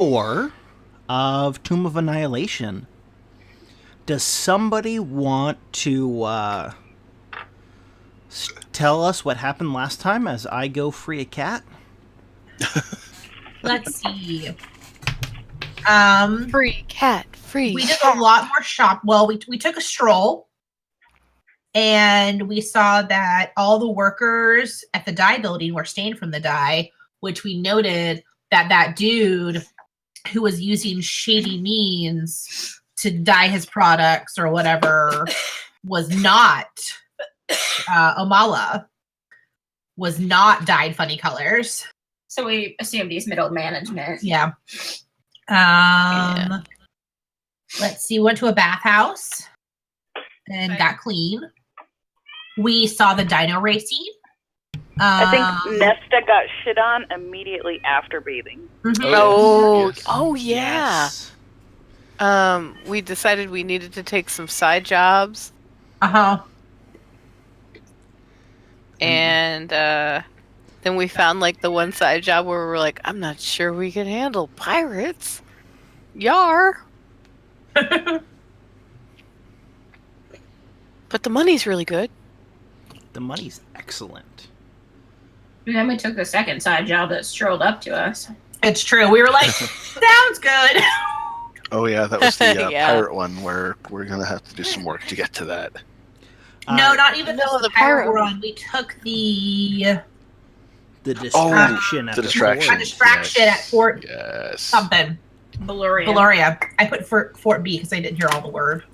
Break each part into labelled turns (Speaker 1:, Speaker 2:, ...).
Speaker 1: or of Tomb of Annihilation. Does somebody want to tell us what happened last time as I go free a cat?
Speaker 2: Let's see.
Speaker 3: Free cat, free.
Speaker 2: We did a lot more shop. Well, we took a stroll, and we saw that all the workers at the dye building were staying from the dye, which we noted that dude who was using shady means to dye his products or whatever was not Omala, was not dyed funny colors.
Speaker 4: So we assumed he's middle management.
Speaker 2: Yeah. Let's see. Went to a bathhouse and got clean. We saw the dino racing.
Speaker 5: I think Nesta got shit on immediately after bathing.
Speaker 2: Mm-hmm.
Speaker 3: Oh yeah.
Speaker 1: Yes.
Speaker 3: We decided we needed to take some side jobs.
Speaker 2: Uh-huh.
Speaker 3: And then we found like the one side job where we were like, I'm not sure we can handle pirates. Yar. But the money's really good.
Speaker 1: The money's excellent.
Speaker 4: And then we took the second side job that strolled up to us.
Speaker 2: It's true. We were like, sounds good.
Speaker 6: Oh yeah, that was the
Speaker 3: Yeah.
Speaker 6: pirate one where we're gonna have to do some work to get to that.
Speaker 2: No, not even
Speaker 3: no,
Speaker 2: the
Speaker 3: the
Speaker 2: pirate
Speaker 3: pirate
Speaker 2: run. We took the
Speaker 1: distraction. At
Speaker 6: the
Speaker 1: the
Speaker 6: distraction.
Speaker 1: fort.
Speaker 2: distraction
Speaker 6: Yes.
Speaker 2: at Fort
Speaker 6: Yes.
Speaker 2: something.
Speaker 4: Beluarian.
Speaker 2: I put Fort B because I didn't hear all the word.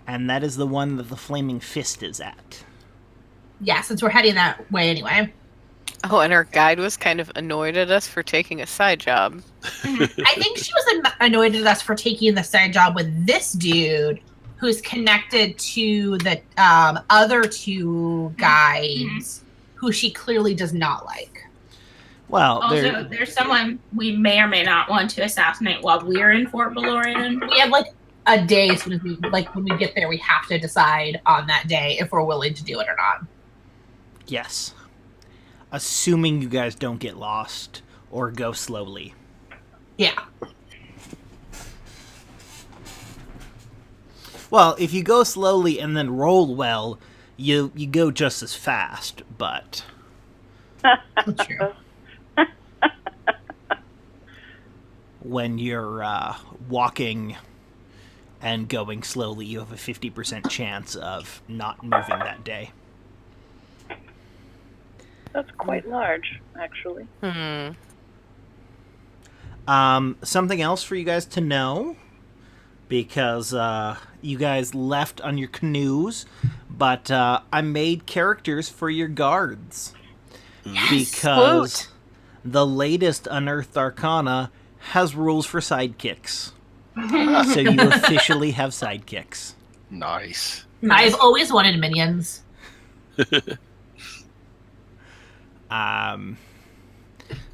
Speaker 1: And that is the one that the Flaming Fist is at.
Speaker 2: Yeah, since we're heading that way anyway.
Speaker 3: Oh, and our guide was kind of annoyed at us for taking a side job.
Speaker 2: I think she was annoyed at us for taking the side job with this dude who's connected to the other two guides who she clearly does not like.
Speaker 1: Well,
Speaker 4: Also, there's someone we may or may not want to assassinate while we're in Fort Beluarian.
Speaker 2: We have like a day as soon as when we get there, we have to decide on that day if we're willing to do it or not.
Speaker 1: yes. Assuming you guys don't get lost or go slowly.
Speaker 2: Yeah.
Speaker 1: Well, if you go slowly and then roll well, you go just as fast, but
Speaker 2: That's true.
Speaker 1: when you're walking and going slowly, you have a 50% chance of not moving that day.
Speaker 5: That's quite large, actually.
Speaker 1: Something else for you guys to know, because you guys left on your canoes, but I made characters for your guards. Because the latest Unearthed Arcana has rules for sidekicks. So you officially have sidekicks.
Speaker 6: Nice.
Speaker 2: I've always wanted minions.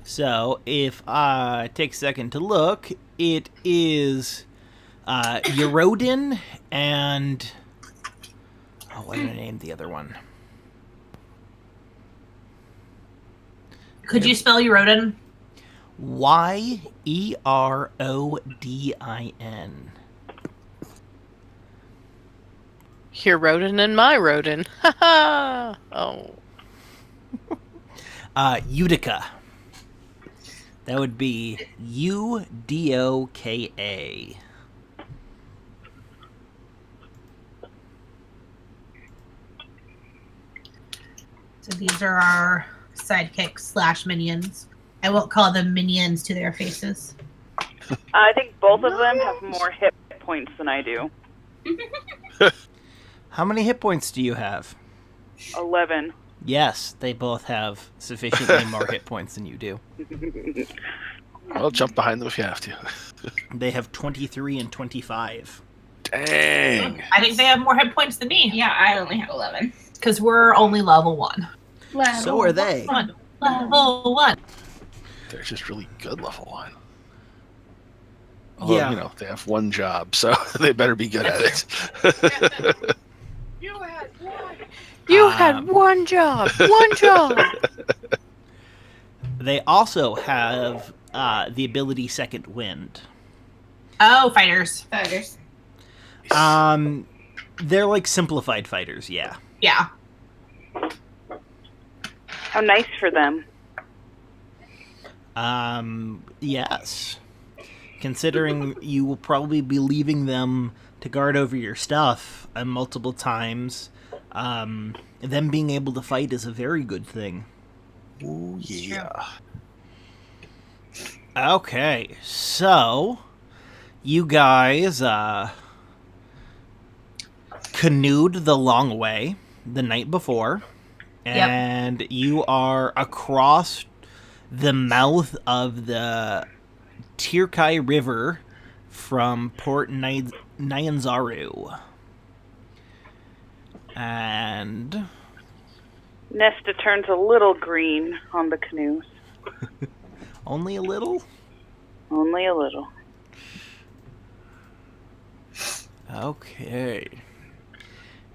Speaker 1: So if I take a second to look, it is Eurodin and what did I name the other one?
Speaker 2: Could you spell Eurodin?
Speaker 1: Yerodin.
Speaker 3: Your rodin and my rodin. Ha ha! Oh.
Speaker 1: Utica. That would be Udoka.
Speaker 2: So these are our sidekicks / minions. I won't call them minions to their faces.
Speaker 5: I think both of them have more hit points than I do.
Speaker 1: How many hit points do you have?
Speaker 5: 11.
Speaker 1: Yes, they both have sufficiently more hit points than you do.
Speaker 6: Well, jump behind them if you have to.
Speaker 1: They have 23 and 25.
Speaker 6: Dang.
Speaker 2: I think they have more hit points than me.
Speaker 4: Yeah, I only have 11.
Speaker 2: Because we're only level 1.
Speaker 1: So are they.
Speaker 2: Level 1.
Speaker 6: They're just really good level 1.
Speaker 1: Yeah.
Speaker 6: Well, they have one job, so they better be good at it.
Speaker 3: You had one job. One job.
Speaker 1: They also have the ability Second Wind.
Speaker 2: Oh, fighters.
Speaker 4: Fighters.
Speaker 1: They're like simplified fighters, yeah.
Speaker 2: Yeah.
Speaker 5: How nice for them.
Speaker 1: Yes. Considering you will probably be leaving them to guard over your stuff multiple times, them being able to fight is a very good thing.
Speaker 6: Oh, yeah.
Speaker 1: Okay, so you guys canoed the long way the night before, and you are across the mouth of the Tirkai River from Port Nyanzaru. And
Speaker 5: Nesta turns a little green on the canoes.
Speaker 1: only a little?
Speaker 5: Only a little.
Speaker 1: Okay.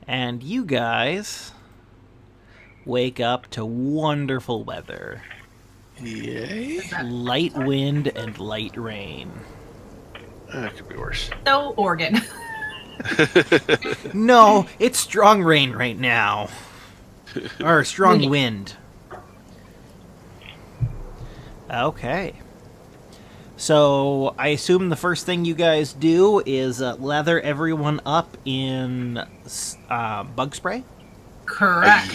Speaker 1: And you guys wake up to wonderful weather.
Speaker 6: Yay.
Speaker 1: Light wind and light rain.
Speaker 6: That could be worse.
Speaker 2: So, Oregon.
Speaker 1: No, it's strong rain right now. Or strong wind. Okay. So, I assume the first thing you guys do is lather everyone up in bug spray?
Speaker 2: Correct.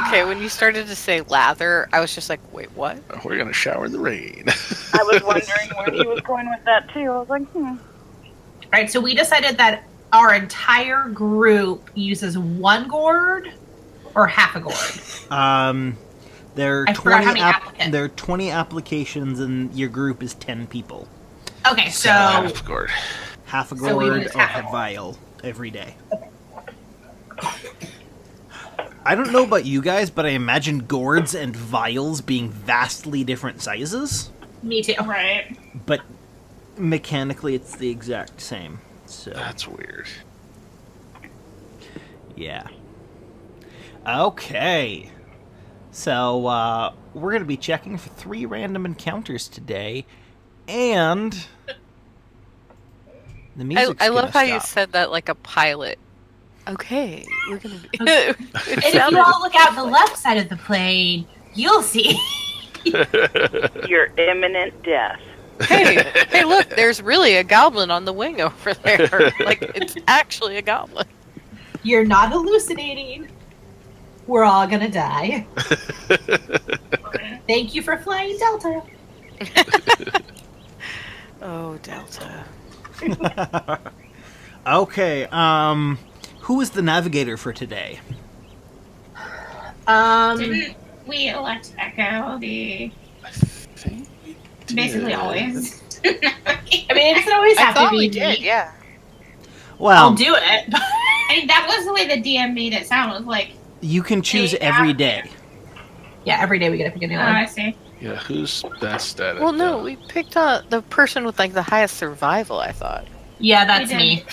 Speaker 3: Okay, when you started to say lather, I was just like, wait, what?
Speaker 6: We're going to shower in the rain.
Speaker 5: I was wondering where he was going with that, too. I was like,
Speaker 2: Right, so we decided that our entire group uses one gourd or half a gourd.
Speaker 1: There are
Speaker 2: I forgot how
Speaker 1: 20
Speaker 2: many applicants.
Speaker 1: there are 20 applications and your group is 10 people.
Speaker 2: Okay, so
Speaker 6: Half gourd.
Speaker 1: Half a
Speaker 2: So we
Speaker 1: gourd
Speaker 2: use
Speaker 1: or
Speaker 2: half a
Speaker 1: a vial every day. I don't know about you guys, but I imagine gourds and vials being vastly different sizes.
Speaker 2: me too.
Speaker 4: Right.
Speaker 1: But mechanically, it's the exact same. So
Speaker 6: That's weird.
Speaker 1: yeah. Okay. So we're gonna be checking for 3 random encounters today, and the music's
Speaker 3: I love how
Speaker 1: gonna
Speaker 3: you
Speaker 1: stop.
Speaker 3: said that like a pilot. Okay, we're gonna be.
Speaker 2: And if you all look out the left side of the plane, you'll see.
Speaker 5: your imminent death.
Speaker 3: hey, look! There's really a goblin on the wing over there. Like it's actually a goblin.
Speaker 2: You're not hallucinating. We're all gonna die. Thank you for flying Delta.
Speaker 3: Oh, Delta.
Speaker 1: Okay. Who is the navigator for today?
Speaker 4: Didn't we elect Echo the
Speaker 6: I think we did.
Speaker 4: basically always?
Speaker 2: I mean, it doesn't always
Speaker 3: I
Speaker 2: have to
Speaker 3: thought
Speaker 2: be
Speaker 3: we
Speaker 2: me.
Speaker 3: did, yeah.
Speaker 1: Well,
Speaker 2: I'll do it.
Speaker 4: I mean, that was the way the DM made it sound. It was like,
Speaker 1: you can choose
Speaker 4: Yeah.
Speaker 1: every day.
Speaker 2: Yeah, every day we gotta pick a new
Speaker 4: oh,
Speaker 2: one.
Speaker 4: I see.
Speaker 6: Yeah, who's best at it?
Speaker 3: Well, no, we picked the person with like the highest survival. I thought.
Speaker 2: Yeah, that's
Speaker 4: We did.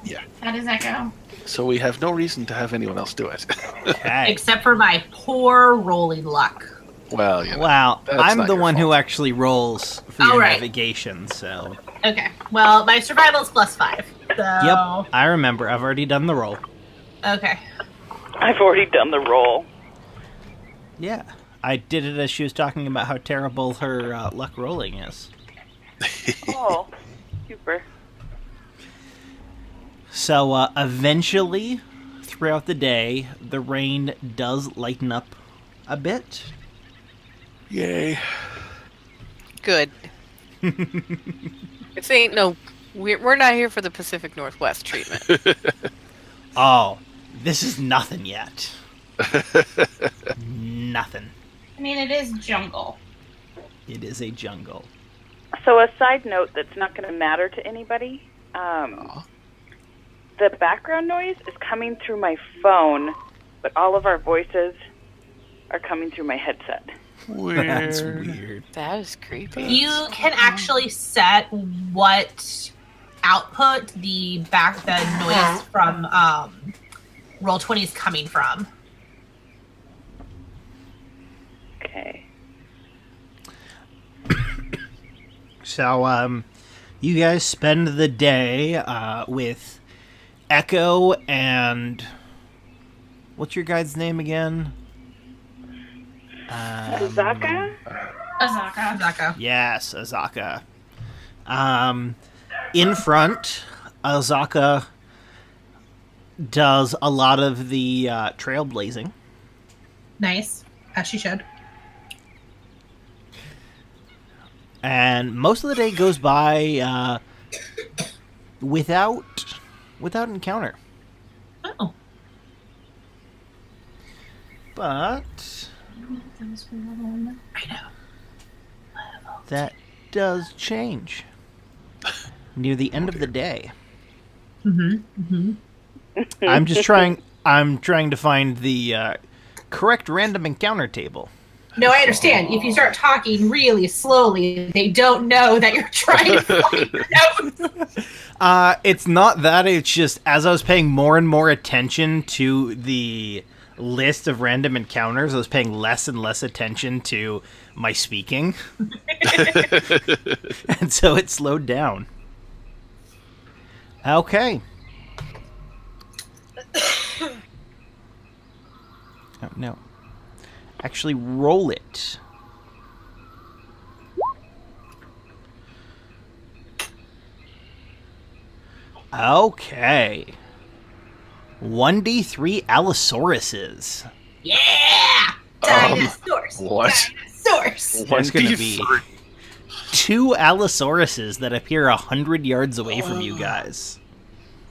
Speaker 2: me.
Speaker 4: That is Echo.
Speaker 6: So we have no reason to have anyone else do it.
Speaker 1: Okay.
Speaker 2: Except for my poor rolling luck.
Speaker 6: Well, you know.
Speaker 1: Well,
Speaker 6: That's
Speaker 1: I'm
Speaker 6: not
Speaker 1: the
Speaker 6: your
Speaker 1: one who
Speaker 6: fault.
Speaker 1: actually rolls for
Speaker 2: Oh,
Speaker 1: your
Speaker 2: right.
Speaker 1: navigation, so...
Speaker 2: Okay. Well, my survival is +5. So.
Speaker 1: Yep, I remember. I've already done the roll.
Speaker 2: Okay.
Speaker 5: I've already done the roll.
Speaker 1: Yeah. I did it as she was talking about how terrible her luck rolling is.
Speaker 5: Oh, super.
Speaker 1: So, eventually, throughout the day, the rain does lighten up a bit.
Speaker 6: Yay.
Speaker 3: Good. It's ain't no. We're not here for the Pacific Northwest treatment.
Speaker 1: Oh, this is nothing yet. Nothing.
Speaker 4: I mean, it is jungle.
Speaker 1: It is a jungle.
Speaker 5: So a side note that's not going to matter to anybody. The background noise is coming through my phone, but all of our voices are coming through my headset.
Speaker 1: That's
Speaker 6: Weird.
Speaker 1: weird.
Speaker 3: That is creepy.
Speaker 2: You can actually set what output the noise from Roll20 is coming from.
Speaker 5: Okay.
Speaker 1: So, you guys spend the day with Echo and... What's your guide's name again?
Speaker 5: Azaka?
Speaker 4: Azaka.
Speaker 1: Yes, Azaka. In front, Azaka does a lot of the trailblazing.
Speaker 2: Nice, as she should.
Speaker 1: And most of the day goes by without encounter.
Speaker 2: Oh.
Speaker 1: But
Speaker 2: I know.
Speaker 1: that does change near the end of the day. I'm trying to find the correct random encounter table.
Speaker 2: No, I understand. If you start talking really slowly, they don't know that you're trying to find your notes.
Speaker 1: It's not that. It's just as I was paying more and more attention to the list of random encounters, I was paying less and less attention to my speaking. And so it slowed down. Okay. Oh, no. Actually, roll it. Okay. 1d3 Allosaruses.
Speaker 2: Yeah! Dinosaurs!
Speaker 6: What?
Speaker 2: Dinosaurs!
Speaker 1: There's going to be 2 Allosaruses that appear 100 yards away from you guys.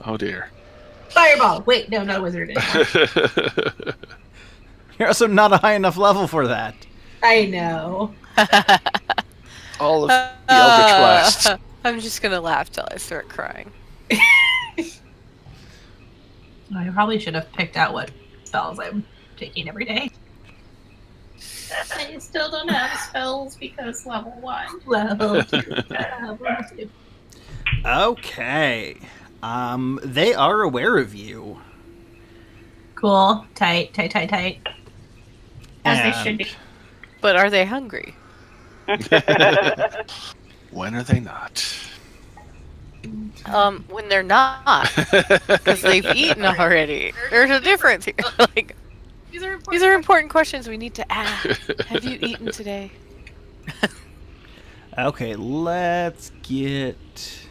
Speaker 6: Oh dear.
Speaker 2: Fireball! Wait, no, not a wizard anymore.
Speaker 1: You're also not a high enough level for that.
Speaker 2: I know.
Speaker 6: All of the Eldritch Blasts.
Speaker 3: I'm just gonna laugh till I start crying.
Speaker 2: I probably should have picked out what spells I'm taking every day.
Speaker 4: I still don't have spells because level 1.
Speaker 2: Level 2. Level 2.
Speaker 1: Okay. They are aware of you.
Speaker 2: Cool. Tight.
Speaker 4: As they should be.
Speaker 3: But are they hungry?
Speaker 6: When are they not?
Speaker 3: When they're not, because they've eaten already. There's a difference here. Like, these are important questions we need to ask. Have you eaten today?
Speaker 1: Okay, let's get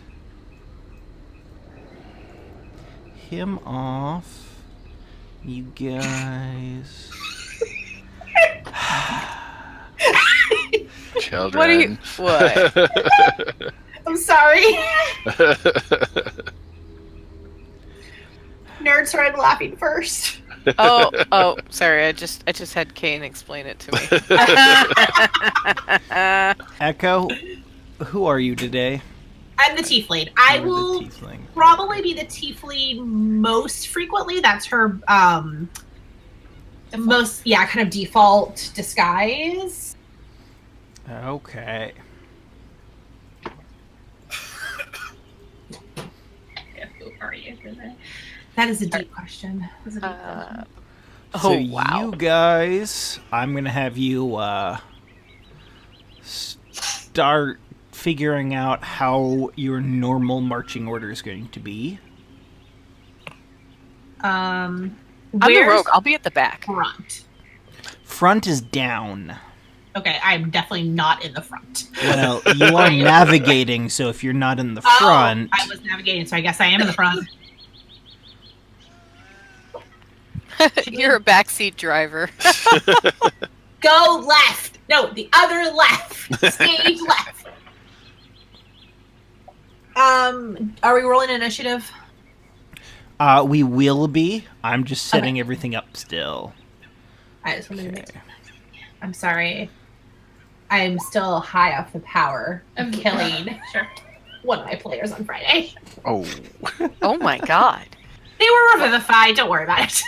Speaker 1: him off. You guys.
Speaker 6: Children.
Speaker 3: What are you? What?
Speaker 2: I'm sorry. Nerd started laughing first.
Speaker 3: Oh, sorry. I just had Kane explain it to me.
Speaker 1: Echo, who are you today?
Speaker 2: I'm the tiefling. I
Speaker 1: You're the
Speaker 2: will
Speaker 1: tiefling.
Speaker 2: probably be the tiefling most frequently. That's her most, kind of default disguise.
Speaker 1: Okay.
Speaker 4: Who are you today?
Speaker 2: That is a deep question.
Speaker 1: So
Speaker 3: wow.
Speaker 1: you guys, I'm gonna have you start figuring out how your normal marching order is going to be.
Speaker 3: I'm the
Speaker 2: Where's
Speaker 3: rogue. I'll be at the back.
Speaker 2: front?
Speaker 1: Front is down.
Speaker 2: Okay, I'm definitely not in the front.
Speaker 1: Well, you are navigating, so if you're not in the front...
Speaker 2: I was navigating, so I guess I am in the front.
Speaker 3: You're a backseat driver.
Speaker 2: Go left! No, the other left! Stage left! Are we rolling initiative?
Speaker 1: We will be. I'm just setting everything up still.
Speaker 2: I just wanted to make I'm sorry. I'm still high off the power of killing one of my players on Friday.
Speaker 6: Oh.
Speaker 3: Oh my god.
Speaker 2: They were revivified, don't worry about it.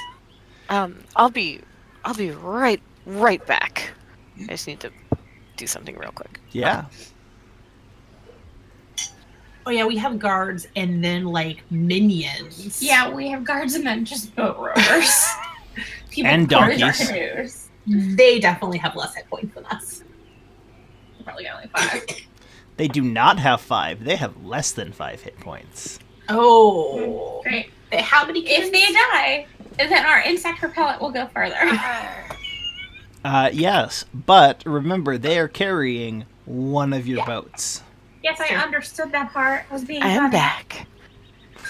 Speaker 3: I'll be right back. I just need to do something real quick.
Speaker 1: Yeah.
Speaker 2: Oh yeah, we have guards and then like minions.
Speaker 4: Yeah, we have guards and then just boat rowers. People
Speaker 1: And
Speaker 4: board our
Speaker 1: donkeys.
Speaker 4: canoes.
Speaker 2: They definitely have less hit points than us.
Speaker 4: Probably got only 5.
Speaker 1: They do not have 5. They have less than 5 hit points.
Speaker 2: Oh.
Speaker 4: Great.
Speaker 2: How many
Speaker 4: If they die, then our insect repellent will go further.
Speaker 1: Yes, but remember, they are carrying one of your boats.
Speaker 4: Yes, I understood that part. I was being
Speaker 3: I am
Speaker 4: funny.
Speaker 3: back.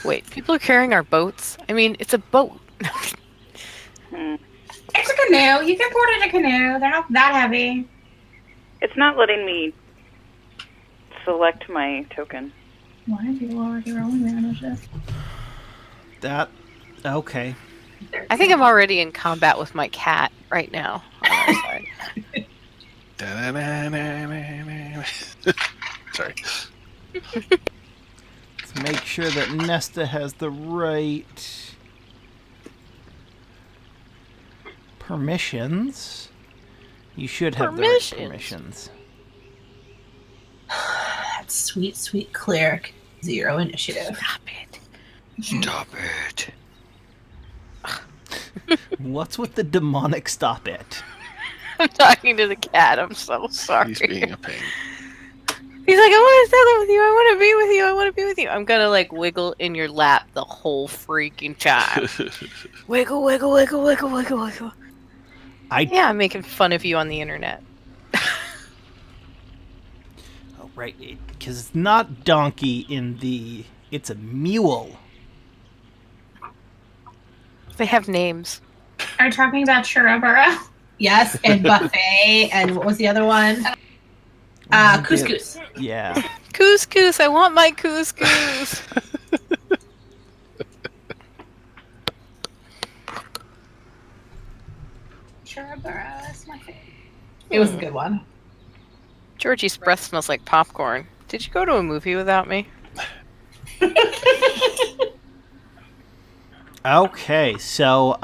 Speaker 3: Wait, people are carrying our boats? I mean, it's a boat.
Speaker 4: It's a canoe. You can board in a canoe. They're not that heavy.
Speaker 5: It's not letting me select my token.
Speaker 4: Why are you already rolling damage?
Speaker 1: That okay.
Speaker 3: I think I'm already in combat with my cat right now. On our side.
Speaker 6: Sorry.
Speaker 1: Let's make sure that Nesta has the right permissions. You should have the right permissions.
Speaker 2: That's sweet, sweet cleric. 0 initiative.
Speaker 3: Stop it.
Speaker 6: Stop it.
Speaker 1: What's with the demonic stop it?
Speaker 3: I'm talking to the cat. I'm so sorry.
Speaker 6: He's being a pain.
Speaker 3: He's like, I want to settle with you. I want to be with you. I want to be with you. I'm gonna like wiggle in your lap the whole freaking time. Wiggle, wiggle, wiggle, wiggle, wiggle, wiggle. Yeah, I'm making fun of you on the internet.
Speaker 1: Oh, right, because it's not donkey in the. It's a mule.
Speaker 3: They have names.
Speaker 4: Are you talking about Churubara?
Speaker 2: Yes, and buffet, and what was the other one? Couscous.
Speaker 1: Yeah.
Speaker 3: Couscous. I want my couscous.
Speaker 4: Churubara, that's my favorite.
Speaker 2: It was a good one.
Speaker 3: Georgie's breath smells like popcorn. Did you go to a movie without me?
Speaker 1: Okay, so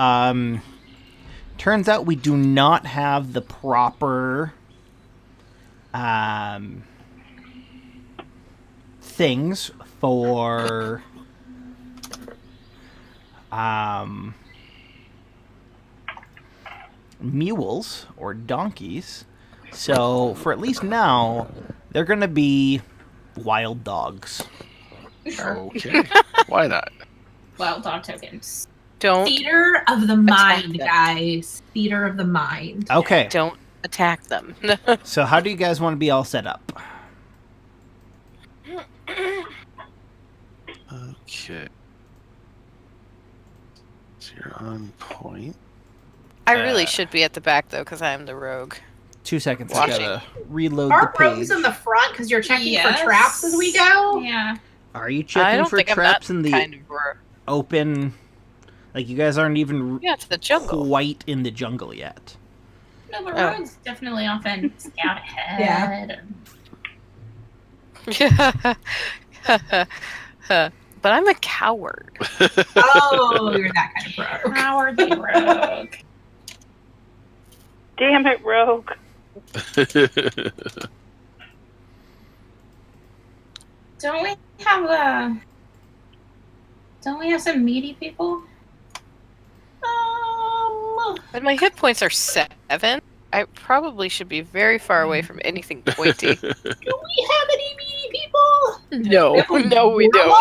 Speaker 1: turns out we do not have the proper things for mules or donkeys. So for at least now, they're going to be wild dogs.
Speaker 6: Okay. Why not?
Speaker 4: Wild dog tokens.
Speaker 3: Don't
Speaker 2: Theater of the mind, guys. Theater of the mind.
Speaker 1: Okay.
Speaker 3: don't attack them.
Speaker 1: So how do you guys want to be all set up?
Speaker 6: Okay. So you're on point.
Speaker 3: I really should be at the back though, because I am the rogue.
Speaker 1: 2 seconds. I
Speaker 3: Watching.
Speaker 1: gotta reload
Speaker 2: Our
Speaker 1: the page.
Speaker 2: rogues in the front because you're checking for
Speaker 4: Yes.
Speaker 2: traps as we go.
Speaker 4: Yeah.
Speaker 1: Are you
Speaker 3: I
Speaker 1: checking
Speaker 3: don't
Speaker 1: for
Speaker 3: think
Speaker 1: traps
Speaker 3: I'm
Speaker 1: in
Speaker 3: that
Speaker 1: the
Speaker 3: kind of rogue.
Speaker 1: open? Like you guys aren't even
Speaker 3: Yeah, it's the jungle.
Speaker 1: quite in the jungle yet.
Speaker 4: No, but
Speaker 3: Oh.
Speaker 4: rogues definitely often scout ahead.
Speaker 2: Yeah.
Speaker 3: But I'm a coward.
Speaker 2: Oh, you're that kind of rogue.
Speaker 4: Cowardly rogue.
Speaker 5: Damn it, Rogue.
Speaker 4: Don't we have some meaty people?
Speaker 3: But my hit points are 7. I probably should be very far away from anything pointy.
Speaker 2: Do we have any meaty people?
Speaker 3: No, no, we don't.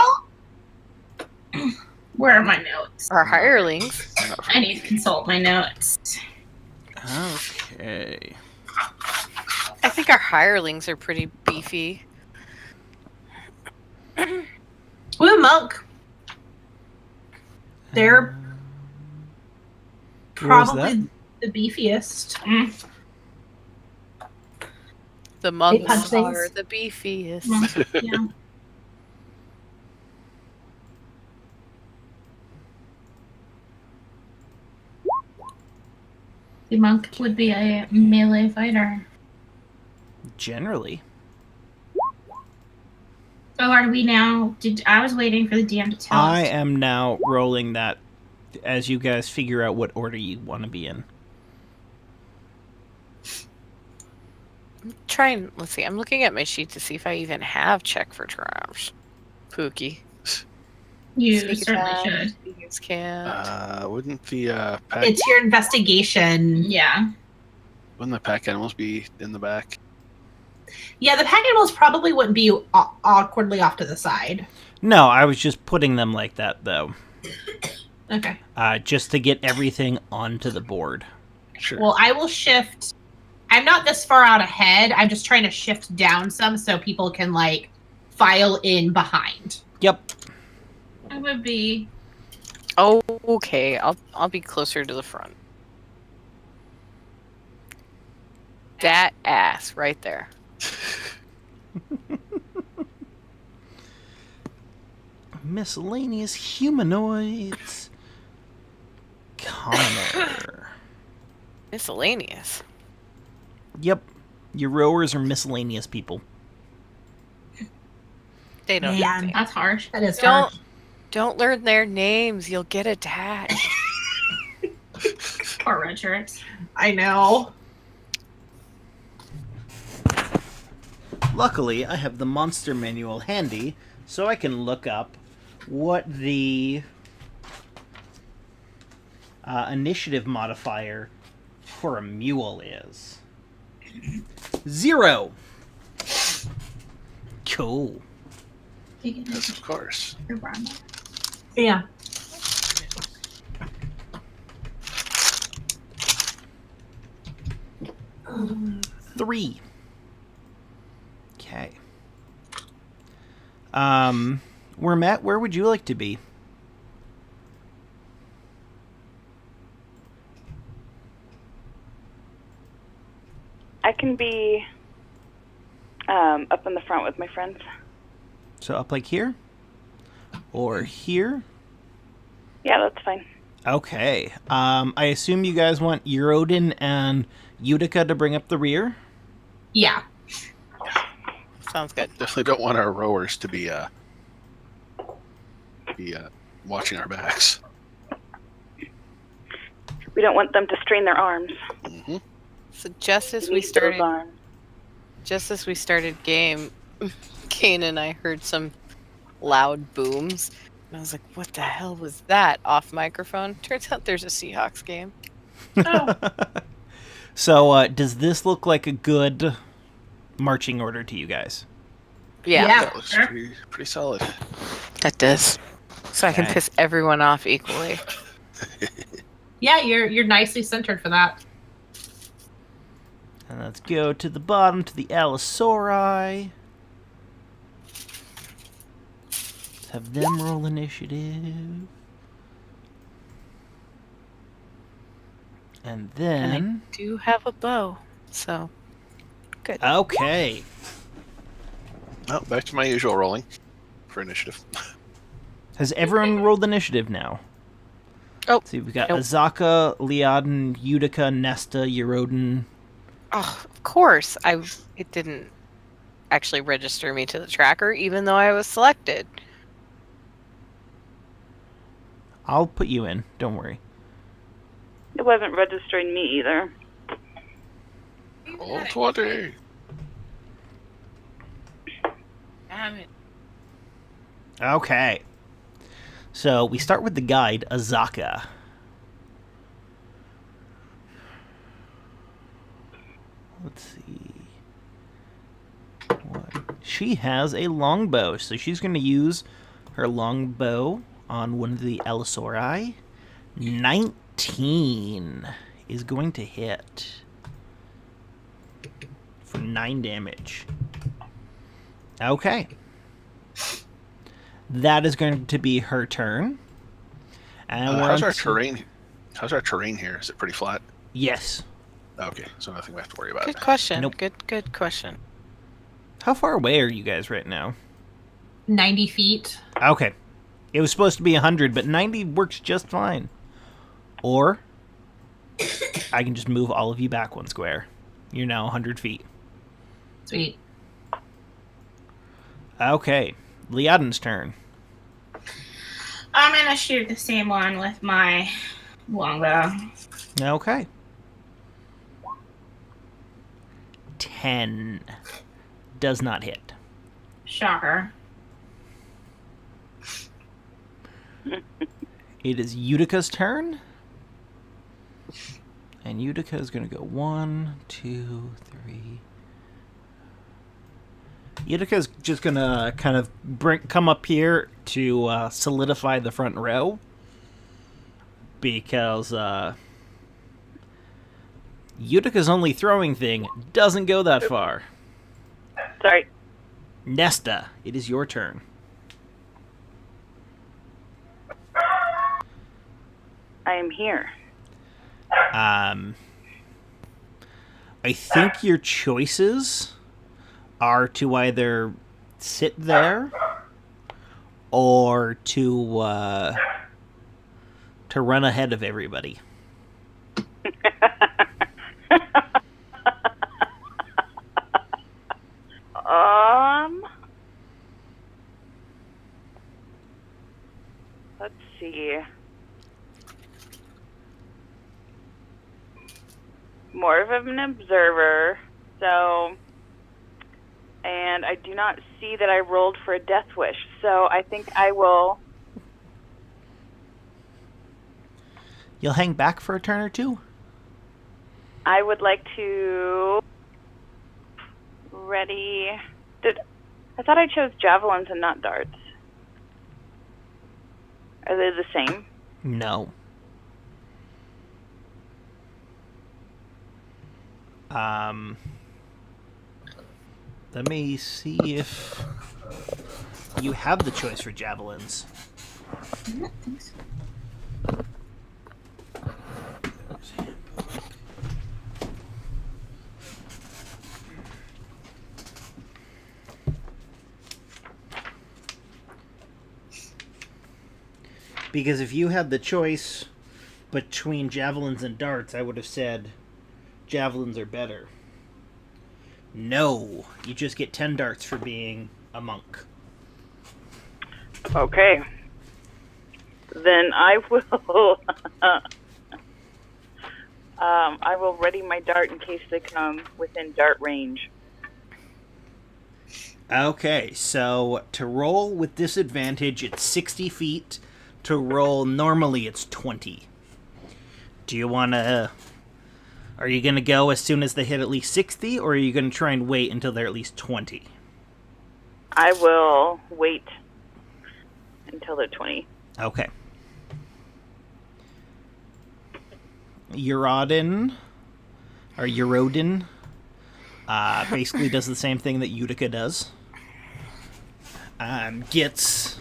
Speaker 4: Where are my notes?
Speaker 3: Our hirelings.
Speaker 4: I need to consult my notes.
Speaker 1: Okay.
Speaker 3: I think our hirelings are pretty beefy.
Speaker 2: With a monk. They're
Speaker 1: Who was that?
Speaker 2: probably the beefiest.
Speaker 3: The monks
Speaker 2: punch things.
Speaker 3: are the beefiest.
Speaker 4: Yeah. The monk would be a melee fighter.
Speaker 1: Generally.
Speaker 4: Oh, are we now? I was waiting for the DM to tell
Speaker 1: I
Speaker 4: us.
Speaker 1: am now rolling that as you guys figure out what order you want to be in.
Speaker 3: Let's see, I'm looking at my sheet to see if I even have check for traps. Pookie.
Speaker 4: You
Speaker 3: Sneak
Speaker 4: certainly
Speaker 3: attack,
Speaker 4: should.
Speaker 3: Sneakers can't.
Speaker 6: Wouldn't the pack
Speaker 2: It's your investigation.
Speaker 4: Yeah.
Speaker 6: wouldn't the pack animals be in the back?
Speaker 2: Yeah, the pack animals probably wouldn't be awkwardly off to the side.
Speaker 1: No, I was just putting them like that, though.
Speaker 2: Okay.
Speaker 1: Just to get everything onto the board.
Speaker 6: Sure.
Speaker 2: Well, I will shift. I'm not this far out ahead. I'm just trying to shift down some so people can, like, file in behind.
Speaker 1: Yep.
Speaker 4: I would be.
Speaker 3: Oh, okay. I'll be closer to the front. That ass right there.
Speaker 1: Miscellaneous humanoids. Commoner.
Speaker 3: Miscellaneous.
Speaker 1: Yep. Your rowers are miscellaneous people.
Speaker 3: They don't
Speaker 2: Man.
Speaker 3: know me.
Speaker 4: That's harsh.
Speaker 2: That is
Speaker 3: Don't
Speaker 2: hard.
Speaker 3: don't learn their names. You'll get attached.
Speaker 4: Poor red shirts.
Speaker 2: I know.
Speaker 1: Luckily, I have the monster manual handy, so I can look up what the initiative modifier for a mule is. 0. Cool.
Speaker 6: Yes, of course.
Speaker 2: Yeah.
Speaker 1: Three. Okay. Matt, where would you like to be?
Speaker 5: I can be up in the front with my friends.
Speaker 1: So up like here? Or here?
Speaker 5: Yeah, that's fine.
Speaker 1: Okay. I assume you guys want Eurodin and Utica to bring up the rear?
Speaker 2: Yeah.
Speaker 3: Sounds good.
Speaker 6: Definitely don't want our rowers to be watching our backs.
Speaker 5: We don't want them to strain their arms.
Speaker 6: Mm-hmm.
Speaker 3: So just as we
Speaker 5: Need those
Speaker 3: started
Speaker 5: arms.
Speaker 3: game, Kane and I heard some loud booms. And I was like, what the hell was that? Off microphone. Turns out there's a Seahawks game.
Speaker 4: Oh,
Speaker 1: So, does this look like a good marching order to you guys?
Speaker 3: Yeah,
Speaker 2: Yeah.
Speaker 6: That looks
Speaker 4: Sure.
Speaker 6: pretty solid.
Speaker 3: that does. So I can
Speaker 1: Okay.
Speaker 3: piss everyone off equally.
Speaker 2: Yeah, you're nicely centered for that.
Speaker 1: And let's go to the bottom to the Allosauri. Let's have them roll initiative. And then...
Speaker 3: Do have a bow, so good.
Speaker 1: Okay.
Speaker 6: Oh, back to my usual rolling for initiative.
Speaker 1: Has everyone rolled initiative now?
Speaker 3: Oh,
Speaker 1: Let's see, we've got
Speaker 3: nope.
Speaker 1: Azaka, Liaden, Utica, Nesta, Eurodin.
Speaker 3: Oh, of course. It didn't actually register me to the tracker, even though I was selected.
Speaker 1: I'll put you in. Don't worry.
Speaker 5: It wasn't registering me either.
Speaker 6: Roll 20.
Speaker 3: Damn it.
Speaker 1: Okay. So we start with the guide, Azaka. Let's see. What? She has a longbow, so she's going to use her longbow on one of the Allosauri. 19 is going to hit for 9 damage. Okay. That is going to be her turn. And we're
Speaker 6: How's
Speaker 1: on
Speaker 6: our
Speaker 1: to-
Speaker 6: terrain? How's our terrain here? Is it pretty flat?
Speaker 1: Yes.
Speaker 6: Okay, so nothing we have to worry about.
Speaker 3: Good question.
Speaker 1: Nope.
Speaker 3: Good question.
Speaker 1: How far away are you guys right now?
Speaker 2: 90 feet.
Speaker 1: Okay. It was supposed to be 100, but 90 works just fine. Or I can just move all of you back 1 square. You're now 100 feet.
Speaker 2: Sweet.
Speaker 1: Okay. Liaden's turn.
Speaker 4: I'm gonna shoot the same one with my longbow.
Speaker 1: Okay. 10 does not hit.
Speaker 4: Shocker.
Speaker 1: It is Utica's turn. And Utica is going to go 1, 2, 3, Utica's just gonna kind of come up here to solidify the front row. Because Utica's only throwing thing doesn't go that far.
Speaker 5: Sorry.
Speaker 1: Nesta, it is your turn.
Speaker 5: I am here.
Speaker 1: I think your choices are to either sit there or to run ahead of everybody.
Speaker 5: Let's see. More of an observer, so, and I do not see that I rolled for a death wish, so I think I will.
Speaker 1: You'll hang back for a turn or two?
Speaker 5: I would like to ready. I thought I chose javelins and not darts. Are they the same?
Speaker 1: No. Let me see if you have the choice for javelins. Because if you had the choice between javelins and darts, I would have said javelins are better. No, you just get 10 darts for being a monk.
Speaker 5: Okay. Then I will. I will ready my dart in case they come within dart range.
Speaker 1: Okay, so to roll with disadvantage, it's 60 feet. To roll normally, it's 20. Do you want to... Are you going to go as soon as they hit at least 60, or are you going to try and wait until they're at least 20?
Speaker 5: I will wait until they're 20.
Speaker 1: Okay. Eurodin, or Eurodin, basically does the same thing that Utica does. Gets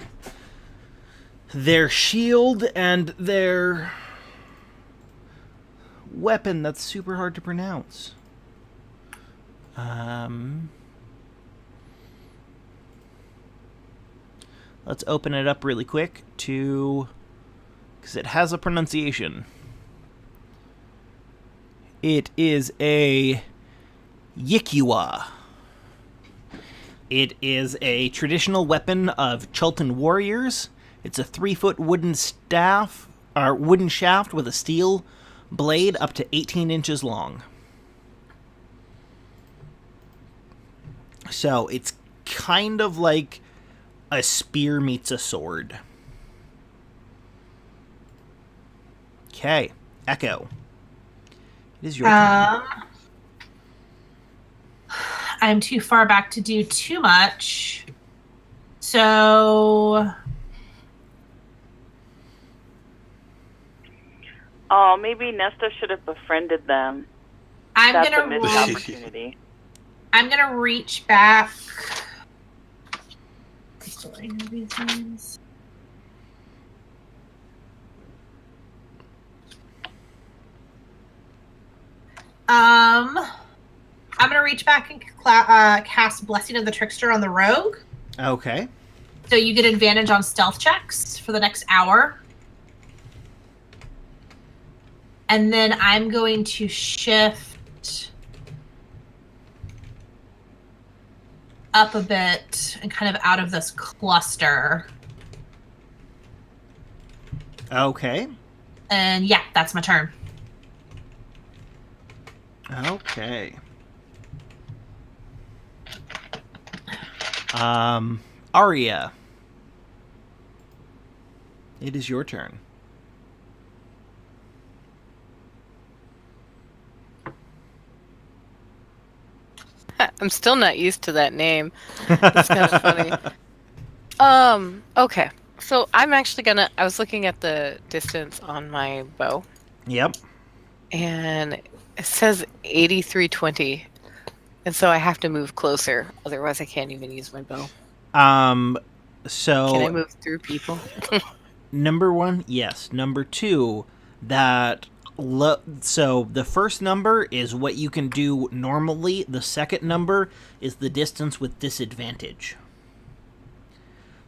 Speaker 1: their shield and their weapon that's super hard to pronounce. Let's open it up really quick because it has a pronunciation. It is a Yikua. It is a traditional weapon of Chultan warriors. It's a 3-foot wooden staff, or wooden shaft with a steel blade up to 18 inches long. So it's kind of like a spear meets a sword. Okay, Echo. It is your turn.
Speaker 2: I'm too far back to do too much. So...
Speaker 5: Oh, maybe Nesta should have befriended them. That's a missed opportunity.
Speaker 2: I'm gonna reach back. I'm gonna reach back and cast Blessing of the Trickster on the rogue.
Speaker 1: Okay.
Speaker 2: So you get advantage on stealth checks for the next hour. And then I'm going to shift up a bit and kind of out of this cluster.
Speaker 1: Okay.
Speaker 2: And yeah, that's my turn.
Speaker 1: Okay. Arya. It is your turn.
Speaker 3: I'm still not used to that name. It's kind of funny. Okay. So I'm actually gonna. I was looking at the distance on my bow,
Speaker 1: Yep.
Speaker 3: and it says 8320, and so I have to move closer. Otherwise, I can't even use my bow.
Speaker 1: So
Speaker 3: Can I move through people?
Speaker 1: number 1, yes. Number 2, so the first number is what you can do normally. The second number is the distance with disadvantage.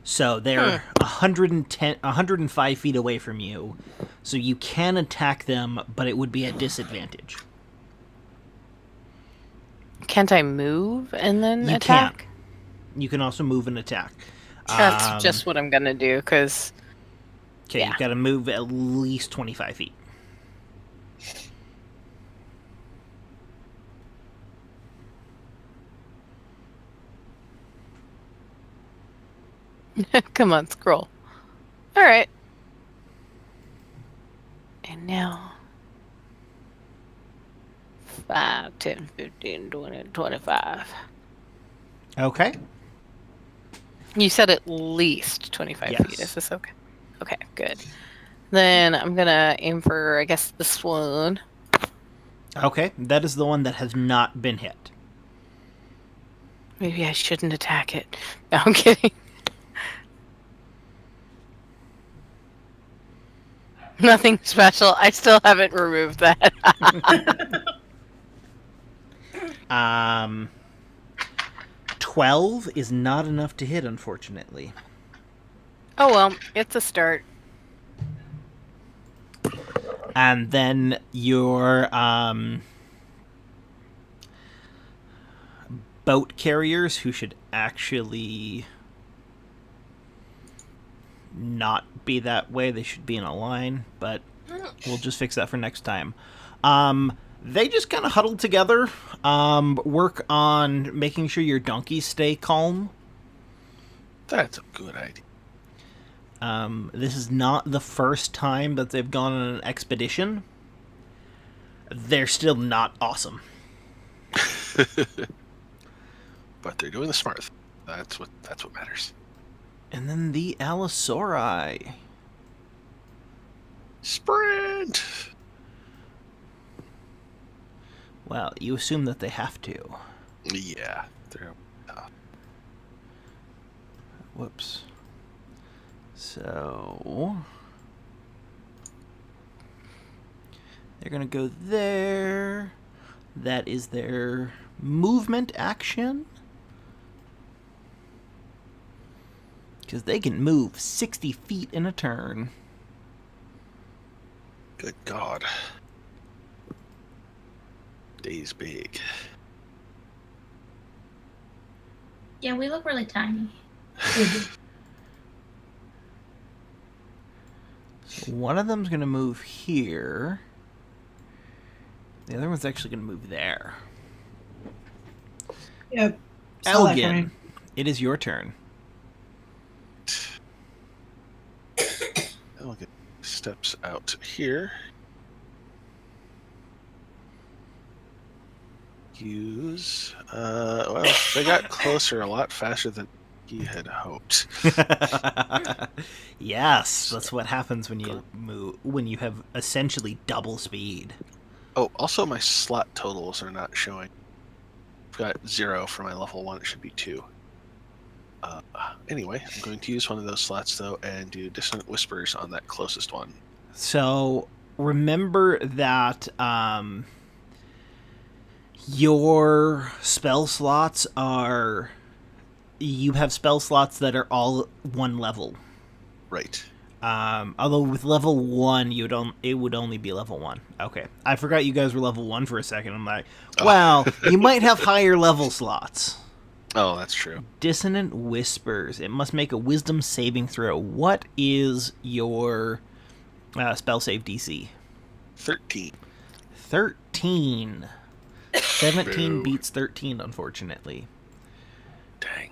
Speaker 1: So they're 105 feet away from you. So you can attack them, but it would be at disadvantage.
Speaker 3: Can't I move and then
Speaker 1: You
Speaker 3: attack?
Speaker 1: can. You can also move and attack.
Speaker 3: That's just what I'm gonna do, because
Speaker 1: Okay, you've got to move at least 25 feet.
Speaker 3: come on, scroll. All right. And now 5, 10, 15, 20, 25.
Speaker 1: Okay.
Speaker 3: You said at least 25
Speaker 1: Yes.
Speaker 3: feet. Is this okay? Okay, good. Then I'm gonna aim for, I guess, this one.
Speaker 1: Okay, that is the one that has not been hit.
Speaker 3: Maybe I shouldn't attack it. No, I'm kidding. Nothing special. I still haven't removed that.
Speaker 1: 12 is not enough to hit, unfortunately.
Speaker 3: Oh well, it's a start.
Speaker 1: And then your boat carriers, who should actually not be that way. They should be in a line, but we'll just fix that for next time. They just kind of huddle together, work on making sure your donkeys stay calm.
Speaker 6: That's a good idea.
Speaker 1: This is not the first time that they've gone on an expedition. They're still not awesome.
Speaker 6: But they're doing the smart thing. That's what matters.
Speaker 1: And then the Allosarus.
Speaker 6: Sprint!
Speaker 1: Well, you assume that they have to.
Speaker 6: Yeah, they're
Speaker 1: Whoops. So they're gonna go there. That is their movement action. Because they can move 60 feet in a turn.
Speaker 6: good God. Day's big.
Speaker 4: Yeah, we look really tiny.
Speaker 1: So one of them's gonna move here. The other one's actually gonna move there.
Speaker 2: Yep. Saw that
Speaker 1: Elgin,
Speaker 2: coming.
Speaker 1: it is your turn.
Speaker 6: Elgin steps out here. Use. Well, they got closer a lot faster than he had hoped.
Speaker 1: Yes, that's what happens when you move, when you have essentially double speed.
Speaker 6: Oh, also my slot totals are not showing. I've got 0 for my level 1. It should be 2. Anyway, I'm going to use one of those slots, though, and do Dissonant Whispers on that closest one.
Speaker 1: So remember that your spell slots are... You have spell slots that are all 1 level.
Speaker 6: Right.
Speaker 1: Although with level 1, it would only be level 1. Okay. I forgot you guys were level 1 for a second. I'm like, well, you might have higher level slots.
Speaker 6: Oh, that's true.
Speaker 1: Dissonant Whispers. It must make a wisdom saving throw. What is your spell save DC?
Speaker 6: 13.
Speaker 1: 13. 17
Speaker 6: Boo.
Speaker 1: beats 13, unfortunately.
Speaker 6: Dang.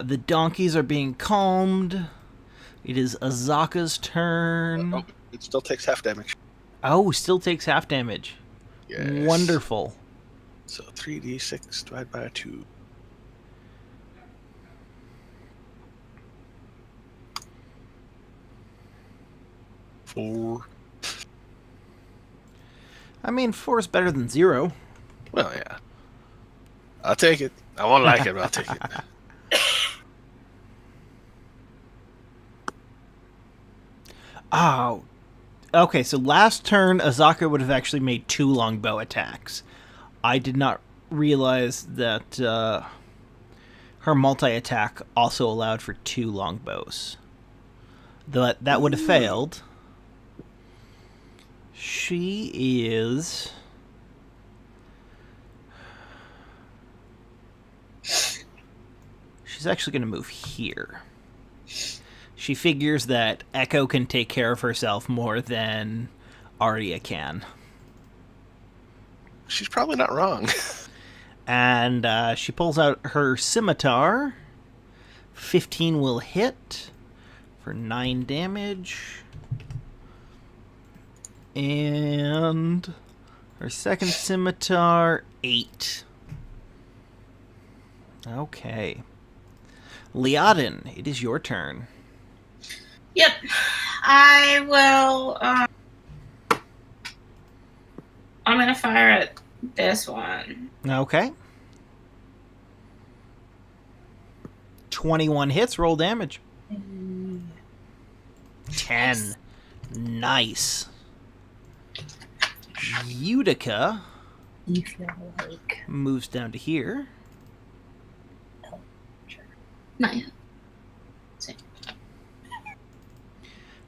Speaker 1: The donkeys are being calmed. It is Azaka's turn.
Speaker 6: Oh, it still takes half damage.
Speaker 1: Oh, still takes half damage.
Speaker 6: Yes.
Speaker 1: Wonderful.
Speaker 6: So 3d6 divided by 2. 4.
Speaker 1: I mean, 4 is better than 0.
Speaker 6: Well, yeah. I'll take it. I won't like it, but I'll take it.
Speaker 1: Oh. Okay, so last turn, Azaka would have actually made 2 longbow attacks. I did not realize that her multi-attack also allowed for 2 longbows. That would have failed. She is... She's actually going to move here. She figures that Echo can take care of herself more than Arya can.
Speaker 6: She's probably not wrong.
Speaker 1: And she pulls out her scimitar. 15 will hit for 9 damage. And her second scimitar, 8. Okay. Liaden, it is your turn.
Speaker 4: Yep. I will. I'm gonna fire at this one.
Speaker 1: Okay. 21 hits, roll damage. 10. Nice. Utica
Speaker 2: You feel like
Speaker 1: moves down to here.
Speaker 4: 9.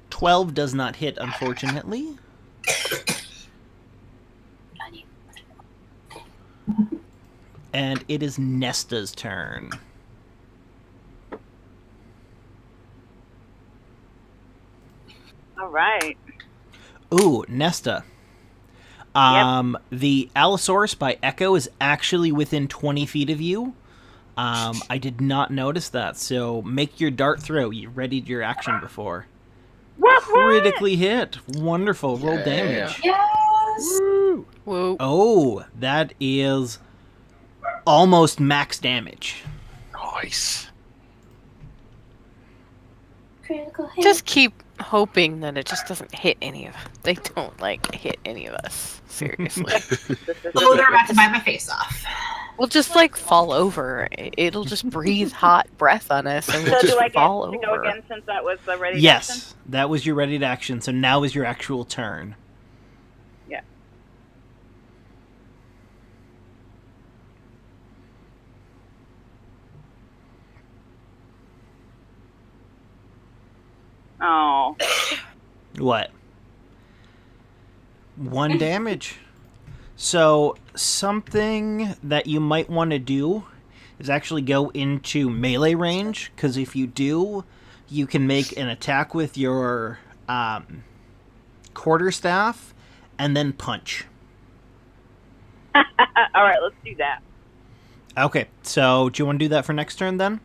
Speaker 1: 12 does not hit, unfortunately. And it is Nesta's turn.
Speaker 5: All right.
Speaker 1: Ooh, Nesta. The Allosaurus by Echo is actually within 20 feet of you. I did not notice that, so make your dart throw. You readied your action before. Critically hit. Wonderful. Roll damage.
Speaker 2: yes.
Speaker 6: Woo!
Speaker 3: Whoa.
Speaker 1: Oh, that is almost max damage.
Speaker 6: Nice.
Speaker 2: Critical hit.
Speaker 3: Just keep hoping that it just doesn't hit any of. They don't hit any of us. Seriously.
Speaker 2: Oh, they're about to bite my face off.
Speaker 3: We'll just fall over. It'll just breathe hot breath on us, and we'll
Speaker 5: So
Speaker 3: just
Speaker 5: do I get
Speaker 3: fall
Speaker 5: to
Speaker 3: over.
Speaker 5: go again since that was the ready action?
Speaker 1: Yes, that was your readied action, so now is your actual turn.
Speaker 5: Yeah. Oh.
Speaker 1: What? 1 damage. So, something that you might want to do is actually go into melee range, because if you do, you can make an attack with your quarterstaff and then punch.
Speaker 5: All right, let's do that.
Speaker 1: Okay, so do you want to do that for next turn then?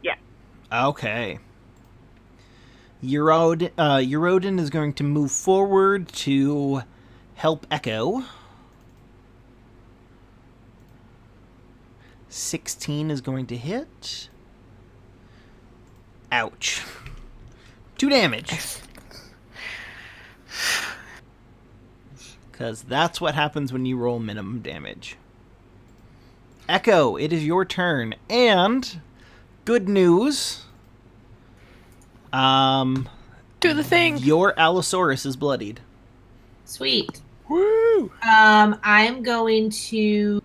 Speaker 5: Yeah.
Speaker 1: Okay. Eurodin is going to move forward to help Echo. 16 is going to hit. Ouch. 2 damage. Because that's what happens when you roll minimum damage. Echo, it is your turn. And, good news.
Speaker 3: Do the thing.
Speaker 1: Your Allosaurus is bloodied.
Speaker 2: Sweet.
Speaker 6: Woo!
Speaker 2: I'm going to.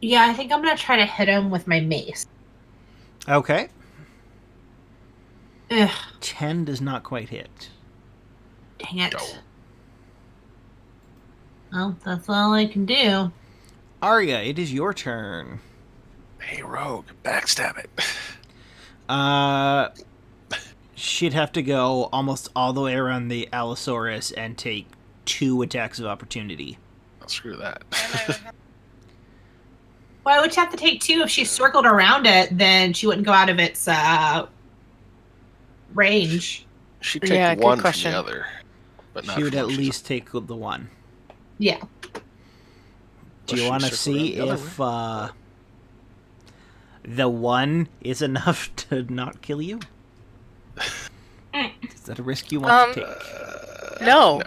Speaker 2: Yeah, I think I'm gonna try to hit him with my mace.
Speaker 1: Okay.
Speaker 2: Ugh,
Speaker 1: 10 does not quite hit.
Speaker 2: dang it.
Speaker 6: No.
Speaker 2: Well, that's all I can do.
Speaker 1: Arya, it is your turn.
Speaker 6: Hey, Rogue, backstab it.
Speaker 1: She'd have to go almost all the way around the Allosaurus and take 2 attacks of opportunity.
Speaker 6: Oh, screw that.
Speaker 2: Why would you have to take 2? If she circled around it, then she wouldn't go out of its range.
Speaker 6: She'd take
Speaker 3: Yeah, good
Speaker 6: one from
Speaker 3: question.
Speaker 6: the other, but not
Speaker 1: She would
Speaker 6: from
Speaker 1: at
Speaker 6: one she's
Speaker 1: least take the one.
Speaker 2: Yeah.
Speaker 1: Do you
Speaker 6: Unless
Speaker 1: want to
Speaker 6: she circled
Speaker 1: see
Speaker 6: around the
Speaker 1: if
Speaker 6: other
Speaker 1: the one is enough to not kill you? Is that a risk you want to take?
Speaker 3: No.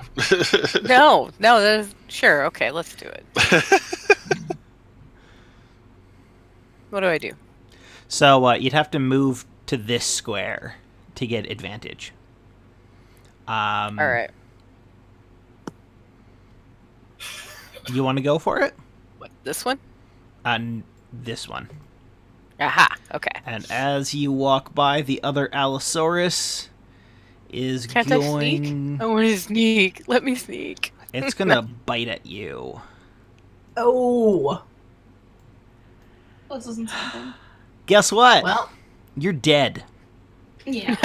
Speaker 3: No, that is sure. Okay, let's do it. What do I do?
Speaker 1: So you'd have to move to this square to get advantage.
Speaker 3: All right.
Speaker 1: You want to go for it?
Speaker 3: What? This one?
Speaker 1: This one.
Speaker 3: Aha. Okay.
Speaker 1: And as you walk by, the other Allosaurus is
Speaker 3: Can't
Speaker 1: going.
Speaker 3: I sneak? I want to sneak. Let me sneak.
Speaker 1: It's gonna bite at you.
Speaker 2: Oh.
Speaker 4: This isn't something.
Speaker 1: Guess what?
Speaker 2: Well.
Speaker 1: You're dead.
Speaker 4: Yeah.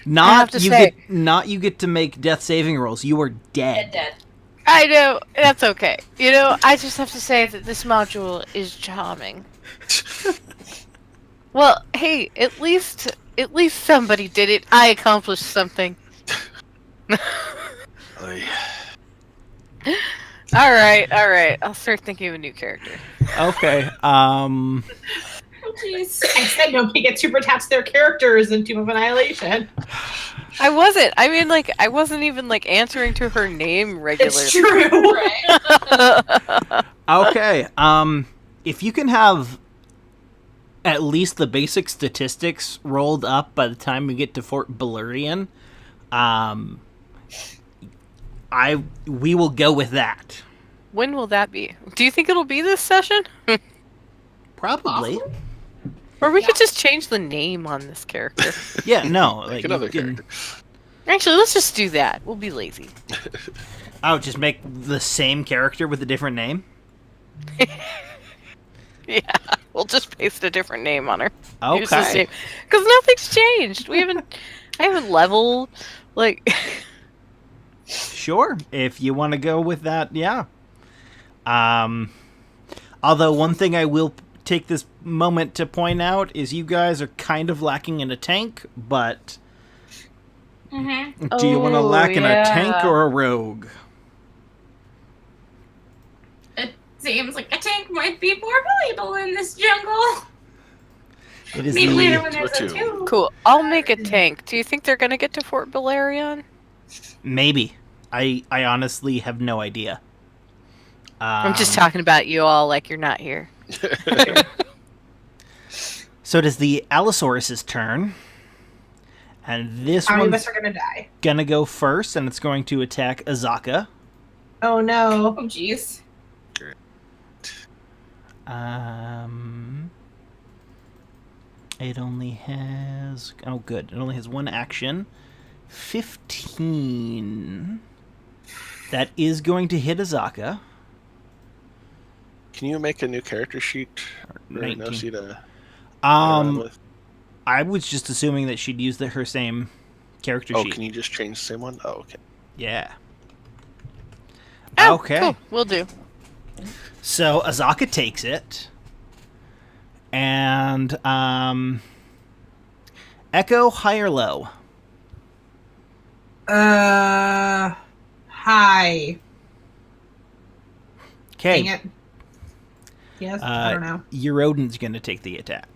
Speaker 1: Not you get to make death saving rolls. You are dead.
Speaker 4: Dead.
Speaker 3: I know. That's okay. You know, I just have to say that this module is charming. Well, hey, at least somebody did it. I accomplished something.
Speaker 6: Oy.
Speaker 3: All right. I'll start thinking of a new character.
Speaker 1: Okay.
Speaker 4: Oh, jeez.
Speaker 2: I said nobody gets super attached to their characters in Tomb of Annihilation.
Speaker 3: I wasn't. I mean, like, I wasn't even like answering to her name regularly.
Speaker 2: It's true.
Speaker 4: Right?
Speaker 1: Okay. If you can have at least the basic statistics rolled up by the time we get to Fort Beluarian, we will go with that.
Speaker 3: When will that be? Do you think it'll be this session?
Speaker 1: Probably.
Speaker 3: Or we could just change the name on this character.
Speaker 1: Yeah. No.
Speaker 6: Like
Speaker 1: Like
Speaker 6: another
Speaker 1: you can,
Speaker 6: character.
Speaker 3: Actually, let's just do that. We'll be lazy.
Speaker 1: oh, just make the same character with a different name.
Speaker 3: Yeah, we'll just paste a different name on her.
Speaker 1: Okay.
Speaker 3: Because nothing's changed. I haven't leveled. Like,
Speaker 1: Sure. If you want to go with that, yeah. Although one thing I will take this moment to point out is you guys are kind of lacking in a tank, but
Speaker 4: Mm-hmm.
Speaker 1: do you want to
Speaker 3: Oh,
Speaker 1: lack in a
Speaker 3: yeah.
Speaker 1: tank or a rogue?
Speaker 4: It seems like a tank might be more valuable in this jungle.
Speaker 1: It is
Speaker 4: Maybe
Speaker 1: the
Speaker 4: later when there's
Speaker 6: Two.
Speaker 4: a two.
Speaker 3: cool. I'll make a tank. Do you think they're gonna get to Fort Beluarian?
Speaker 1: maybe. I honestly have no idea.
Speaker 3: I'm just talking about you all like you're not here.
Speaker 1: So it is the Allosaruses' turn. And this
Speaker 2: How many of
Speaker 1: one's
Speaker 2: us are gonna die?
Speaker 1: gonna go first, and it's going to attack Azaka.
Speaker 2: Oh no.
Speaker 4: Oh, jeez.
Speaker 1: It only has... Oh, good. It only has one action. 15. That is going to hit Azaka.
Speaker 6: Can you make a new character sheet? Or no
Speaker 1: 19.
Speaker 6: sheet to play around with?
Speaker 1: I was just assuming that she'd use her same character
Speaker 6: Oh,
Speaker 1: sheet.
Speaker 6: can you just change the same one? Oh, okay.
Speaker 1: Yeah.
Speaker 3: Oh,
Speaker 1: Okay.
Speaker 3: cool. We'll do.
Speaker 1: So Azaka takes it. And, Echo, high or low?
Speaker 2: Hi. Dang
Speaker 1: Okay.
Speaker 2: it. Yes, I don't know.
Speaker 1: Eurodin's going to take the attack.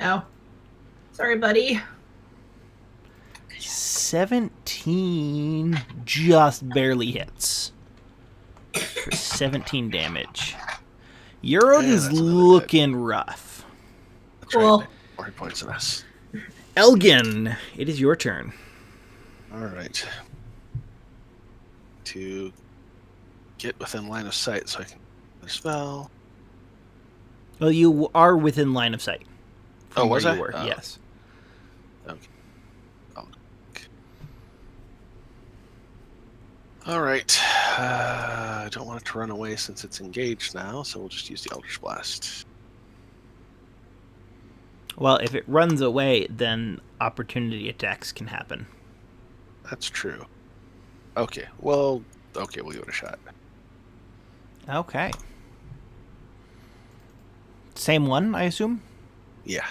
Speaker 2: Oh. Sorry, buddy.
Speaker 1: 17 just barely hits. For 17 damage. Eurodin's
Speaker 6: that's another
Speaker 1: looking rough.
Speaker 6: That's
Speaker 2: Cool.
Speaker 6: right. More hit points than us.
Speaker 1: Elgin, it is your turn.
Speaker 6: Alright. To get within line of sight so I can spell.
Speaker 1: Well, you are within line of sight.
Speaker 6: Oh,
Speaker 1: from
Speaker 6: was
Speaker 1: where
Speaker 6: I?
Speaker 1: you were.
Speaker 6: Oh.
Speaker 1: Yes.
Speaker 6: Okay. Alright. I don't want it to run away since it's engaged now, so we'll just use the Eldritch Blast.
Speaker 1: Well, if it runs away, then opportunity attacks can happen.
Speaker 6: That's true. Okay, well, we'll give it a shot.
Speaker 1: Okay. Same one, I assume?
Speaker 6: Yeah.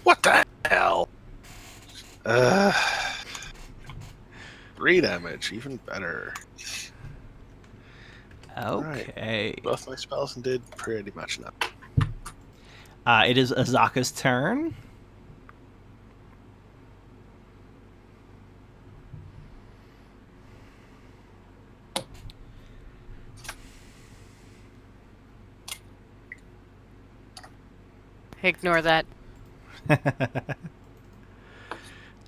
Speaker 6: What the hell? Uh, 3 damage, even better.
Speaker 1: Okay.
Speaker 6: Both my spells did pretty much nothing.
Speaker 1: It is Azaka's turn.
Speaker 3: Ignore that.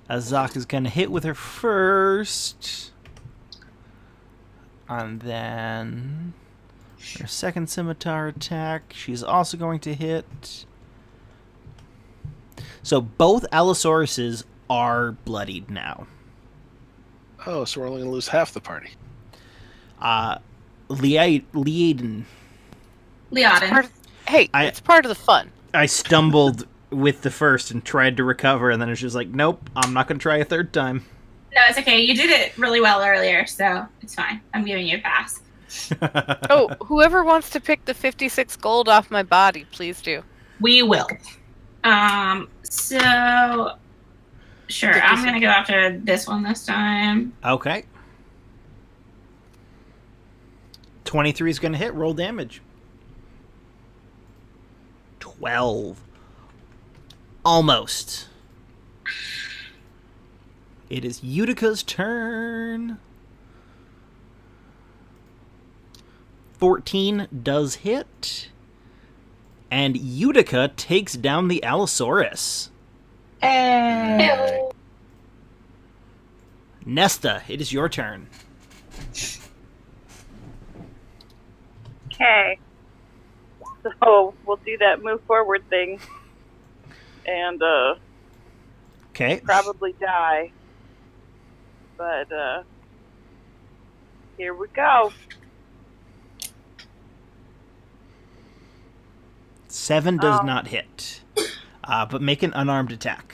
Speaker 1: Azaka's going to hit with her first. And then her second scimitar attack. She's also going to hit. So both Allosaruses are bloodied now.
Speaker 6: Oh, so we're only going to lose half the party.
Speaker 1: Leaden.
Speaker 2: Leodin.
Speaker 3: It's part of the fun.
Speaker 1: I stumbled with the first and tried to recover, and then it's just like, nope, I'm not going to try a third time.
Speaker 4: No, it's okay. You did it really well earlier, so it's fine. I'm giving you a pass.
Speaker 3: Oh, whoever wants to pick the 56 gold off my body, please do.
Speaker 2: We will.
Speaker 4: So sure, I'm gonna go after this one this time.
Speaker 1: Okay. 23 is going to hit. Roll damage. 12. Almost. It is Utica's turn. 14 does hit. And Utica takes down the Allosaurus.
Speaker 2: Hey.
Speaker 1: Nesta, it is your turn.
Speaker 5: Okay. So we'll do that move forward thing. And
Speaker 1: Okay.
Speaker 5: probably die. But here we go.
Speaker 1: 7 does not hit. But make an unarmed attack.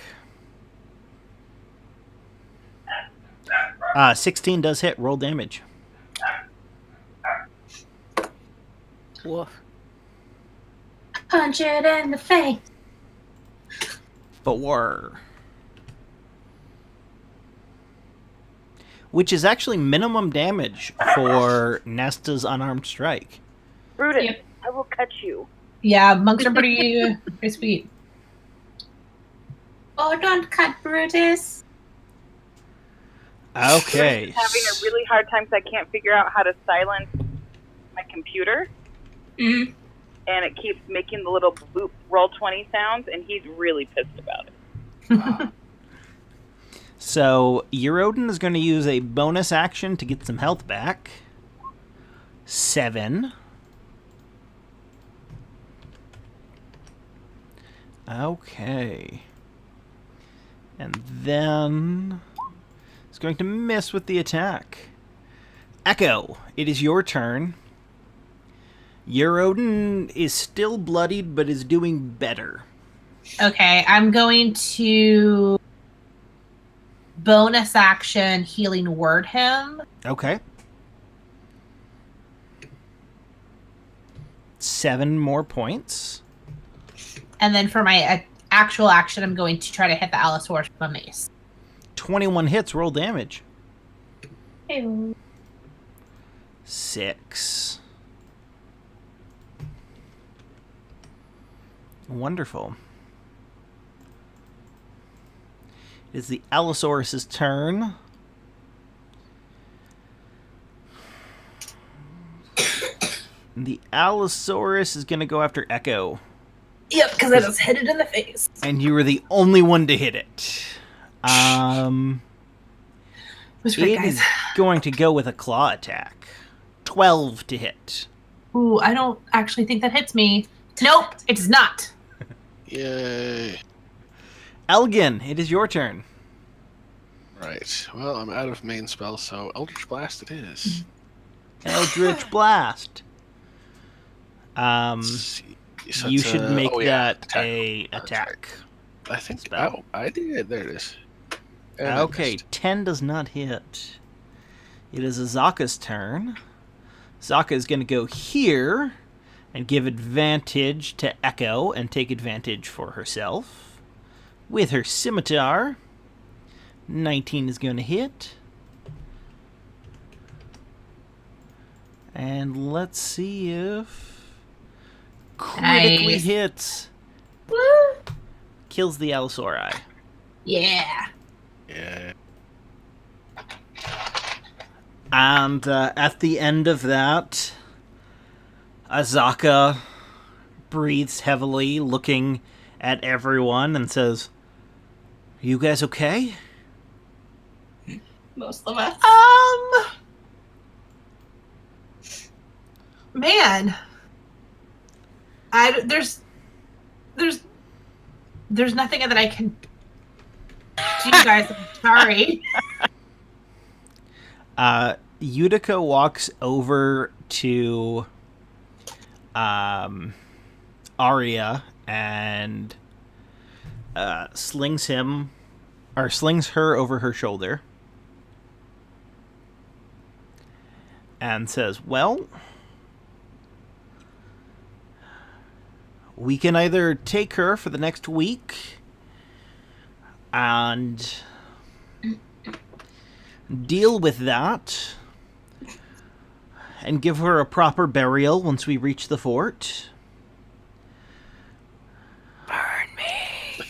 Speaker 1: 16 does hit. Roll damage.
Speaker 3: Woof.
Speaker 4: Punch it in the face.
Speaker 1: 4. Which is actually minimum damage for Nesta's unarmed strike.
Speaker 5: Brutus,
Speaker 4: Yep.
Speaker 5: I will cut you.
Speaker 2: Yeah, monks are pretty sweet.
Speaker 4: Oh, don't cut Brutus.
Speaker 1: Okay.
Speaker 5: Having a really hard time because I can't figure out how to silence my computer.
Speaker 4: Mm.
Speaker 5: And it keeps making the little boop roll 20 sounds, and he's really pissed about it.
Speaker 1: So, Eurodin is going to use a bonus action to get some health back. 7. Okay. And then it's going to miss with the attack. Echo, it is your turn. Eurodin is still bloodied, but is doing better.
Speaker 2: Okay, I'm going to bonus action healing word him.
Speaker 1: Okay. 7 more points.
Speaker 2: And then for my actual action, I'm going to try to hit the Allosaurus with my mace.
Speaker 1: 21 hits, roll damage.
Speaker 4: Ew.
Speaker 1: 6. Wonderful. It is the Allosaurus' turn. The Allosaurus is going to go after Echo.
Speaker 2: Yep, because I just hit it in the face.
Speaker 1: And you were the only one to hit it.
Speaker 2: Was great,
Speaker 1: It
Speaker 2: guys.
Speaker 1: is going to go with a claw attack. 12 to hit.
Speaker 2: Ooh, I don't actually think that hits me. Nope, it does not.
Speaker 6: Yay.
Speaker 1: Elgin, it is your turn.
Speaker 6: Right. Well, I'm out of main spell, so Eldritch Blast it is.
Speaker 1: Eldritch Blast.
Speaker 6: Let's see. So
Speaker 1: You
Speaker 6: it's
Speaker 1: should make
Speaker 6: attack.
Speaker 1: a attack.
Speaker 6: I think.
Speaker 1: spell.
Speaker 6: Oh, I did. There it is. And I
Speaker 1: Okay,
Speaker 6: missed.
Speaker 1: 10 does not hit. It is Azaka's turn. Zaka is going to go here and give advantage to Echo and take advantage for herself with her scimitar. 19 is going to hit. And let's see if critically
Speaker 2: Nice.
Speaker 1: hits.
Speaker 2: Woo!
Speaker 1: Kills the Allosaruses.
Speaker 2: Yeah.
Speaker 6: Yeah.
Speaker 1: And at the end of that, Azaka breathes heavily, looking at everyone, and says, "You guys okay?"
Speaker 4: Most of us.
Speaker 2: Man, there's nothing that I can do, guys. I'm sorry.
Speaker 1: Utica walks over to Arya and slings her over her shoulder and says, "Well, we can either take her for the next week and deal with that and give her a proper burial once we reach the fort.
Speaker 3: Burn me.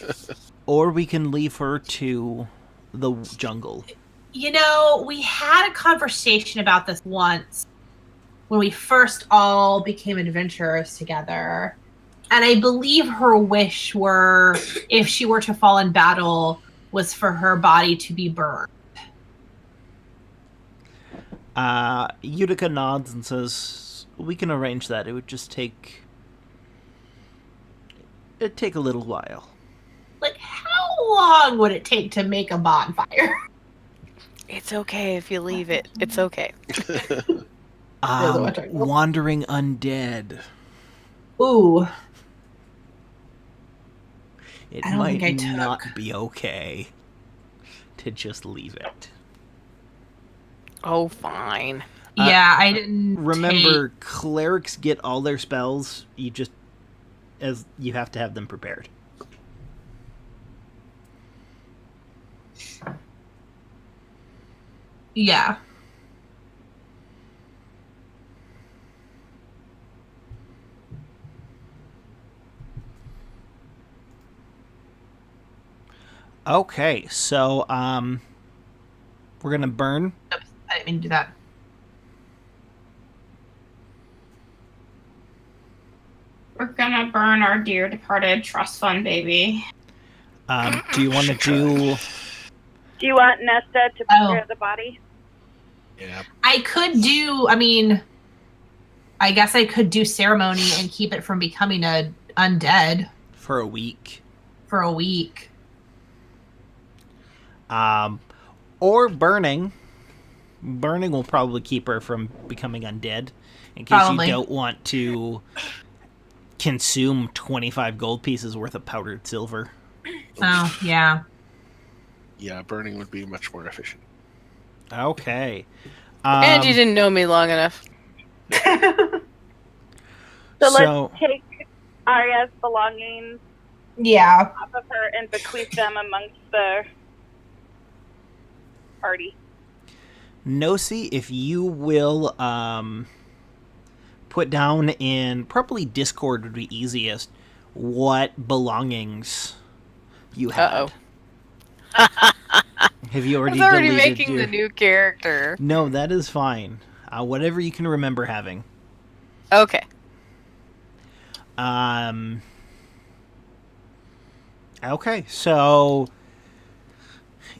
Speaker 1: Or we can leave her to the jungle."
Speaker 2: You know, we had a conversation about this once when we first all became adventurers together. And I believe her wish were, if she were to fall in battle, was for her body to be burned.
Speaker 1: Utica nods and says, "We can arrange that. It would just take... It'd take a little while."
Speaker 2: Like, how long would it take to make a bonfire?
Speaker 3: It's okay if you leave it. It's okay.
Speaker 1: Wandering undead.
Speaker 2: Ooh.
Speaker 1: It
Speaker 2: I don't
Speaker 1: might
Speaker 2: think I
Speaker 1: not
Speaker 2: took.
Speaker 1: be okay to just leave it.
Speaker 3: Oh, fine.
Speaker 2: Yeah, I didn't
Speaker 1: Remember, clerics get all their spells. You have to have them prepared.
Speaker 2: Yeah.
Speaker 1: Okay, so we're gonna burn.
Speaker 2: Oops, I didn't mean to do that.
Speaker 4: We're gonna burn our dear departed trust fund baby.
Speaker 1: Do you want to do?
Speaker 5: Do you want Nesta to prepare the body?
Speaker 6: Yeah.
Speaker 2: I could do, I guess I could do ceremony and keep it from becoming a undead
Speaker 1: For a week.
Speaker 2: for a week.
Speaker 1: Or burning. Burning will probably keep her from becoming undead. In case
Speaker 2: Probably.
Speaker 1: you don't want to consume 25 gold pieces worth of powdered silver.
Speaker 2: Oh, yeah.
Speaker 6: Yeah, burning would be much more efficient.
Speaker 1: Okay.
Speaker 3: And you didn't know me long enough.
Speaker 5: So let's take Arya's belongings
Speaker 2: Yeah.
Speaker 5: off of her and bequeath them amongst the party.
Speaker 1: Nosy, if you will put down in, probably Discord would be easiest, what belongings you had.
Speaker 3: Uh-oh.
Speaker 1: Have you already
Speaker 3: I was already
Speaker 1: deleted
Speaker 3: making
Speaker 1: your...
Speaker 3: the new character.
Speaker 1: No, that is fine. Whatever you can remember having.
Speaker 3: Okay.
Speaker 1: Okay, so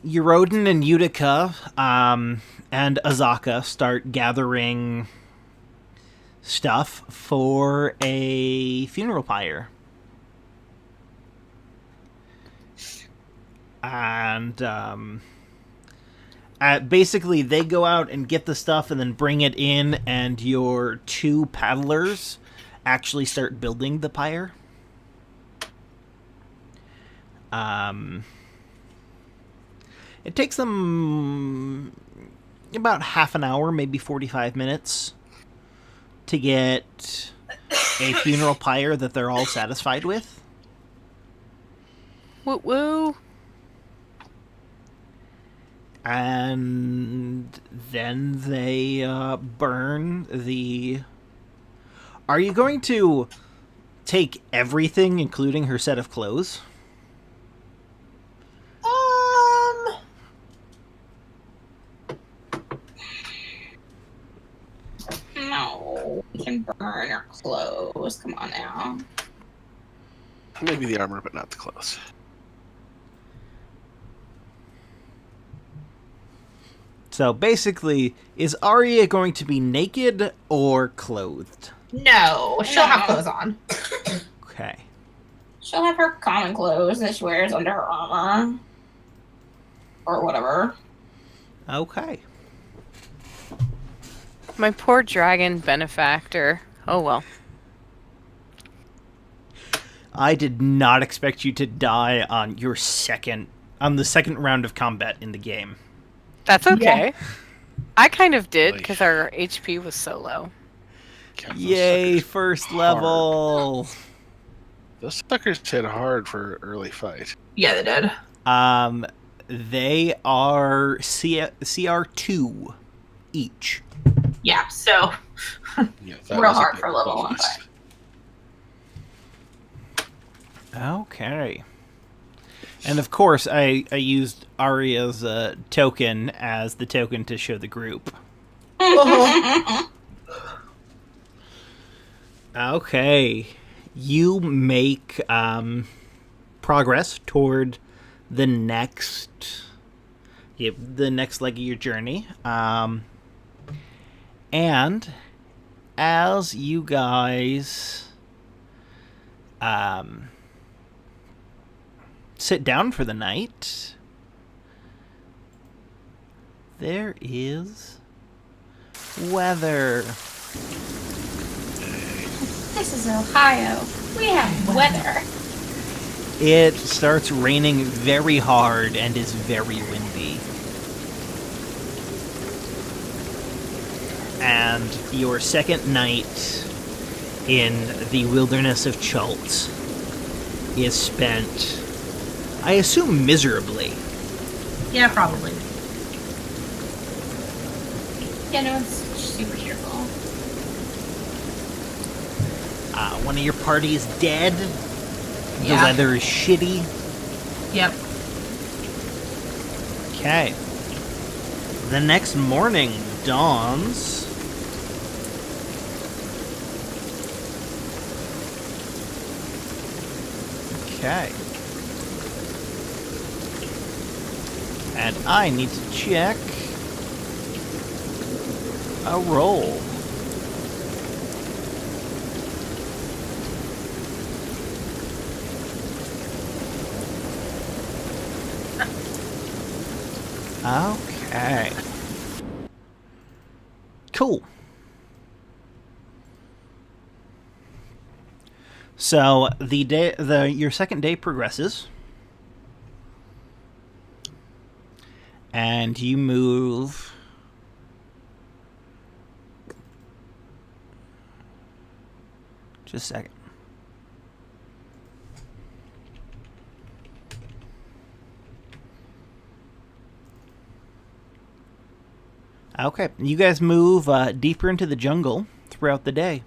Speaker 1: Eurodin and Utica and Azaka start gathering stuff for a funeral pyre. And basically they go out and get the stuff and then bring it in, and your two paddlers actually start building the pyre. It takes them about half an hour, maybe 45 minutes, to get a funeral pyre that they're all satisfied with.
Speaker 3: Woo woo.
Speaker 1: And then they burn the... Are you going to take everything, including her set of clothes?
Speaker 4: No, we can burn our clothes. Come on now.
Speaker 6: Maybe the armor, but not the clothes.
Speaker 1: So basically, is Arya going to be naked or clothed?
Speaker 2: No, she'll have clothes on.
Speaker 1: Okay.
Speaker 4: She'll have her common clothes that she wears under her armor. Or whatever.
Speaker 1: Okay.
Speaker 3: My poor dragon benefactor. Oh well.
Speaker 1: I did not expect you to die on the second round of combat in the game.
Speaker 3: That's okay.
Speaker 2: Yeah.
Speaker 3: I kind of did
Speaker 6: Oy.
Speaker 3: because our HP was so low.
Speaker 6: God, those
Speaker 1: Yay,
Speaker 6: suckers
Speaker 1: first
Speaker 6: hard.
Speaker 1: level.
Speaker 6: Those suckers hit hard for early fight.
Speaker 2: Yeah, they did.
Speaker 1: They are CR2 each.
Speaker 2: Yeah, so
Speaker 6: Yeah, that
Speaker 2: real
Speaker 6: was a
Speaker 2: hard
Speaker 6: big
Speaker 2: for level
Speaker 6: bonus.
Speaker 2: 1.
Speaker 1: Okay. And of course, I used Arya's token as the token to show the group. Okay. You make progress toward the next leg of your journey. And as you guys sit down for the night, there is weather.
Speaker 4: This is Ohio. We have weather.
Speaker 1: It starts raining very hard and is very windy. And your second night in the wilderness of Chult is spent, I assume, miserably.
Speaker 2: yeah, probably.
Speaker 4: Yeah, no, it's super cheerful.
Speaker 1: One of your party is dead. The
Speaker 2: Yeah.
Speaker 1: weather is shitty.
Speaker 2: Yep.
Speaker 1: Okay. The next morning dawns. Okay. And I need to check a roll. Okay. Cool. So your second day progresses, and you move. Just a second. Okay, you guys move deeper into the jungle throughout the day.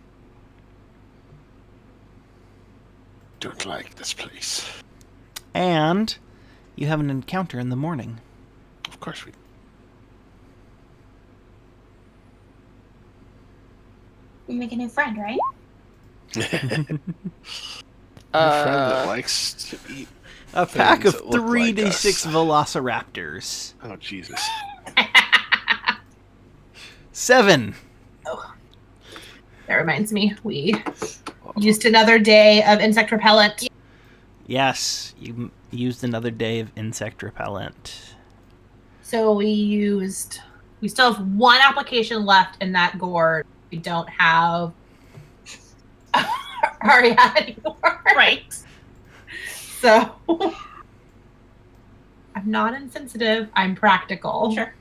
Speaker 6: Don't like this place.
Speaker 1: And you have an encounter in the morning.
Speaker 6: Of course we.
Speaker 4: We make a new friend, right?
Speaker 6: A friend that likes to eat.
Speaker 1: A pack of
Speaker 6: Things that look like
Speaker 1: 3d6
Speaker 6: us.
Speaker 1: velociraptors.
Speaker 6: Oh Jesus!
Speaker 1: 7.
Speaker 2: That reminds me, we used another day of insect repellent.
Speaker 1: Yes, you used another day of insect repellent.
Speaker 2: So we still have one application left in that gourd. We don't have Aria anymore.
Speaker 4: Right.
Speaker 2: So I'm not insensitive. I'm practical.
Speaker 4: Sure.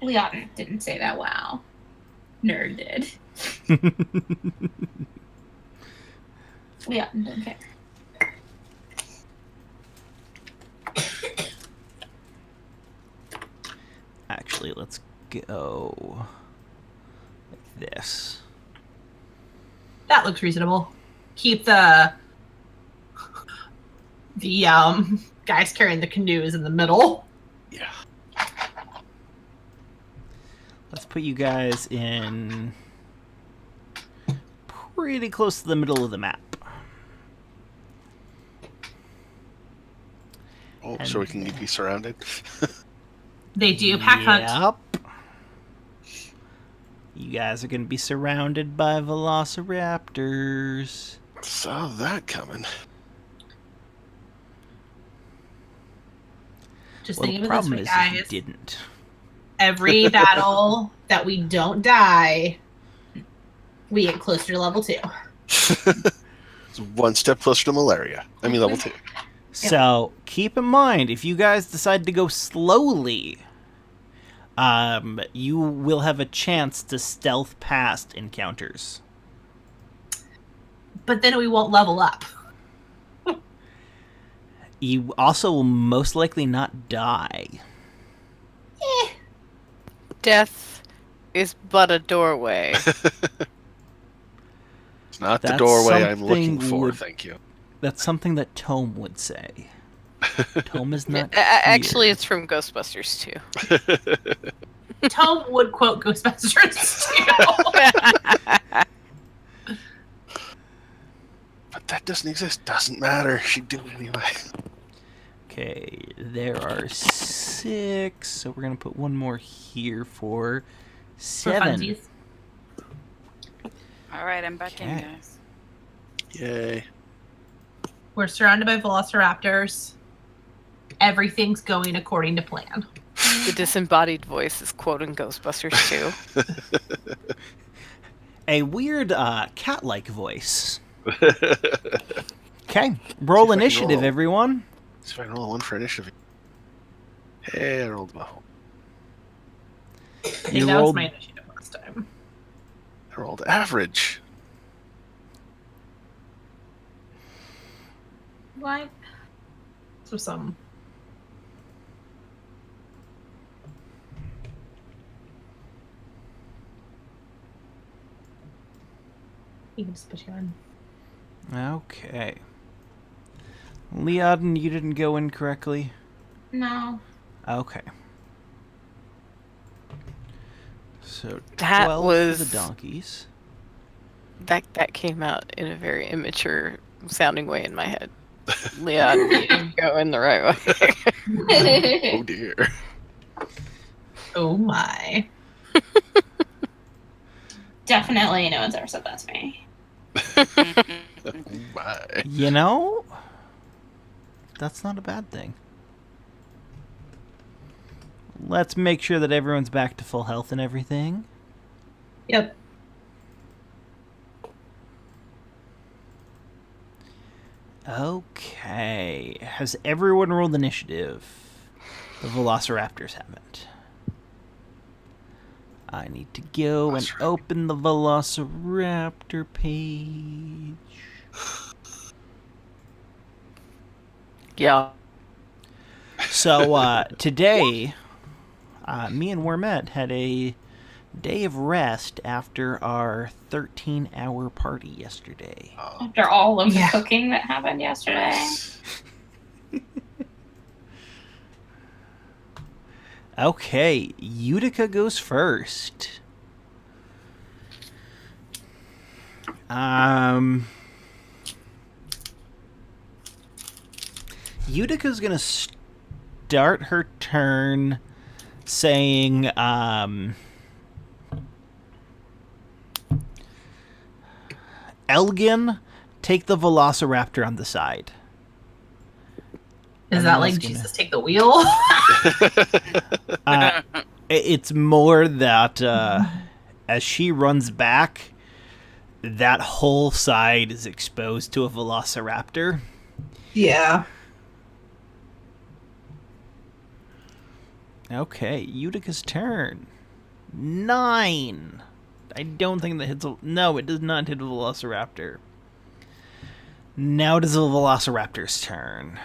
Speaker 4: Leon didn't say that. Wow. Nerd did. Leon didn't care.
Speaker 1: Actually, let's go like this.
Speaker 2: That looks reasonable. Keep the guys carrying the canoes in the middle.
Speaker 6: Yeah.
Speaker 1: Let's put you guys in pretty close to the middle of the map.
Speaker 6: Oh, so we can be surrounded.
Speaker 2: They do pack hunt.
Speaker 1: Yep. You guys are going to be surrounded by velociraptors.
Speaker 6: Saw that coming.
Speaker 2: Just
Speaker 1: Well,
Speaker 2: think
Speaker 1: the
Speaker 2: of it this
Speaker 1: problem
Speaker 2: way,
Speaker 1: is
Speaker 2: guys.
Speaker 1: you didn't.
Speaker 2: Every battle that we don't die, we get closer to level 2.
Speaker 6: It's one step closer to malaria. I mean, level 2.
Speaker 1: So keep in mind, if you guys decide to go slowly, you will have a chance to stealth past encounters.
Speaker 2: But then we won't level up.
Speaker 1: You also will most likely not die.
Speaker 3: Death is but a doorway.
Speaker 6: It's not the
Speaker 1: That's
Speaker 6: doorway I'm looking
Speaker 1: something
Speaker 6: for, thank you.
Speaker 1: That's something that Tome would say. Tome is not
Speaker 3: Actually,
Speaker 1: here.
Speaker 3: it's from Ghostbusters too.
Speaker 2: Tome would quote Ghostbusters too.
Speaker 6: But that doesn't exist. Doesn't matter. She'd do it anyway.
Speaker 1: Okay, there are 6, so we're going to put one more here for 7.
Speaker 2: funsies.
Speaker 5: All right, I'm back in,
Speaker 1: Okay.
Speaker 5: guys.
Speaker 6: Yay.
Speaker 2: We're surrounded by velociraptors. Everything's going according to plan.
Speaker 3: The disembodied voice is quoting Ghostbusters too.
Speaker 1: A weird cat-like voice. Okay, roll initiative,
Speaker 6: roll.
Speaker 1: everyone.
Speaker 6: Let's find roll 1 for initiative. Hey, I rolled well.
Speaker 2: I think
Speaker 1: You
Speaker 2: that was
Speaker 1: rolled-
Speaker 2: my initiative last time.
Speaker 6: I rolled average.
Speaker 2: What? So some. You can just put you in.
Speaker 1: Okay. Leodin, you didn't go in correctly?
Speaker 4: No.
Speaker 1: Okay. So
Speaker 3: That
Speaker 1: 12
Speaker 3: was-
Speaker 1: for the donkeys.
Speaker 3: That came out in a very immature sounding way in my head. Leon, you didn't go in the right way.
Speaker 6: Oh dear.
Speaker 2: Oh my.
Speaker 4: Definitely no one's ever said that to me.
Speaker 6: Oh my.
Speaker 1: You know, that's not a bad thing. Let's make sure that everyone's back to full health and everything.
Speaker 2: Yep.
Speaker 1: Okay. Has everyone rolled initiative? The Velociraptors haven't. I need to go and
Speaker 6: Velociraptor.
Speaker 1: open the Velociraptor page.
Speaker 3: Yeah.
Speaker 1: So, today, me and Wormet had a day of rest after our 13-hour party yesterday.
Speaker 6: Oh.
Speaker 4: After all of the
Speaker 2: Yeah.
Speaker 4: cooking that happened yesterday.
Speaker 1: Okay, Utica goes first. Utica's gonna start her turn saying, Elgin, take the Velociraptor on the side.
Speaker 2: Is
Speaker 1: And
Speaker 2: that
Speaker 1: I was
Speaker 2: like
Speaker 1: gonna-
Speaker 2: Jesus take the wheel?
Speaker 1: It's more that as she runs back, that whole side is exposed to a Velociraptor.
Speaker 2: Yeah.
Speaker 1: Okay, Utica's turn. 9. I don't think that hits a... No, it does not hit a Velociraptor. Now it is a Velociraptor's turn.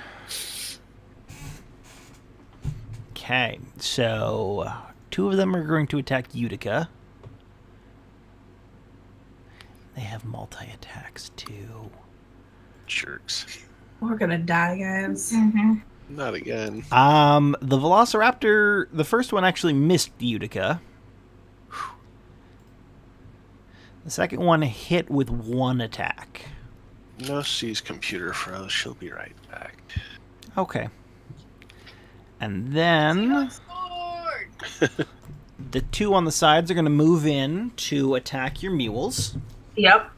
Speaker 1: Okay, so 2 of them are going to attack Utica. They have multi-attacks, too.
Speaker 6: Jerks.
Speaker 2: We're gonna die, guys.
Speaker 4: Mm-hmm.
Speaker 6: Not again.
Speaker 1: The Velociraptor, the first one actually missed Utica. The second one hit with 1 attack.
Speaker 6: No, she's computer froze. She'll be right back.
Speaker 1: Okay. And then the 2 on the sides are going to move in to attack your mules.
Speaker 2: Yep.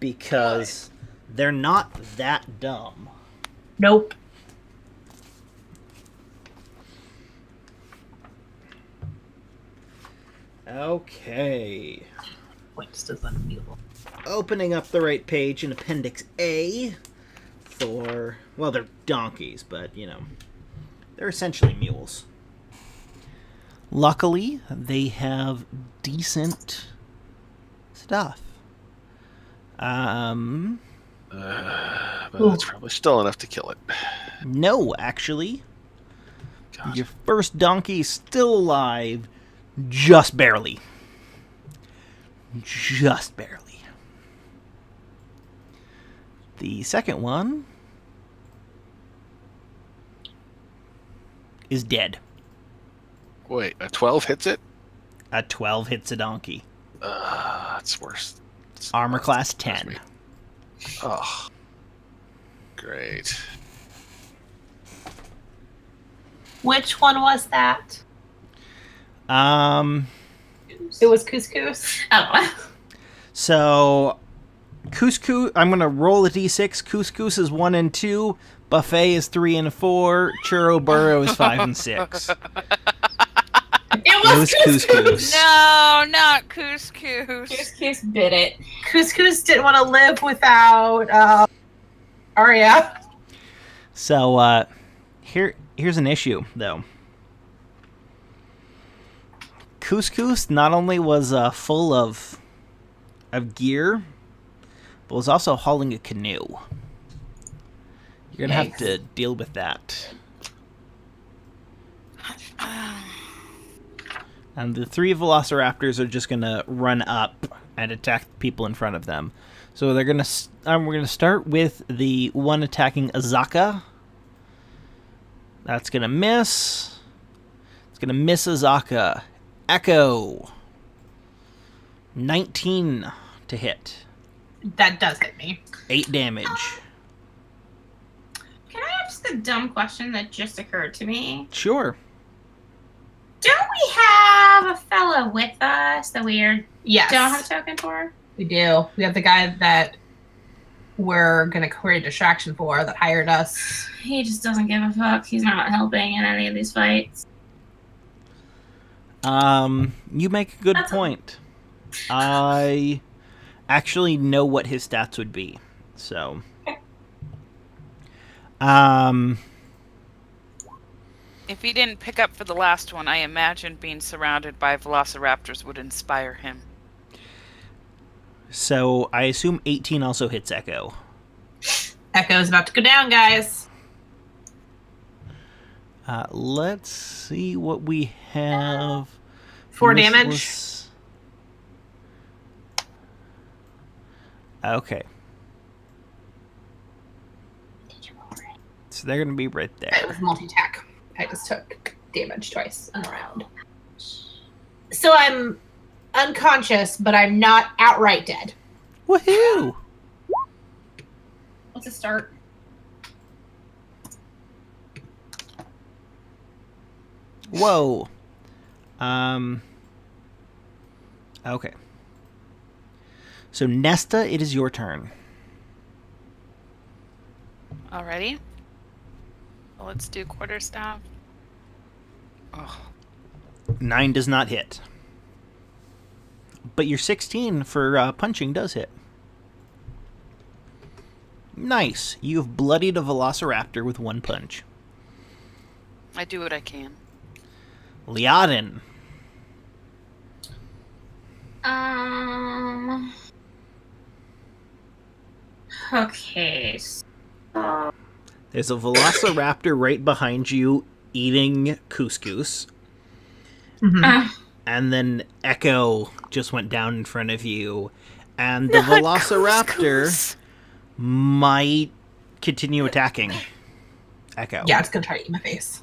Speaker 1: Because they're not that dumb.
Speaker 2: Nope.
Speaker 1: Okay.
Speaker 2: Points to the mule.
Speaker 1: Opening up the right page in Appendix A for, well, they're donkeys, but, you know, they're essentially mules. Luckily, they have decent stuff.
Speaker 6: But that's probably still enough to kill it.
Speaker 1: No, actually.
Speaker 6: God.
Speaker 1: Your first donkey is still alive, just barely. Just barely. The second one is dead.
Speaker 6: Wait, a 12 hits it?
Speaker 1: A 12 hits a donkey.
Speaker 6: That's worse.
Speaker 1: Armor class 10.
Speaker 6: Oh. Great.
Speaker 2: Which one was that? It was Couscous.
Speaker 4: Oh.
Speaker 1: So Couscous, I'm going to roll a d6. Couscous is 1 and 2. Buffet is 3 and 4. Churro Burro is 5 and 6.
Speaker 2: It was
Speaker 1: Couscous.
Speaker 3: No, not couscous.
Speaker 4: Couscous bit it.
Speaker 2: Couscous didn't want to live without Arya.
Speaker 1: So here's an issue, though. Couscous not only was full of gear, but was also hauling a canoe. You're gonna have to deal with that. And the 3 Velociraptors are just gonna run up and attack the people in front of them. So they're gonna. We're gonna start with the one attacking Azaka. That's gonna miss. It's gonna miss Azaka. Echo. 19 to hit.
Speaker 2: That does hit me.
Speaker 1: 8 damage.
Speaker 4: Can I ask a dumb question that just occurred to me?
Speaker 1: Sure.
Speaker 4: Don't we have a fella with us that we
Speaker 2: Yes.
Speaker 4: don't have a token for?
Speaker 2: We do. We have the guy that we're going to create a distraction for that hired us.
Speaker 4: He just doesn't give a fuck. He's not helping in any of these fights.
Speaker 1: You make a good point. I actually know what his stats would be. So,
Speaker 7: If he didn't pick up for the last one, I imagine being surrounded by velociraptors would inspire him.
Speaker 1: So I assume 18 also hits Echo.
Speaker 2: Echo's about to go down, guys.
Speaker 1: Let's see what we have.
Speaker 2: 4
Speaker 1: This
Speaker 2: damage.
Speaker 1: was- Okay. So they're going to be right
Speaker 2: It
Speaker 1: there.
Speaker 2: was multi-attack. I just took damage twice in a round. So I'm unconscious, but I'm not outright dead.
Speaker 1: Woohoo!
Speaker 4: What's a start?
Speaker 1: Whoa. Okay. So Nesta, it is your turn.
Speaker 7: Alrighty. Well, let's do quarterstaff. Oh,
Speaker 1: 9 does not hit. But your 16 for punching does hit. Nice. You've bloodied a velociraptor with 1 punch.
Speaker 7: I do what I can.
Speaker 1: Liaden.
Speaker 4: Okay. So
Speaker 1: There's a velociraptor right behind you eating couscous.
Speaker 2: Mhm.
Speaker 1: And then Echo just went down in front of you. And the
Speaker 3: Not
Speaker 1: Velociraptor
Speaker 3: couscous.
Speaker 1: might continue attacking Echo.
Speaker 2: Yeah, it's gonna try to eat my face.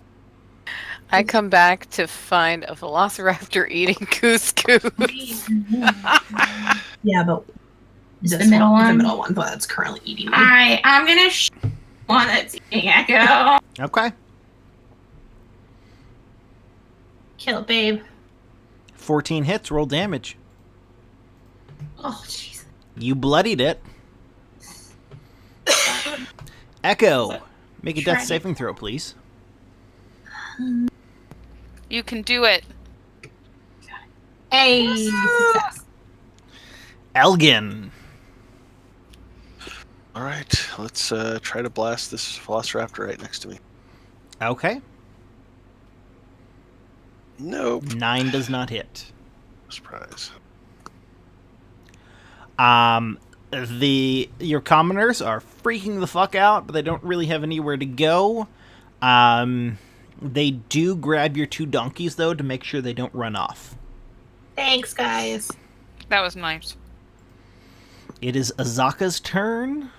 Speaker 3: I come back to find a velociraptor eating couscous.
Speaker 2: Yeah, but
Speaker 4: It's the
Speaker 2: this
Speaker 4: middle one.
Speaker 2: the middle one, but that's currently eating me.
Speaker 4: Alright, I'm gonna one that's eating Echo.
Speaker 1: Okay.
Speaker 2: Kill it, babe.
Speaker 1: 14 hits, roll damage.
Speaker 2: Oh, jeez.
Speaker 1: You bloodied it. Echo, make a death
Speaker 4: Try.
Speaker 1: saving throw, please.
Speaker 7: You can do it.
Speaker 2: Hey, success.
Speaker 1: Elgin.
Speaker 6: All right, let's try to blast this Velociraptor right next to me.
Speaker 1: Okay.
Speaker 6: Nope.
Speaker 1: 9 does not hit.
Speaker 6: Surprise.
Speaker 1: Your commoners are freaking the fuck out, but they don't really have anywhere to go. They do grab your 2 donkeys though to make sure they don't run off.
Speaker 2: Thanks, guys.
Speaker 7: That was nice.
Speaker 1: It is Azaka's turn.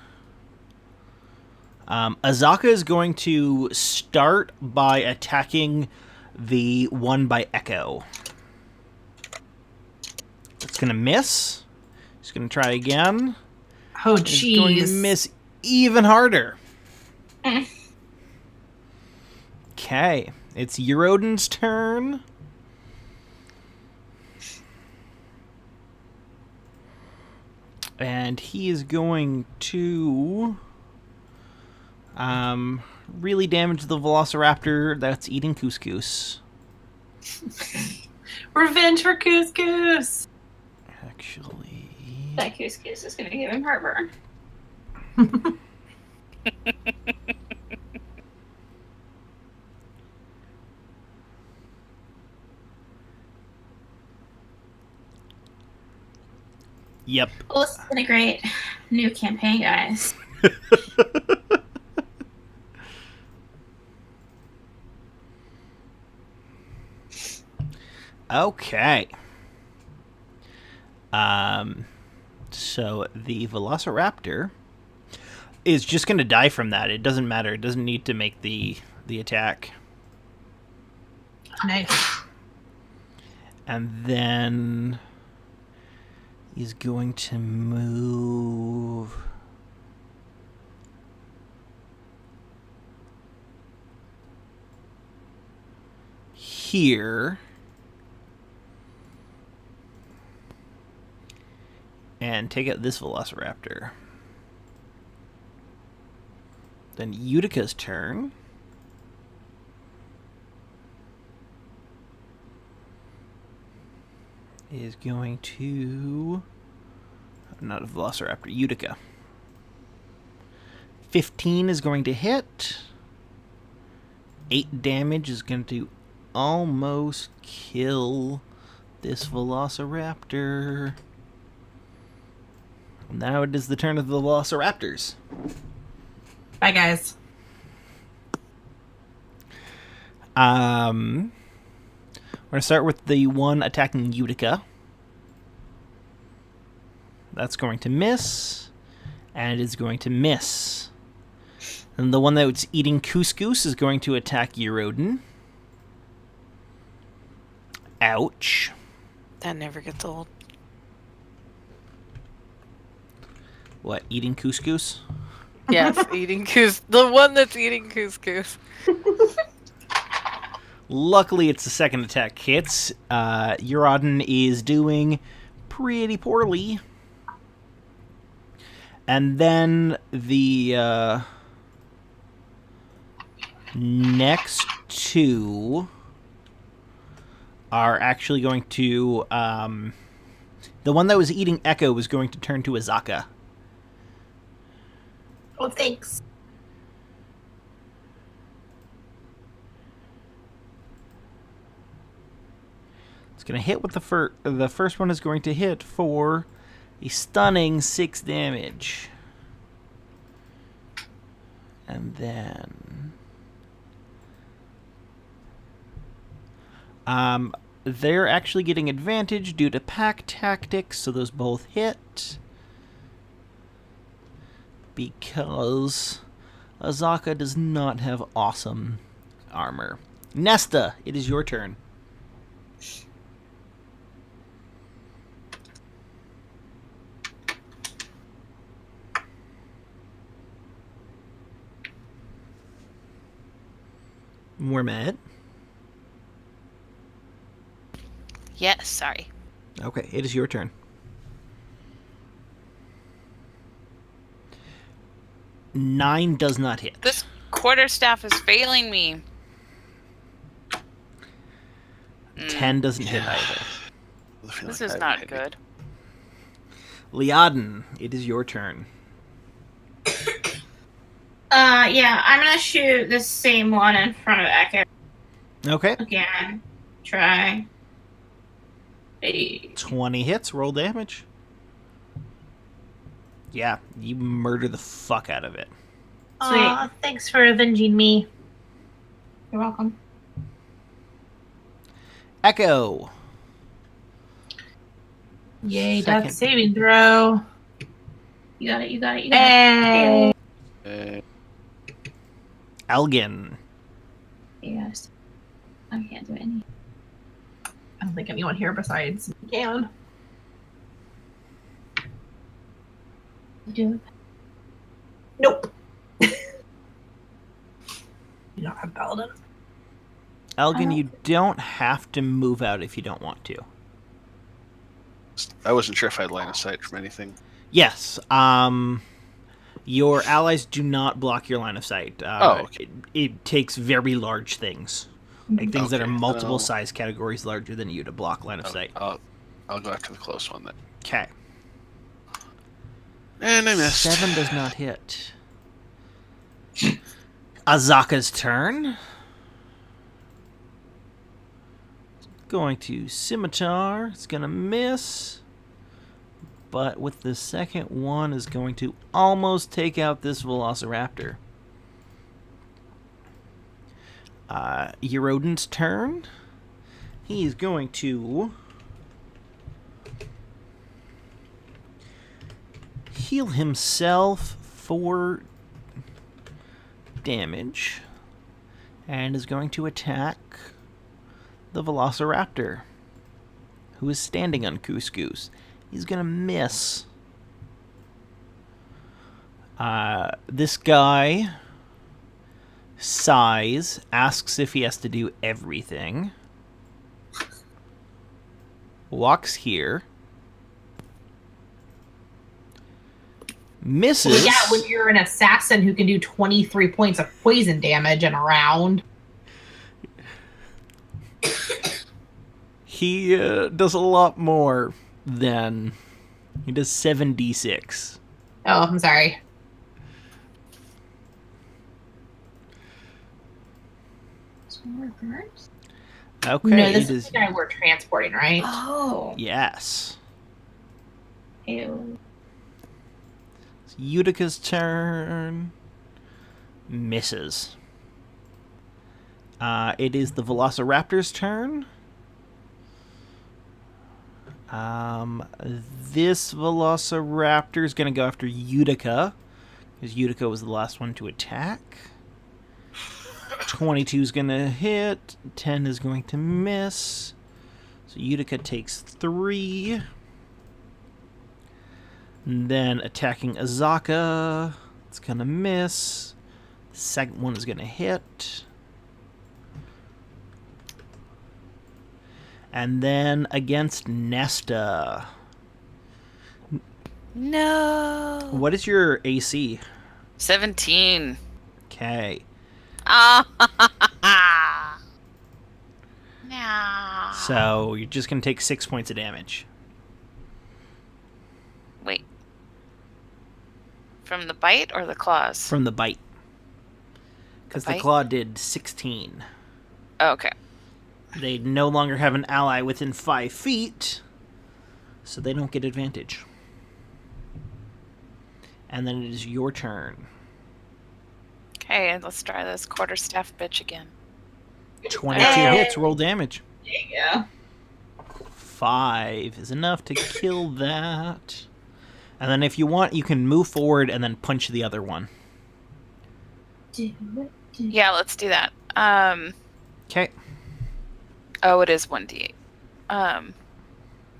Speaker 1: Azaka is going to start by attacking the one by Echo. It's going to miss. He's going to try again.
Speaker 2: Oh,
Speaker 1: He's going to
Speaker 2: jeez.
Speaker 1: miss even harder.
Speaker 4: Mm.
Speaker 1: Okay. It's Eurodin's turn. And he is going to really damage the Velociraptor that's eating couscous.
Speaker 2: Revenge for Couscous.
Speaker 1: Actually,
Speaker 4: That couscous is gonna give him heartburn.
Speaker 1: yep.
Speaker 4: Well, this has been a great new campaign, guys.
Speaker 1: Okay. So the Velociraptor is just going to die from that. It doesn't matter. It doesn't need to make the attack.
Speaker 2: Nice.
Speaker 1: And then he's going to move here. And take out this Velociraptor. Then Utica's turn. Is going to... Not a Velociraptor, Utica. 15 is going to hit. 8 damage is going to almost kill this Velociraptor. Now it is the turn of the Velociraptors.
Speaker 2: Bye, guys.
Speaker 1: We're going to start with the one attacking Utica. That's going to miss. And it is going to miss. And the one that's eating couscous is going to attack Eurodin. Ouch.
Speaker 3: That never gets old.
Speaker 1: What, eating couscous?
Speaker 3: Yes, eating couscous. The one that's eating couscous.
Speaker 1: Luckily, it's the second attack hits. Eurodin is doing pretty poorly. And then the next 2 are actually going to... the one that was eating Echo was going to turn to Azaka.
Speaker 2: Oh, thanks.
Speaker 1: It's going to hit with the first one is going to hit for a stunning 6 damage. And then they're actually getting advantage due to pack tactics, so those both hit. Because Azaka does not have awesome armor. Nesta, it is your turn. Wormet.
Speaker 3: Yes, sorry.
Speaker 1: Okay, it is your turn. Nine does not hit.
Speaker 7: This quarterstaff is failing me.
Speaker 1: 10 doesn't hit either.
Speaker 7: This is not good.
Speaker 1: Liaden, it is your turn.
Speaker 4: Yeah, I'm gonna shoot the same one in front of Echo
Speaker 1: Okay.
Speaker 4: again. Try.
Speaker 1: 20 hits, roll damage. Yeah, you murder the fuck out of it.
Speaker 2: Aw, thanks for avenging me.
Speaker 4: You're welcome.
Speaker 1: Echo.
Speaker 2: Yay,
Speaker 1: Second.
Speaker 2: death saving throw.
Speaker 4: You got it, you got it, you got it.
Speaker 2: Hey.
Speaker 1: Elgin.
Speaker 4: Yes. I can't do any.
Speaker 2: I don't think anyone here besides me can.
Speaker 4: Do it.
Speaker 2: Nope. You don't have Paladin.
Speaker 1: Elgin, you don't have to move out if you don't want to.
Speaker 6: I wasn't sure if I had line of sight from anything.
Speaker 1: Yes. Your allies do not block your line of sight.
Speaker 6: Okay.
Speaker 1: It takes very large things. Like things that are
Speaker 6: Okay,
Speaker 1: multiple
Speaker 6: then
Speaker 1: size categories larger than you to block line of
Speaker 6: I'll,
Speaker 1: sight.
Speaker 6: I'll go after the close one then.
Speaker 1: Okay.
Speaker 6: And I missed.
Speaker 1: 7 does not hit. Azaka's turn. Going to Scimitar. It's going to miss. But with the second one is going to almost take out this Velociraptor. Eurodent's turn. He's going to heal himself for damage and is going to attack the Velociraptor, who is standing on Couscous. He's going to miss. This guy sighs, asks if he has to do everything, walks here, misses.
Speaker 2: Well, yeah, when you're an assassin who can do 23 points of poison damage in a round.
Speaker 1: He does a lot more than... He does 7d6.
Speaker 2: Oh, I'm sorry.
Speaker 1: Okay,
Speaker 2: No, this
Speaker 1: it
Speaker 2: is
Speaker 1: is...
Speaker 2: the guy we're transporting, right?
Speaker 4: Oh.
Speaker 1: Yes.
Speaker 4: Ew.
Speaker 1: It's Utica's turn. Misses. It is the Velociraptor's turn. This Velociraptor is going to go after Utica, because Utica was the last one to attack. 22 is going to hit. 10 is going to miss. So Utica takes 3. And then attacking Azaka. It's going to miss. The second one is going to hit. And then against Nesta.
Speaker 3: No.
Speaker 1: What is your AC?
Speaker 7: 17.
Speaker 1: Okay.
Speaker 3: Ah. No.
Speaker 1: So you're just going to take 6 points of damage.
Speaker 7: Wait. From the bite or the claws?
Speaker 1: From the bite. Because the
Speaker 7: bite?
Speaker 1: claw did 16.
Speaker 7: Oh, okay.
Speaker 1: They no longer have an ally within 5 feet, so they don't get advantage. And then it is your turn.
Speaker 7: Okay, let's try this quarterstaff bitch again.
Speaker 1: 22
Speaker 2: Hey.
Speaker 1: hits, roll damage.
Speaker 4: There you go.
Speaker 1: 5 is enough to kill that. And then if you want, you can move forward and then punch the other one.
Speaker 7: Yeah, let's do that.
Speaker 1: Okay.
Speaker 7: Oh, it is 1d8. I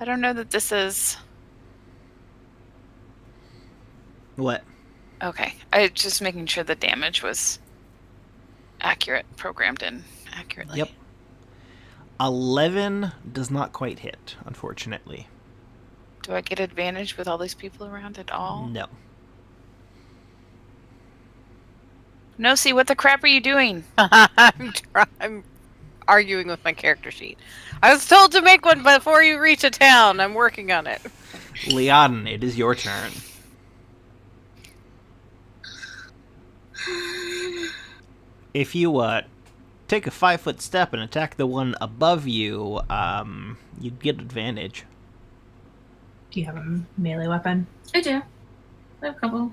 Speaker 7: don't know that this is...
Speaker 1: What?
Speaker 7: Okay. I just making sure the damage was accurate, programmed in accurately.
Speaker 1: Yep. 11 does not quite hit, unfortunately.
Speaker 7: Do I get advantage with all these people around at all?
Speaker 1: No.
Speaker 7: No, see, what the crap are you doing?
Speaker 3: I'm arguing with my character sheet. I was told to make one before you reach a town. I'm working on it.
Speaker 1: Leoden, it is your turn. If you take a 5-foot step and attack the one above you, you'd get advantage.
Speaker 2: Do you have a melee weapon?
Speaker 4: I do. I have a couple.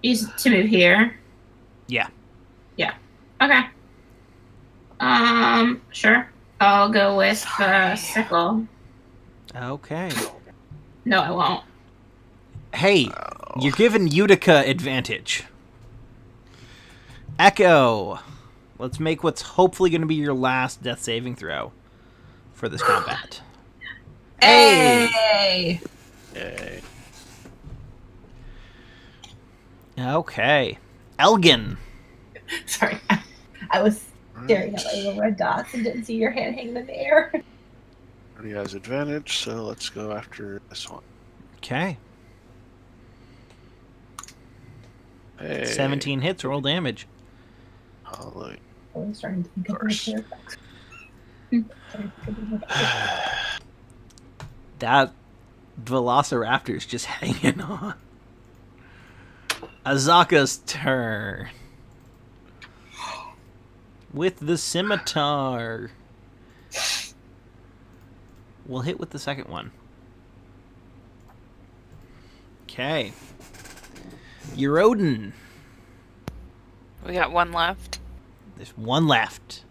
Speaker 4: Use to move here.
Speaker 1: Yeah.
Speaker 4: Okay. Sure. I'll go with the sickle.
Speaker 1: Okay.
Speaker 4: No, I won't.
Speaker 1: Hey, you're giving Utica advantage. Echo, let's make what's hopefully going to be your last death saving throw for this combat.
Speaker 2: Hey!
Speaker 6: Yay.
Speaker 1: Okay. Elgin.
Speaker 2: Sorry, I was staring at my little red dots and didn't see your hand hanging in the air.
Speaker 6: Already has advantage, so let's go after this one.
Speaker 1: Okay.
Speaker 6: Hey.
Speaker 1: 17 hits, roll damage.
Speaker 6: Hallelujah.
Speaker 2: I was starting to think of my character.
Speaker 1: That Velociraptor's just hanging on. Azaka's turn. With the scimitar. We'll hit with the second one. Okay. Eurodin.
Speaker 7: We got one left.
Speaker 1: There's one left.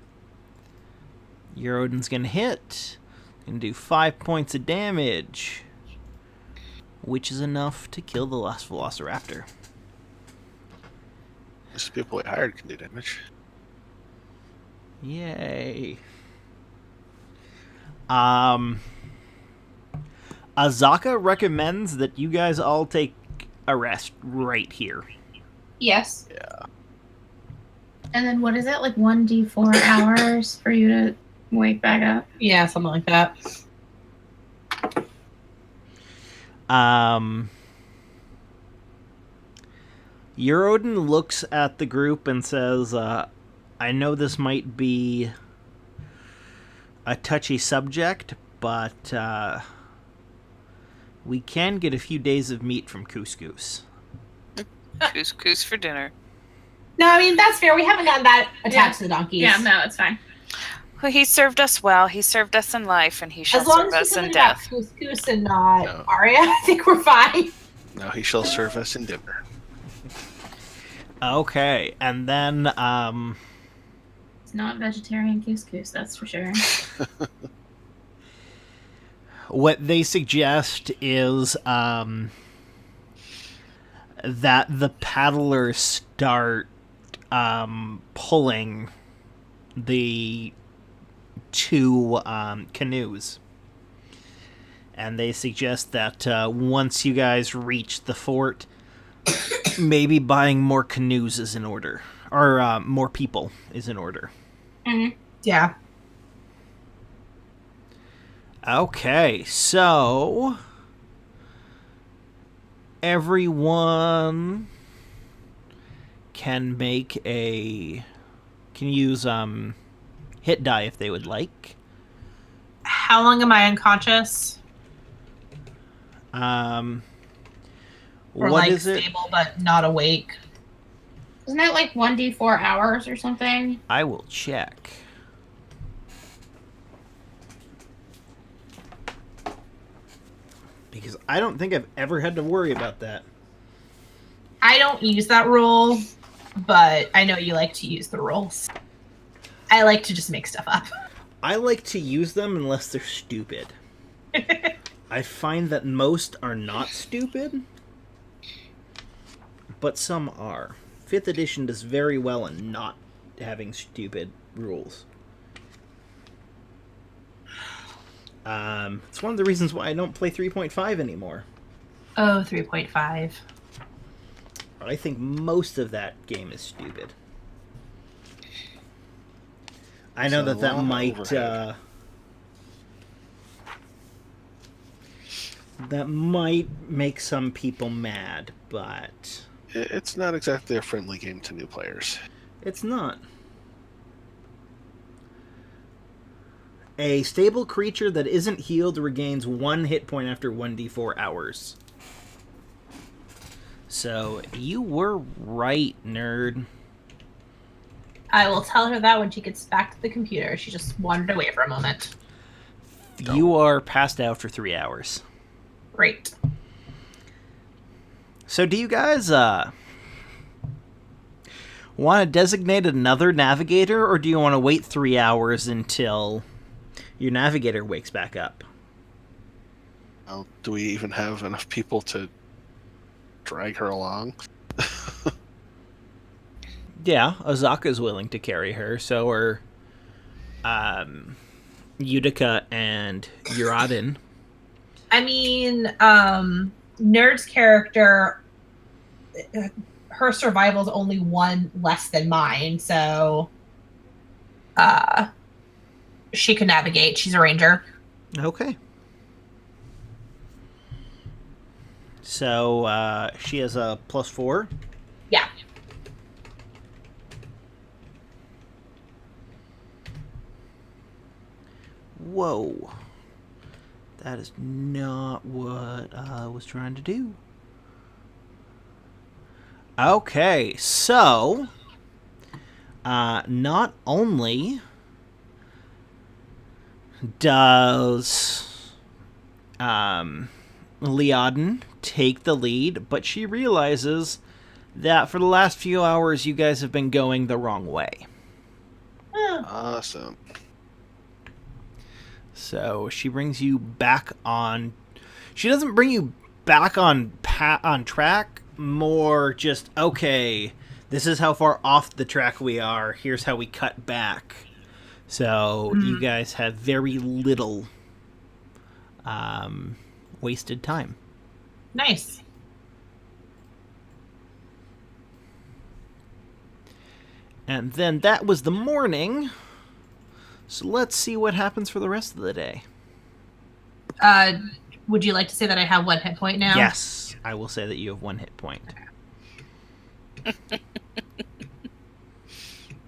Speaker 1: Eurodin's gonna hit. Gonna do 5 points of damage. Which is enough to kill the last Velociraptor.
Speaker 6: This people we hired can do damage.
Speaker 1: Yay. Azaka recommends that you guys all take a rest right here.
Speaker 4: Yes.
Speaker 6: Yeah.
Speaker 4: And then what is it? Like 1d4 hours for you to wake back up?
Speaker 2: Yeah, something like that.
Speaker 1: Eurodin looks at the group and says, I know this might be a touchy subject, but we can get a few days of meat from Couscous.
Speaker 7: Couscous for dinner.
Speaker 2: No, I mean, that's fair. We haven't gotten that attached to the donkeys.
Speaker 4: Yeah, no, it's fine.
Speaker 7: Well, he served us well. He served us in life, and he shall
Speaker 2: As long
Speaker 7: serve
Speaker 2: as
Speaker 7: us
Speaker 2: we
Speaker 7: in
Speaker 2: something about
Speaker 7: death.
Speaker 2: Couscous and not
Speaker 6: No.
Speaker 2: Arya, I think we're fine.
Speaker 6: Now he shall serve us in dinner.
Speaker 1: Okay, and then,
Speaker 4: It's not vegetarian couscous, that's for sure.
Speaker 1: what they suggest is that the paddlers start pulling the two canoes. And they suggest that once you guys reach the fort, maybe buying more canoes is in order. Or more people is in order.
Speaker 4: Mm-hmm.
Speaker 2: Yeah.
Speaker 1: Okay, so everyone can use hit die if they would like.
Speaker 2: How long am I unconscious?
Speaker 1: Or
Speaker 2: Or
Speaker 1: what
Speaker 2: like
Speaker 1: is it?
Speaker 2: stable but not awake?
Speaker 4: Isn't that like 1d4 hours or something?
Speaker 1: I will check. Because I don't think I've ever had to worry about that.
Speaker 2: I don't use that rule, but I know you like to use the rules. I like to just make stuff up.
Speaker 1: I like to use them unless they're stupid. I find that most are not stupid, but some are. 5th edition does very well in not having stupid rules. It's one of the reasons why I don't play 3.5 anymore.
Speaker 2: Oh, 3.5.
Speaker 1: I think most of that game is stupid. I know
Speaker 6: It's a
Speaker 1: that
Speaker 6: lot of
Speaker 1: might that might make some people mad, but
Speaker 6: It's not exactly a friendly game to new players.
Speaker 1: it's not. A stable creature that isn't healed regains 1 hit point after 1d4 hours. So, you were right, nerd.
Speaker 2: I will tell her that when she gets back to the computer. She just wandered away for a moment.
Speaker 1: You are passed out for 3 hours.
Speaker 2: Great.
Speaker 1: So do you guys want to designate another navigator, or do you want to wait 3 hours until your navigator wakes back up?
Speaker 6: Well, do we even have enough people to drag her along?
Speaker 1: Yeah, Azaka's willing to carry her, so are Utica and Uradin.
Speaker 2: I mean, Nerd's character, her survival is only 1 less than mine, so she can navigate. She's a ranger.
Speaker 1: Okay. So she has a +4.
Speaker 2: Yeah.
Speaker 1: Whoa. That is not what I was trying to do. Okay, so not only does Liaden take the lead, but she realizes that for the last few hours you guys have been going the wrong way.
Speaker 6: Awesome.
Speaker 1: So she brings you back on. She doesn't bring you back on track. More just, okay, this is how far off the track we are. Here's how we cut back. So you guys have very little wasted time.
Speaker 2: Nice.
Speaker 1: And then that was the morning. So let's see what happens for the rest of the day.
Speaker 2: Would you like to say that I have 1 hit point now?
Speaker 1: Yes, I will say that you have 1 hit point.
Speaker 2: When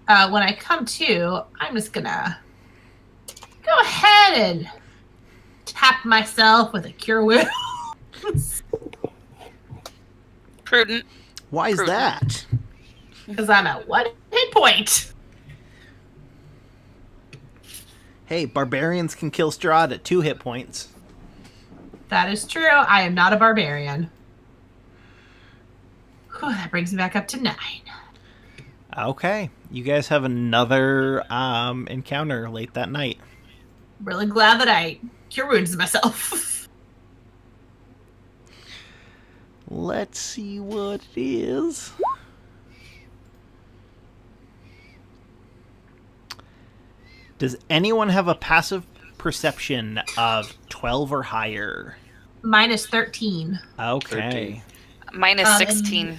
Speaker 2: I come to, I'm just gonna go ahead and tap myself with a cure wounds.
Speaker 7: Prudent.
Speaker 1: Why is
Speaker 7: Prudent.
Speaker 1: that?
Speaker 2: Because I'm at 1 hit point.
Speaker 1: Hey, barbarians can kill Strahd at 2 hit points.
Speaker 2: That is true. I am not a barbarian. Whew, that brings me back up to 9.
Speaker 1: Okay, you guys have another encounter late that night.
Speaker 2: Really glad that I cure wounds myself.
Speaker 1: Let's see what it is. Does anyone have a passive perception of 12 or higher?
Speaker 2: Minus 13.
Speaker 1: Okay.
Speaker 6: 13.
Speaker 7: Minus 16.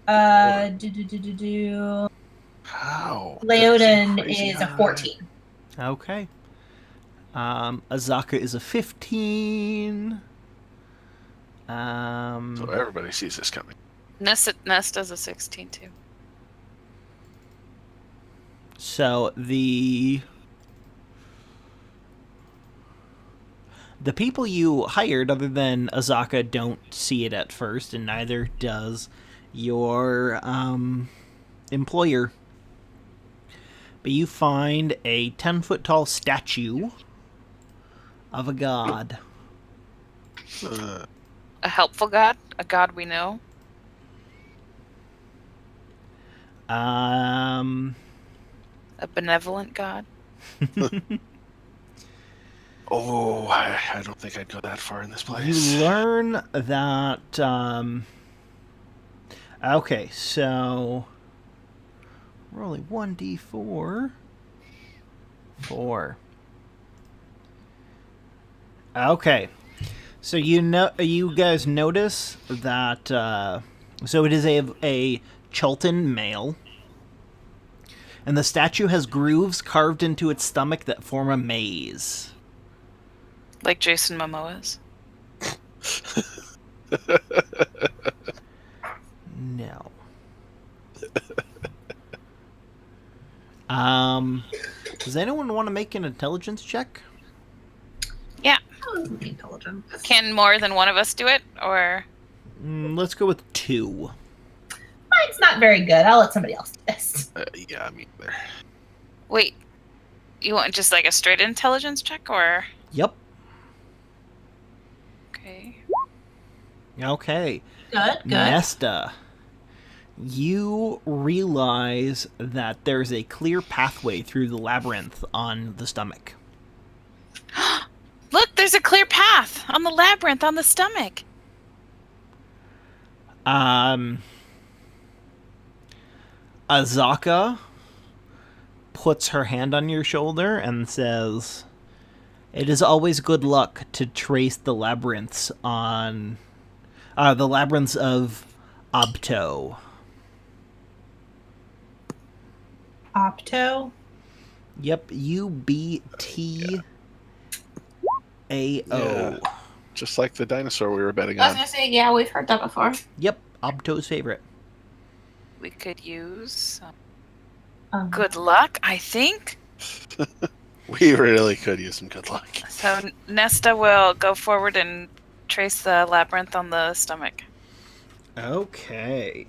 Speaker 6: How?
Speaker 2: Leoden
Speaker 6: That's crazy
Speaker 2: is a
Speaker 6: high.
Speaker 2: 14.
Speaker 1: Okay. Azaka is a 15.
Speaker 6: So everybody sees this coming.
Speaker 7: Nest does a 16 too.
Speaker 1: So the people you hired, other than Azaka, don't see it at first, and neither does your employer. But you find a 10-foot tall statue of a god.
Speaker 7: A helpful god? A god we know?
Speaker 1: A
Speaker 7: A benevolent god?
Speaker 6: Oh, I don't think I'd go that far in this place.
Speaker 1: You learn that. Okay, so rolling 1d4. 4. Okay, so you guys notice that. So it is a Chultan male, and the statue has grooves carved into its stomach that form a maze.
Speaker 7: Like Jason Momoa's.
Speaker 1: No. Does anyone want to make an intelligence check?
Speaker 7: Yeah.
Speaker 2: Intelligent.
Speaker 7: Can more than one of us do it, or?
Speaker 1: Let's go with 2.
Speaker 2: Mine's not very good. I'll let somebody else do this.
Speaker 6: Yeah, me either.
Speaker 7: Wait, you want just like a straight intelligence check, or?
Speaker 1: Yep.
Speaker 7: Okay.
Speaker 1: Okay.
Speaker 2: Good.
Speaker 1: Nesta, you realize that there's a clear pathway through the labyrinth on the stomach.
Speaker 7: Look, there's a clear path on the labyrinth on the stomach.
Speaker 1: Azaka puts her hand on your shoulder and says, "It is always good luck to trace the labyrinths on the labyrinths of Obto."
Speaker 2: Opto.
Speaker 1: Yep, UBTAO.
Speaker 6: Yeah. Just like the dinosaur we were betting
Speaker 4: I was
Speaker 6: on.
Speaker 4: gonna say, yeah, we've heard that before.
Speaker 1: Yep, Obto's favorite.
Speaker 7: We could use
Speaker 2: Um,
Speaker 7: good luck, I think.
Speaker 6: We really could use some good luck.
Speaker 7: So Nesta will go forward and trace the labyrinth on the stomach.
Speaker 1: Okay.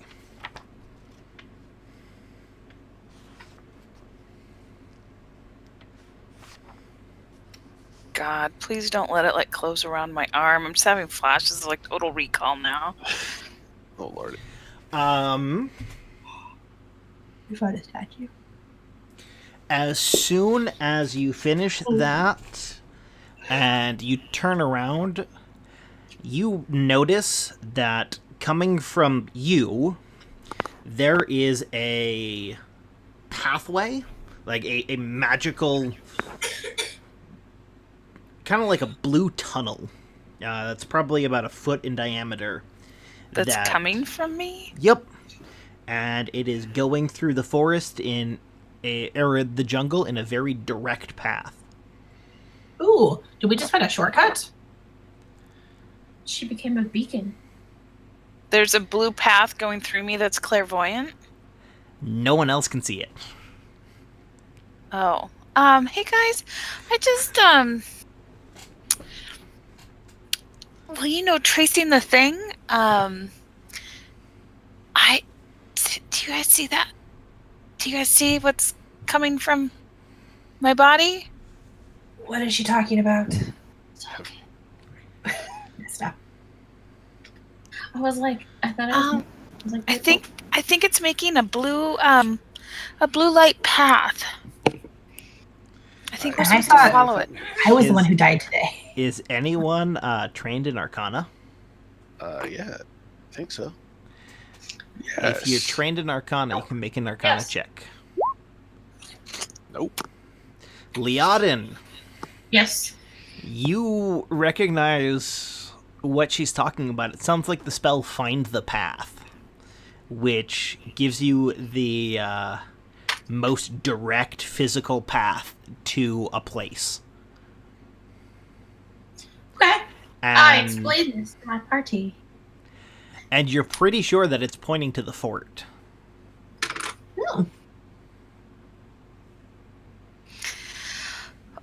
Speaker 7: God, please don't let it like close around my arm. I'm just having flashes of like Total Recall now.
Speaker 6: Oh, Lord.
Speaker 2: We found a statue.
Speaker 1: As soon as you finish that and you turn around, you notice that coming from you, there is a pathway, like a magical, kind of like a blue tunnel. That's probably about a foot in diameter.
Speaker 7: That's coming from me?
Speaker 1: Yep. And it is going through the forest or the jungle in a very direct path.
Speaker 2: Ooh, did we just find a shortcut?
Speaker 4: She became a beacon.
Speaker 7: There's a blue path going through me that's clairvoyant?
Speaker 1: No one else can see it.
Speaker 7: Oh. Hey guys, I just, well, you know, tracing the thing, do you guys see that? Do you guys see what's coming from my body?
Speaker 2: What is she talking about? Stop.
Speaker 4: I was like, I thought I was like,
Speaker 7: I think it's making a blue light path. I think we're
Speaker 2: And I
Speaker 7: supposed to
Speaker 2: thought-
Speaker 7: follow it.
Speaker 2: I was the one who died today.
Speaker 1: Is anyone trained in Arcana?
Speaker 6: Yeah, I think so. Yes.
Speaker 1: If you're trained in Arcana, you can make an Arcana
Speaker 4: Yes.
Speaker 1: check.
Speaker 6: Nope.
Speaker 1: Liaden,
Speaker 4: yes.
Speaker 1: you recognize what she's talking about. It sounds like the spell Find the Path, which gives you the most direct physical path to a place.
Speaker 4: Okay. I explained this to my party.
Speaker 1: And you're pretty sure that it's pointing to the fort.
Speaker 2: Oh,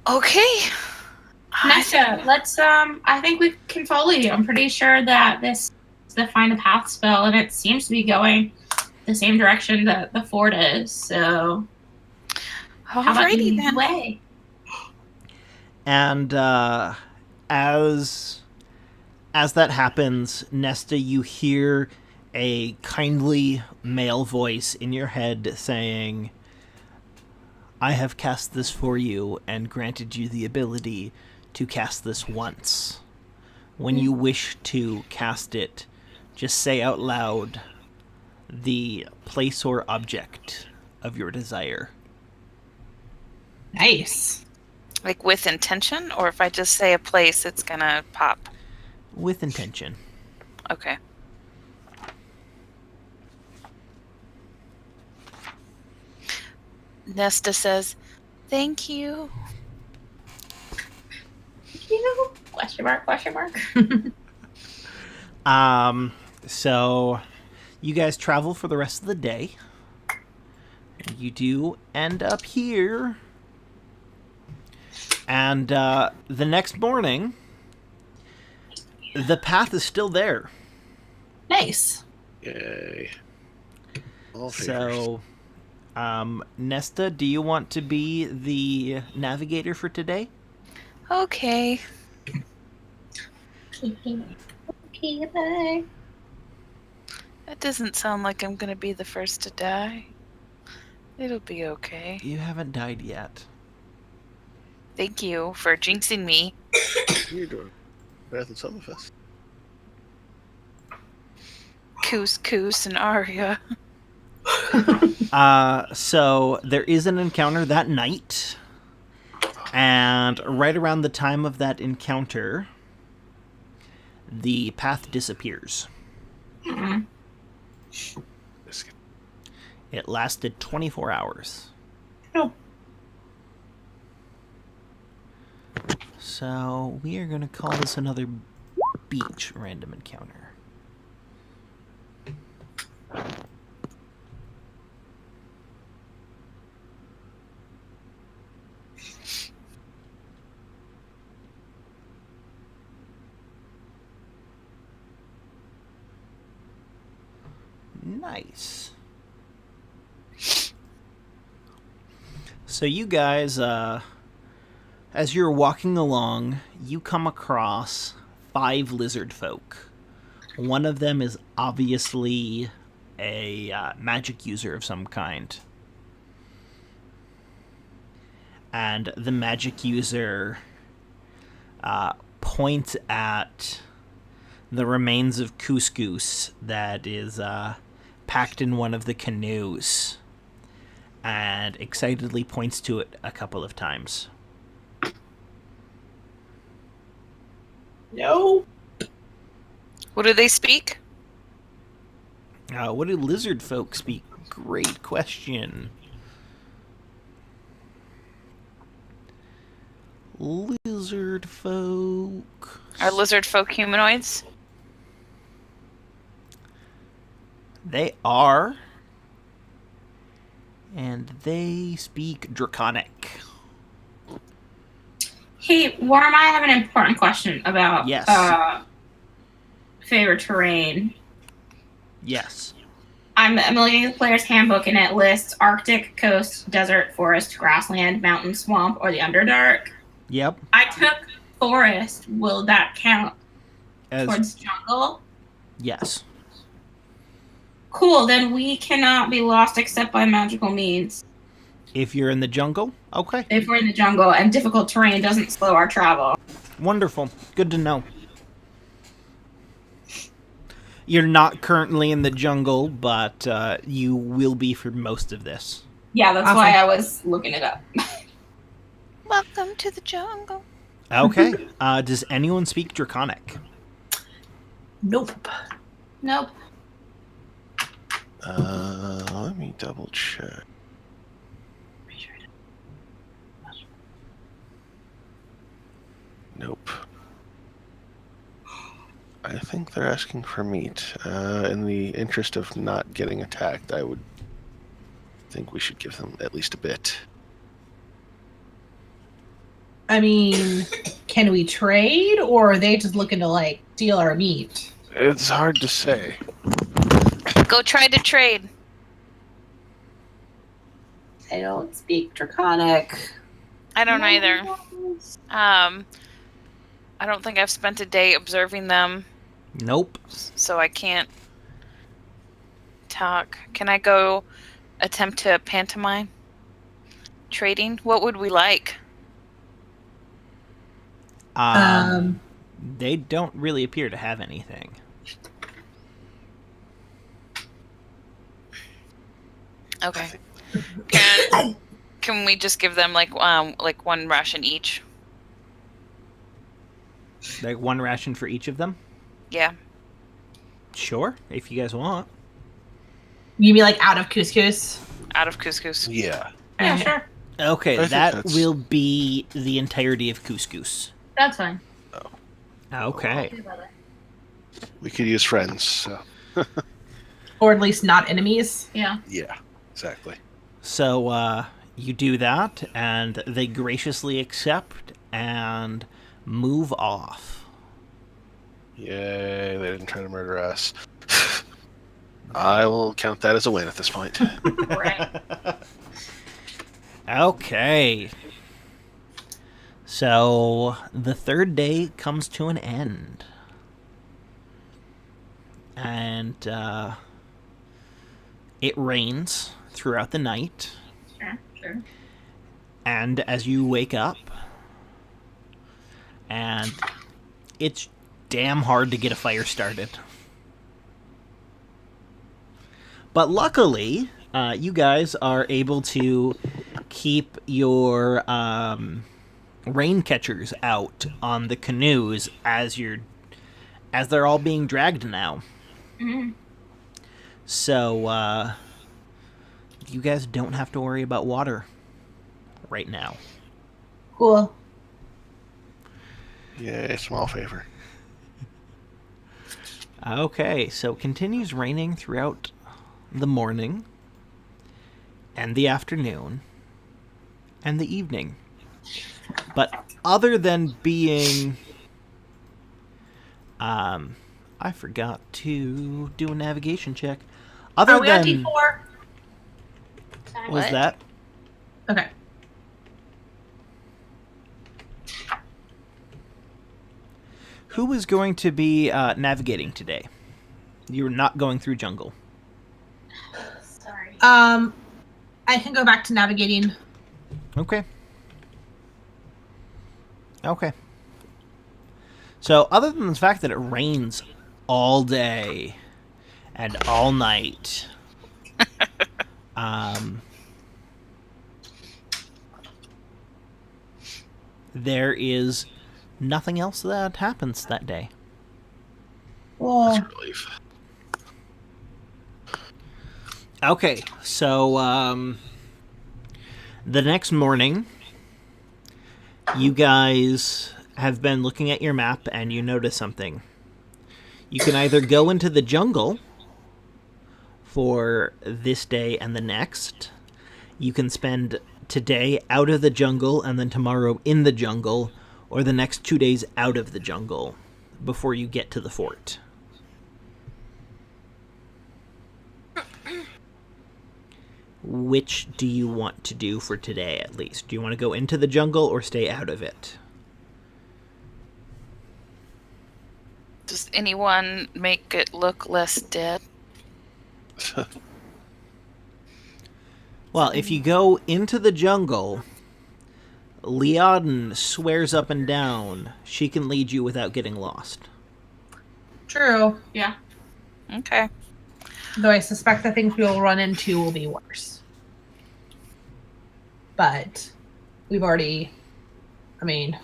Speaker 7: Okay.
Speaker 4: Nesta, let's I think we can follow you. I'm pretty sure that this is the find a path spell and it seems to be going the same direction that the fort is, so how about you
Speaker 7: Alrighty
Speaker 4: lead
Speaker 7: then.
Speaker 4: the way?
Speaker 1: And as that happens, Nesta, you hear a kindly male voice in your head saying, I have cast this for you and granted you the ability to cast this once. When you wish to cast it, just say out loud the place or object of your desire.
Speaker 2: Nice.
Speaker 7: Like with intention, or if I just say a place, it's gonna pop.
Speaker 1: With intention.
Speaker 7: Okay. Nesta says, "Thank you."
Speaker 4: You? Question mark, question mark.
Speaker 1: So you guys travel for the rest of the day. And you do end up here. And the next morning, the path is still there.
Speaker 2: Nice.
Speaker 6: Yay. All favors.
Speaker 1: So, Nesta, do you want to be the navigator for today?
Speaker 7: Okay.
Speaker 4: Okay, bye.
Speaker 7: That doesn't sound like I'm gonna be the first to die. It'll be okay.
Speaker 1: You haven't died yet.
Speaker 7: Thank you for jinxing me.
Speaker 6: You're doing Wrath of Summerfest.
Speaker 7: Coos and Arya.
Speaker 1: So there is an encounter that night, and right around the time of that encounter, the path disappears.
Speaker 4: Mm-mm.
Speaker 6: Biscuit.
Speaker 1: It lasted 24 hours.
Speaker 2: Oh.
Speaker 1: So we are going to call this another beach random encounter. Nice. So you guys, as you're walking along, you come across 5 lizard folk. One of them is obviously a magic user of some kind. And the magic user points at the remains of couscous that is packed in one of the canoes, and excitedly points to it a couple of times.
Speaker 2: No.
Speaker 7: What do they speak?
Speaker 1: What do lizard folk speak? Great question. Lizard folk.
Speaker 7: Are lizard folk humanoids?
Speaker 1: They are. And they speak Draconic.
Speaker 4: Hey, Worm, I have an important question about
Speaker 1: Yes.
Speaker 4: favorite terrain.
Speaker 1: Yes.
Speaker 4: I'm looking at the player's handbook, and it lists Arctic, coast, desert, forest, grassland, mountain, swamp, or the Underdark.
Speaker 1: Yep.
Speaker 4: I took forest. Will that count
Speaker 1: As
Speaker 4: towards jungle?
Speaker 1: yes.
Speaker 4: Cool, then we cannot be lost except by magical means.
Speaker 1: If you're in the jungle, okay.
Speaker 4: If we're in the jungle and difficult terrain doesn't slow our travel.
Speaker 1: Wonderful. Good to know. You're not currently in the jungle, but you will be for most of this.
Speaker 4: Yeah, that's
Speaker 2: Awesome.
Speaker 4: why I was looking it up.
Speaker 7: Welcome to the jungle.
Speaker 1: Okay. Does anyone speak Draconic?
Speaker 2: Nope.
Speaker 4: Nope.
Speaker 6: Let me double check. Nope. I think they're asking for meat. In the interest of not getting attacked, I would think we should give them at least a bit.
Speaker 2: I mean, can we trade, or are they just looking to, like, steal our meat?
Speaker 6: It's hard to say.
Speaker 7: Go try to trade.
Speaker 4: I don't speak Draconic.
Speaker 7: I don't either. I don't think I've spent a day observing them,
Speaker 1: Nope.
Speaker 7: so I can't talk. Can I go attempt to pantomime? trading? What would we like?
Speaker 1: They don't really appear to have anything.
Speaker 7: Okay. Can we just give them like one ration each?
Speaker 1: Like 1 ration for each of them?
Speaker 7: Yeah.
Speaker 1: Sure, if you guys want.
Speaker 2: You mean like out of couscous?
Speaker 7: Out of couscous.
Speaker 6: Yeah.
Speaker 4: Yeah, sure.
Speaker 1: Okay,
Speaker 6: I think
Speaker 1: that
Speaker 6: that's-
Speaker 1: will be the entirety of couscous.
Speaker 4: That's fine.
Speaker 1: Okay.
Speaker 6: We could use friends. So.
Speaker 2: Or at least not enemies?
Speaker 4: Yeah.
Speaker 6: Yeah, exactly.
Speaker 1: So, you do that, and they graciously accept and move off.
Speaker 6: Yay, they didn't try to murder us. I will count that as a win at this point.
Speaker 4: Right.
Speaker 1: Okay. So, the 3rd day comes to an end. And, it rains throughout the night.
Speaker 4: Sure.
Speaker 1: And as you wake up, and it's damn hard to get a fire started. But luckily, you guys are able to keep your rain catchers out on the canoes as they're all being dragged now.
Speaker 4: Mm-hmm.
Speaker 1: So you guys don't have to worry about water right now.
Speaker 2: Cool.
Speaker 6: Yay, small favor.
Speaker 1: Okay, so it continues raining throughout the morning and the afternoon and the evening. But other than being I forgot to do a navigation check. Other
Speaker 2: Are we on
Speaker 1: than
Speaker 2: D4?
Speaker 1: was
Speaker 7: What?
Speaker 1: that
Speaker 2: Okay.
Speaker 1: who was going to be navigating today? You were not going through jungle.
Speaker 4: Sorry.
Speaker 2: I can go back to navigating.
Speaker 1: Okay. Okay. So, other than the fact that it rains all day and all night, there is nothing else that happens that day.
Speaker 2: Well,
Speaker 6: That's a relief.
Speaker 1: Okay, so the next morning, you guys have been looking at your map and you notice something. You can either go into the jungle for this day and the next. You can spend today out of the jungle and then tomorrow in the jungle, or the next 2 days out of the jungle before you get to the fort. Which do you want to do for today, at least? Do you want to go into the jungle or stay out of it?
Speaker 7: Does anyone make it look less dead?
Speaker 1: Well, if you go into the jungle, Leoden swears up and down she can lead you without getting lost.
Speaker 2: true.
Speaker 4: Yeah.
Speaker 7: Okay.
Speaker 2: Though I suspect the things we will run into will be worse. But we've already, I mean,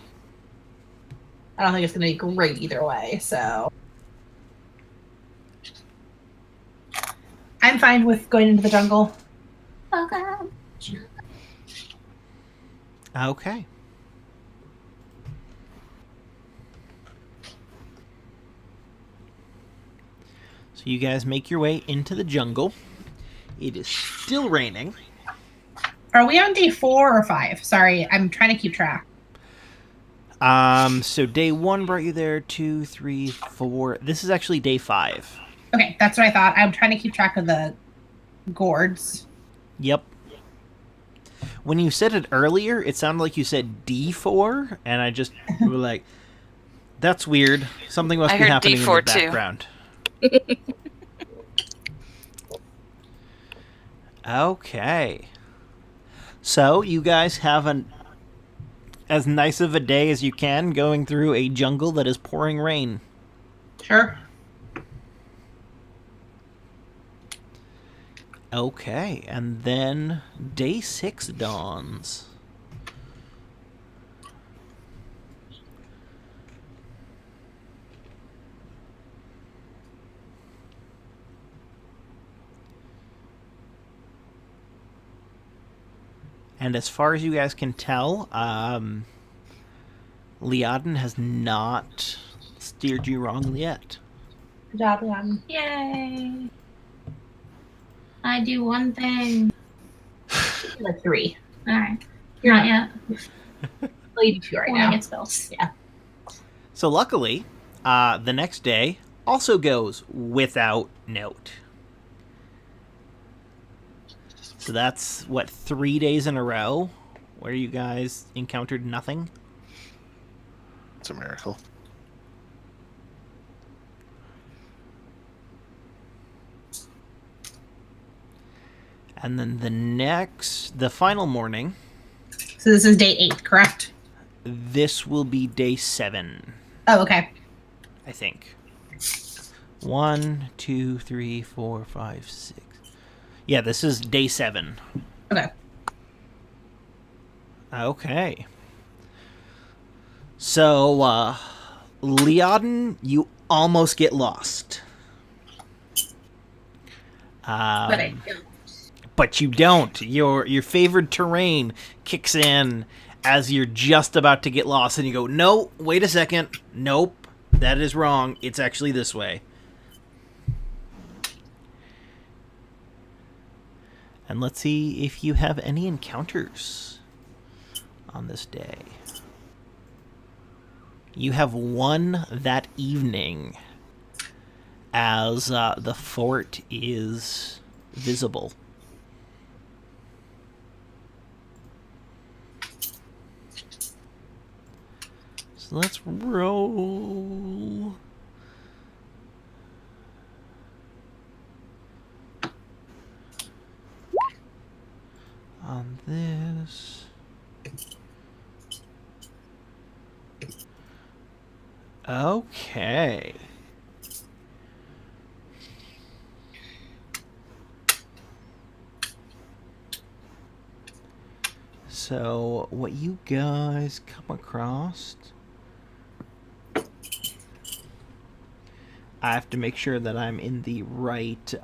Speaker 2: I don't think it's going to be great either way, so. I'm fine with going into the jungle.
Speaker 4: Okay.
Speaker 1: Okay. So you guys make your way into the jungle. It is still raining.
Speaker 2: Are we on day 4 or 5? Sorry, I'm trying to keep track.
Speaker 1: So day 1 brought you there, 2, 3, 4. This is actually day 5.
Speaker 2: Okay, that's what I thought. I'm trying to keep track of the gourds.
Speaker 1: Yep. When you said it earlier, it sounded like you said D4, and I just were like, that's weird. Something must
Speaker 7: I
Speaker 1: be
Speaker 7: heard
Speaker 1: happening in the
Speaker 7: D4 too.
Speaker 1: background. Okay. So you guys have as nice of a day as you can going through a jungle that is pouring rain.
Speaker 2: Sure.
Speaker 1: Okay, and then day 6 dawns. And as far as you guys can tell, Liaden has not steered you wrong yet.
Speaker 2: Good job, Liam.
Speaker 4: Yay! I do one thing.
Speaker 2: Like 3.
Speaker 4: Alright. Not yet.
Speaker 2: Well, you do 2 right
Speaker 4: Only
Speaker 2: now.
Speaker 4: get spells.
Speaker 2: Yeah.
Speaker 1: So luckily, the next day also goes without note. So that's, what, 3 days in a row where you guys encountered nothing?
Speaker 6: It's a miracle.
Speaker 1: And then the final morning,
Speaker 2: So this is day 8, correct?
Speaker 1: this will be day 7,
Speaker 2: Oh, okay.
Speaker 1: I think. 1, 2, 3, 4, 5, 6. Yeah, this is day 7.
Speaker 2: Okay.
Speaker 1: Okay. So, Liaden, you almost get lost. But you don't. Your favored terrain kicks in as you're just about to get lost, and you go, no, wait a second. Nope, that is wrong. It's actually this way. And let's see if you have any encounters on this day. You have one that evening as the fort is visible. So let's roll. On this. Okay. So, what you guys come across, I have to make sure that I'm in the right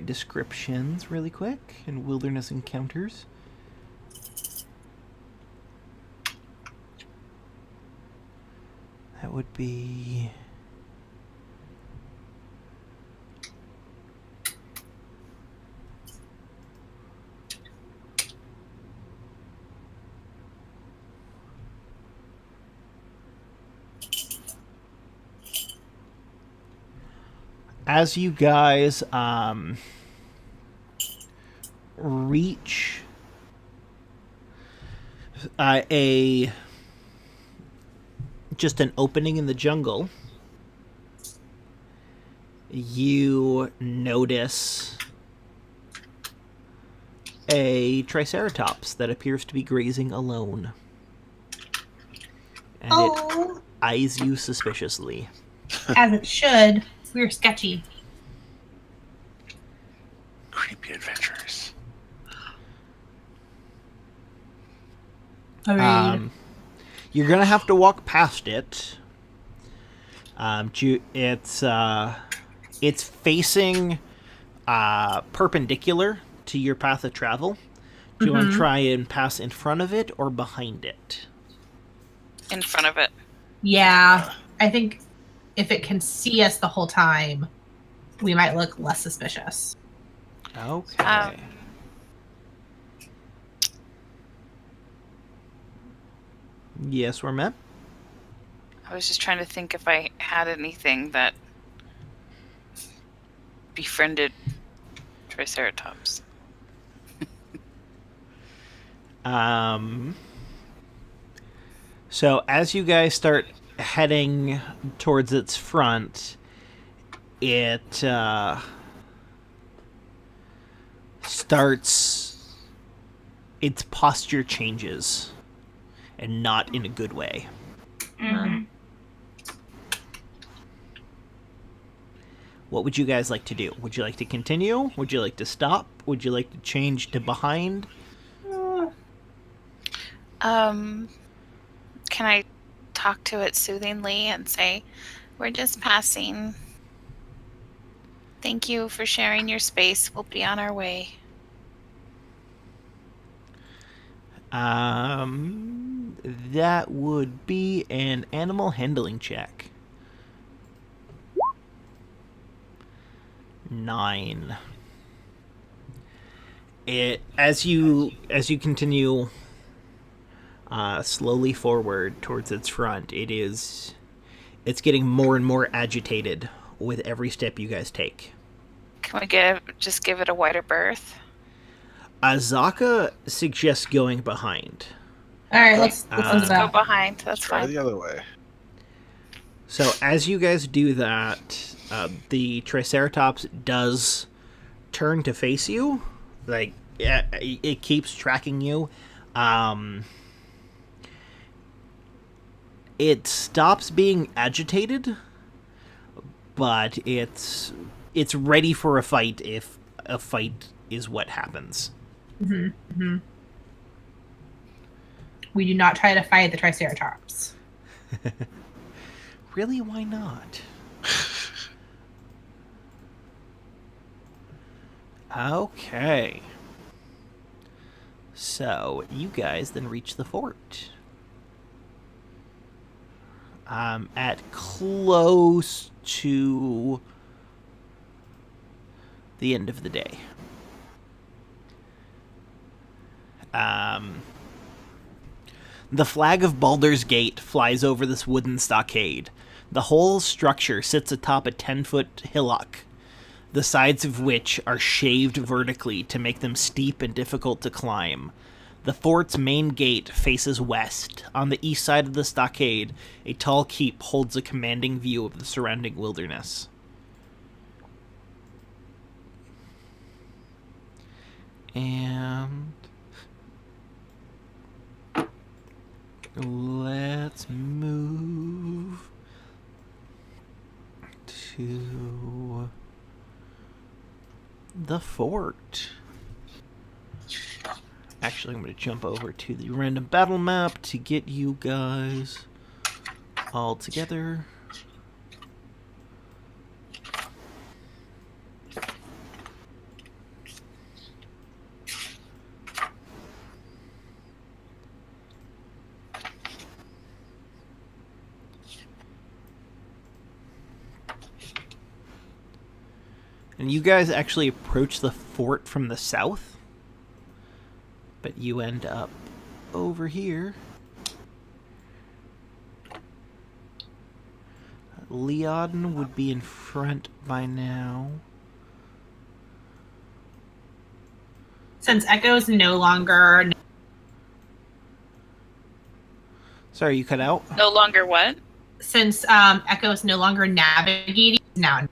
Speaker 1: descriptions really quick in wilderness encounters. That would be as you guys reach just an opening in the jungle, you notice a triceratops that appears to be grazing alone. And it eyes you suspiciously.
Speaker 2: As it should. We're sketchy.
Speaker 6: Creepy adventures.
Speaker 1: You're gonna have to walk past it. It's facing perpendicular to your path of travel. Do you want to try and pass in front of it or behind it?
Speaker 7: In front of it.
Speaker 2: Yeah. I think if it can see us the whole time, we might look less suspicious.
Speaker 1: Okay. Yes, we're met.
Speaker 7: I was just trying to think if I had anything that befriended Triceratops.
Speaker 1: So as you guys start heading towards its front, it starts, its posture changes, and not in a good way.
Speaker 4: Mhm.
Speaker 1: What would you guys like to do? Would you like to continue? Would you like to stop? Would you like to change to behind?
Speaker 7: Can I talk to it soothingly and say, we're just passing. Thank you for sharing your space. We'll be on our way.
Speaker 1: That would be an animal handling check. 9. As you continue slowly forward towards its front, it's getting more and more agitated with every step you guys take.
Speaker 7: Can we just give it a wider berth?
Speaker 1: Azaka suggests going behind.
Speaker 2: All right, let's
Speaker 7: Let's
Speaker 2: do
Speaker 7: go
Speaker 2: that.
Speaker 7: behind. That's
Speaker 6: Try
Speaker 7: fine.
Speaker 6: the other way.
Speaker 1: So as you guys do that, the Triceratops does turn to face you. Like, it keeps tracking you. It stops being agitated, but it's ready for a fight if a fight is what happens.
Speaker 2: We do not try to fight the Triceratops.
Speaker 1: Really, why not? Okay. So, you guys then reach the fort. At close to the end of the day. The flag of Baldur's Gate flies over this wooden stockade. The whole structure sits atop a 10-foot hillock, the sides of which are shaved vertically to make them steep and difficult to climb. The fort's main gate faces west. On the east side of the stockade, a tall keep holds a commanding view of the surrounding wilderness. And let's move to the fort. Actually, I'm going to jump over to the random battle map to get you guys all together. And you guys actually approach the fort from the south, but you end up over here. Leodin would be in front by now.
Speaker 2: Since Echo's no longer
Speaker 1: Sorry, you cut out?
Speaker 7: No longer what?
Speaker 2: since Echo's no longer navigating now,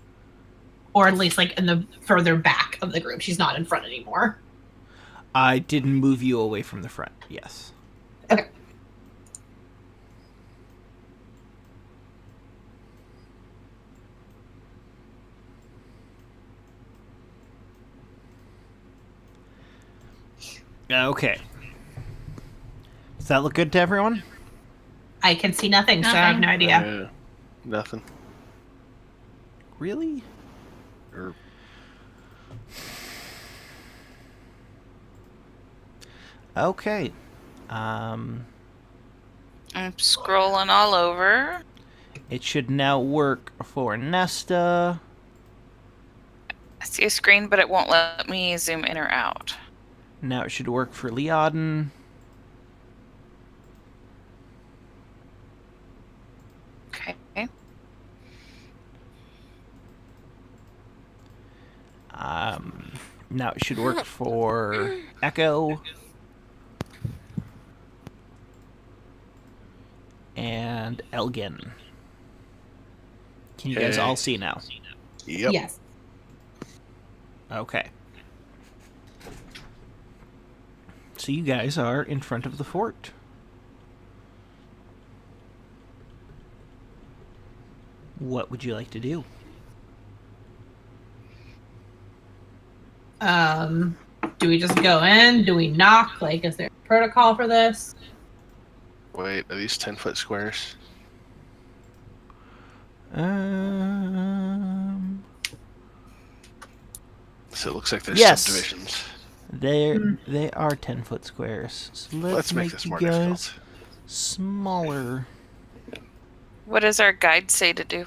Speaker 2: or at least like in the further back of the group, she's not in front anymore.
Speaker 1: I didn't move you away from the front, yes.
Speaker 2: Okay.
Speaker 1: Okay. Does that look good to everyone?
Speaker 2: I can see nothing, so I have no idea.
Speaker 6: Nothing.
Speaker 1: Really?
Speaker 6: Or
Speaker 1: Okay.
Speaker 7: I'm scrolling all over.
Speaker 1: It should now work for Nesta.
Speaker 7: I see a screen, but it won't let me zoom in or out.
Speaker 1: Now it should work for Leodin.
Speaker 7: Okay.
Speaker 1: Now it should work for Echo. And Elgin. Can you guys
Speaker 6: Okay.
Speaker 1: all see now?
Speaker 6: Yep.
Speaker 2: Yes.
Speaker 1: Okay. So you guys are in front of the fort. What would you like to do?
Speaker 2: Do we just go in? Do we knock? Like, is there a protocol for this?
Speaker 6: Wait, are these 10-foot squares? So it looks like there's
Speaker 1: Yes.
Speaker 6: subdivisions.
Speaker 1: They are 10-foot squares. So
Speaker 6: Let's make
Speaker 1: make
Speaker 6: this
Speaker 1: you
Speaker 6: more
Speaker 1: guys
Speaker 6: difficult.
Speaker 1: smaller.
Speaker 7: What does our guide say to do?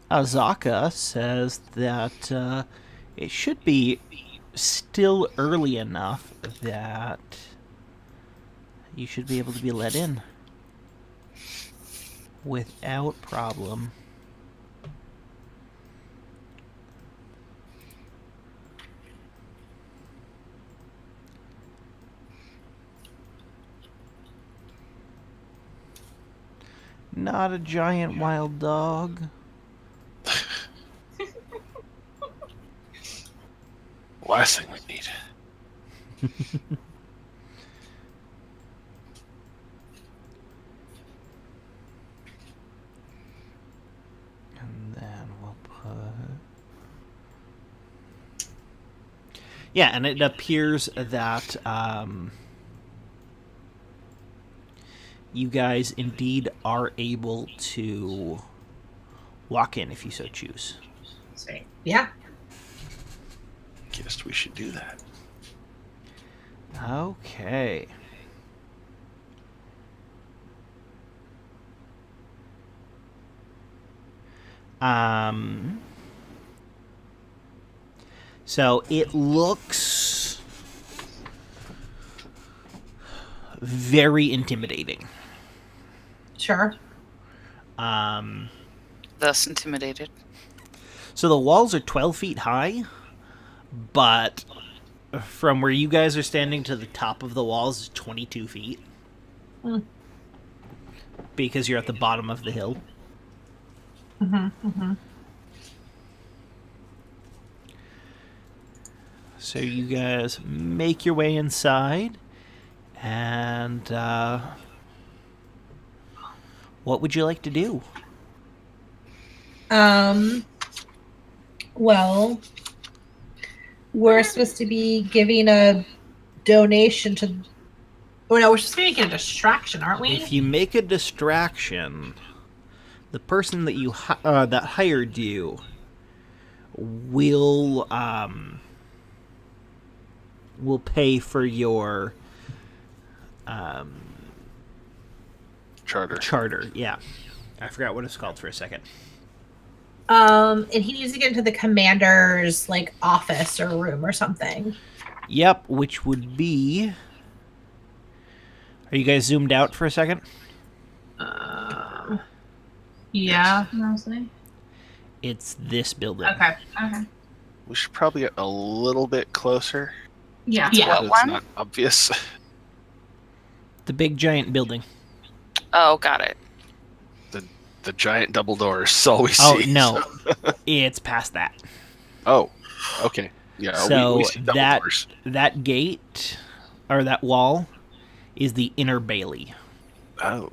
Speaker 1: Azaka says that it should be still early enough that you should be able to be let in without problem. Not a giant wild dog.
Speaker 6: Last thing we need.
Speaker 1: And then we'll put... Yeah, and it appears that you guys indeed are able to walk in if you so choose.
Speaker 2: Sweet. Yeah.
Speaker 6: Guess we should do that.
Speaker 1: Okay. So it looks very intimidating.
Speaker 2: Sure.
Speaker 7: Thus intimidated.
Speaker 1: So the walls are 12 feet high, but from where you guys are standing to the top of the walls is 22 feet.
Speaker 2: Hmm.
Speaker 1: Because you're at the bottom of the hill. So you guys make your way inside, and what would you like to do?
Speaker 2: Well, we're supposed to be giving a donation to... Oh, no, we're supposed to be making a distraction, aren't we?
Speaker 1: If you make a distraction, the person that you that hired you will pay for your charter. Yeah, I forgot what it's called for a second.
Speaker 2: And he needs to get into the commander's, like, office or room or something.
Speaker 1: Yep, which would be... Are you guys zoomed out for a second?
Speaker 2: Yeah.
Speaker 4: Mostly.
Speaker 1: It's this building.
Speaker 2: Okay.
Speaker 4: Okay.
Speaker 6: We should probably get a little bit closer.
Speaker 4: Yeah.
Speaker 2: Yeah.
Speaker 7: What
Speaker 6: So it's
Speaker 7: one?
Speaker 6: not obvious.
Speaker 1: The big giant building.
Speaker 7: Oh, got it.
Speaker 6: The giant double doors is all we see.
Speaker 1: Oh, no. It's past that.
Speaker 6: Oh, okay. Yeah,
Speaker 1: So
Speaker 6: we see double
Speaker 1: that
Speaker 6: doors.
Speaker 1: that gate, or that wall, is the inner bailey.
Speaker 6: Oh.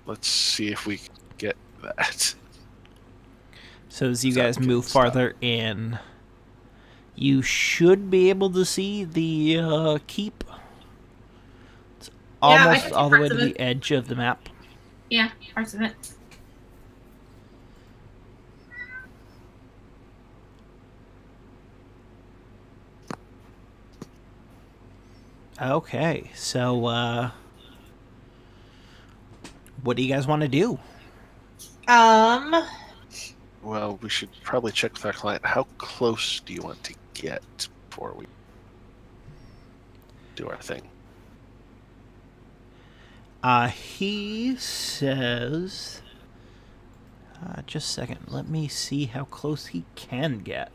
Speaker 6: Let's see if we can get that.
Speaker 1: So as you
Speaker 6: So
Speaker 1: guys
Speaker 6: we can
Speaker 1: move
Speaker 6: stop.
Speaker 1: farther in, you should be able to see the keep. It's
Speaker 2: Yeah, I
Speaker 1: almost
Speaker 2: can see
Speaker 1: all the way
Speaker 2: parts
Speaker 1: to
Speaker 2: of
Speaker 1: the edge of the map.
Speaker 4: Yeah. Parts of it.
Speaker 1: Okay, so what do you guys want to do?
Speaker 6: Well, we should probably check with our client. How close do you want to get before we do our thing?
Speaker 1: He says... just a second. Let me see how close he can get.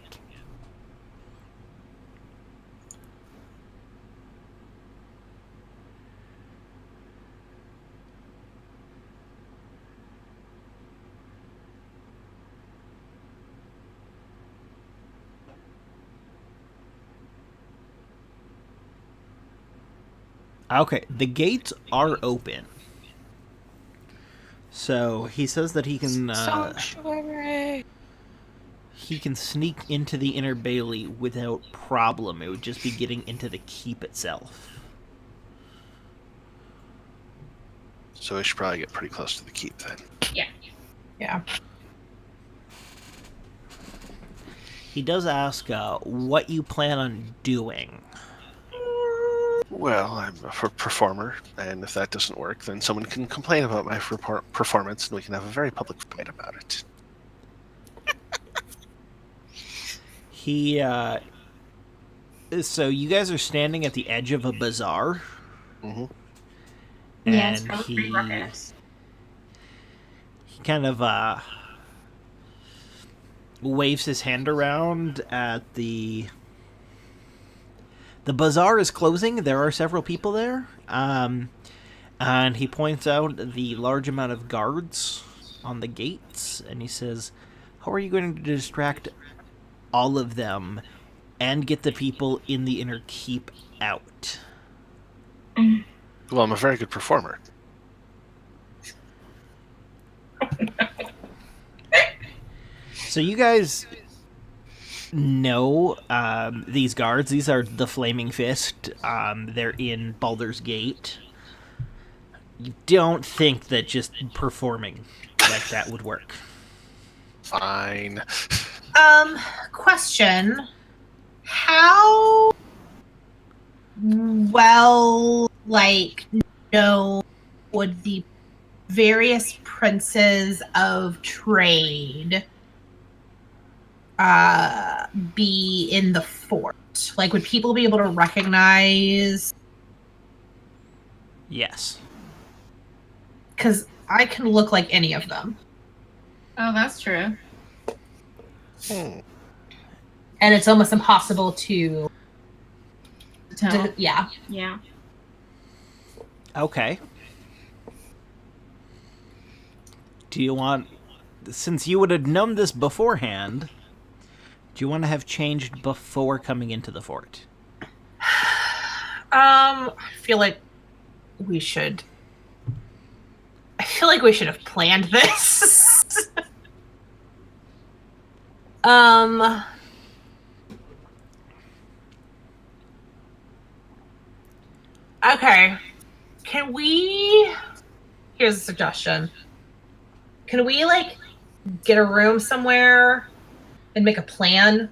Speaker 1: Okay, the gates are open. So he says that he can sneak into the inner bailey without problem. It would just be getting into the keep itself.
Speaker 6: So we should probably get pretty close to the keep then.
Speaker 2: Yeah.
Speaker 1: He does ask what you plan on doing.
Speaker 6: Well, I'm a performer, and if that doesn't work, then someone can complain about my performance, and we can have a very public fight about it.
Speaker 1: So you guys are standing at the edge of a bazaar.
Speaker 6: Mm-hmm.
Speaker 4: Yeah, it's
Speaker 1: And
Speaker 4: probably pretty ruckus.
Speaker 1: he kind of waves his hand around at the bazaar is closing. There are several people there. And he points out the large amount of guards on the gates, and he says, how are you going to distract all of them and get the people in the inner keep out?
Speaker 6: Well, I'm a very good performer.
Speaker 1: So you guys know these guards. These are the Flaming Fist. They're in Baldur's Gate. You don't think that just performing like that would work.
Speaker 6: Fine.
Speaker 2: Question. How well, know would the various princes of trade be in the fort? Like, would people be able to recognize?
Speaker 1: Yes.
Speaker 2: Because I can look like any of them.
Speaker 4: Oh, that's true.
Speaker 6: Hmm.
Speaker 2: And it's almost impossible to...
Speaker 4: Tell.
Speaker 2: yeah.
Speaker 4: Yeah.
Speaker 1: Okay. Do you want... Since you would have known this beforehand, do you want to have changed before coming into the fort?
Speaker 2: I feel like we should... I feel like we should have planned this. Okay. Can we... Here's a suggestion. Can we, get a room somewhere and make a plan?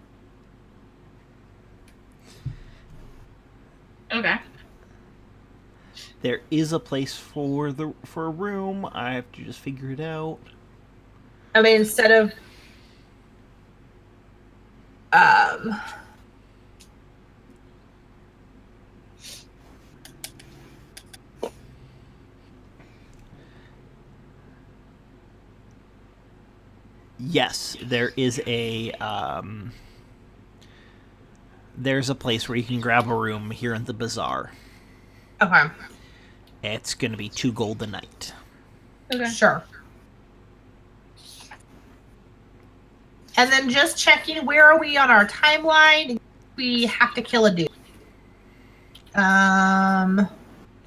Speaker 4: Okay.
Speaker 1: There is a place for a room. I have to just figure it out.
Speaker 2: I mean, instead of...
Speaker 1: Yes, there is there's a place where you can grab a room here in the bazaar.
Speaker 2: Okay.
Speaker 1: It's going to be 2 gold a night.
Speaker 4: Okay.
Speaker 2: Sure. And then just checking, where are we on our timeline? We have to kill a dude.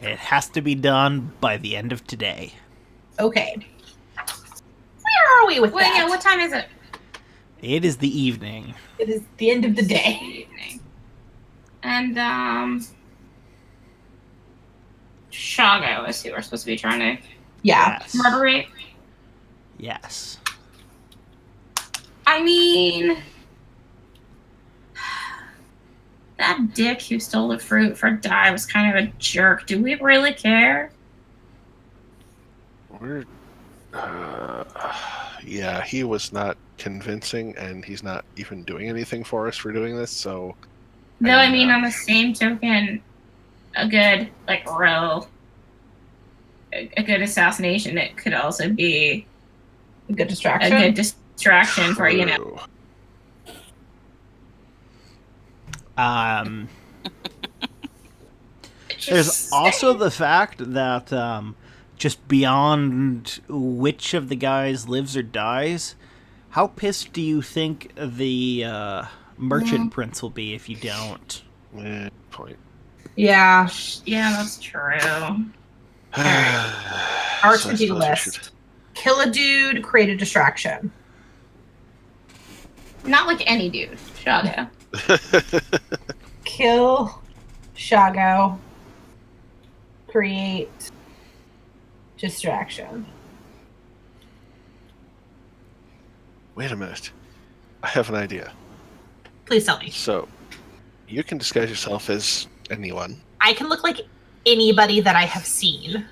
Speaker 1: It has to be done by the end of today.
Speaker 2: Okay. Where are we with
Speaker 4: Wait,
Speaker 2: that?
Speaker 4: yeah, what time is it?
Speaker 1: It is the evening.
Speaker 2: It is the end of the day.
Speaker 4: And, Shago is who we're supposed to be trying to
Speaker 2: Yeah.
Speaker 1: Yes.
Speaker 4: murderate.
Speaker 1: Yes.
Speaker 4: I mean, that dick who stole the fruit for Dai was kind of a jerk. Do we really care?
Speaker 6: We're... yeah, he was not convincing, and he's not even doing anything for us for doing this, so...
Speaker 4: Though, I mean, on the same token, a good, a good assassination, it could also be
Speaker 2: A good distraction.
Speaker 4: a good distraction for, you know.
Speaker 6: True.
Speaker 1: There's also the fact that just beyond which of the guys lives or dies, how pissed do you think the merchant prince will be if you don't?
Speaker 6: Point.
Speaker 2: Yeah.
Speaker 4: Yeah, that's true.
Speaker 2: Our
Speaker 6: So I
Speaker 2: to-do
Speaker 6: suppose we should-
Speaker 2: list. Kill a dude, create a distraction.
Speaker 4: Not like any dude. Shadow.
Speaker 2: Kill Shago. Create distraction.
Speaker 6: Wait a minute. I have an idea.
Speaker 2: Please tell me.
Speaker 6: So, you can disguise yourself as anyone.
Speaker 2: I can look like anybody that I have seen.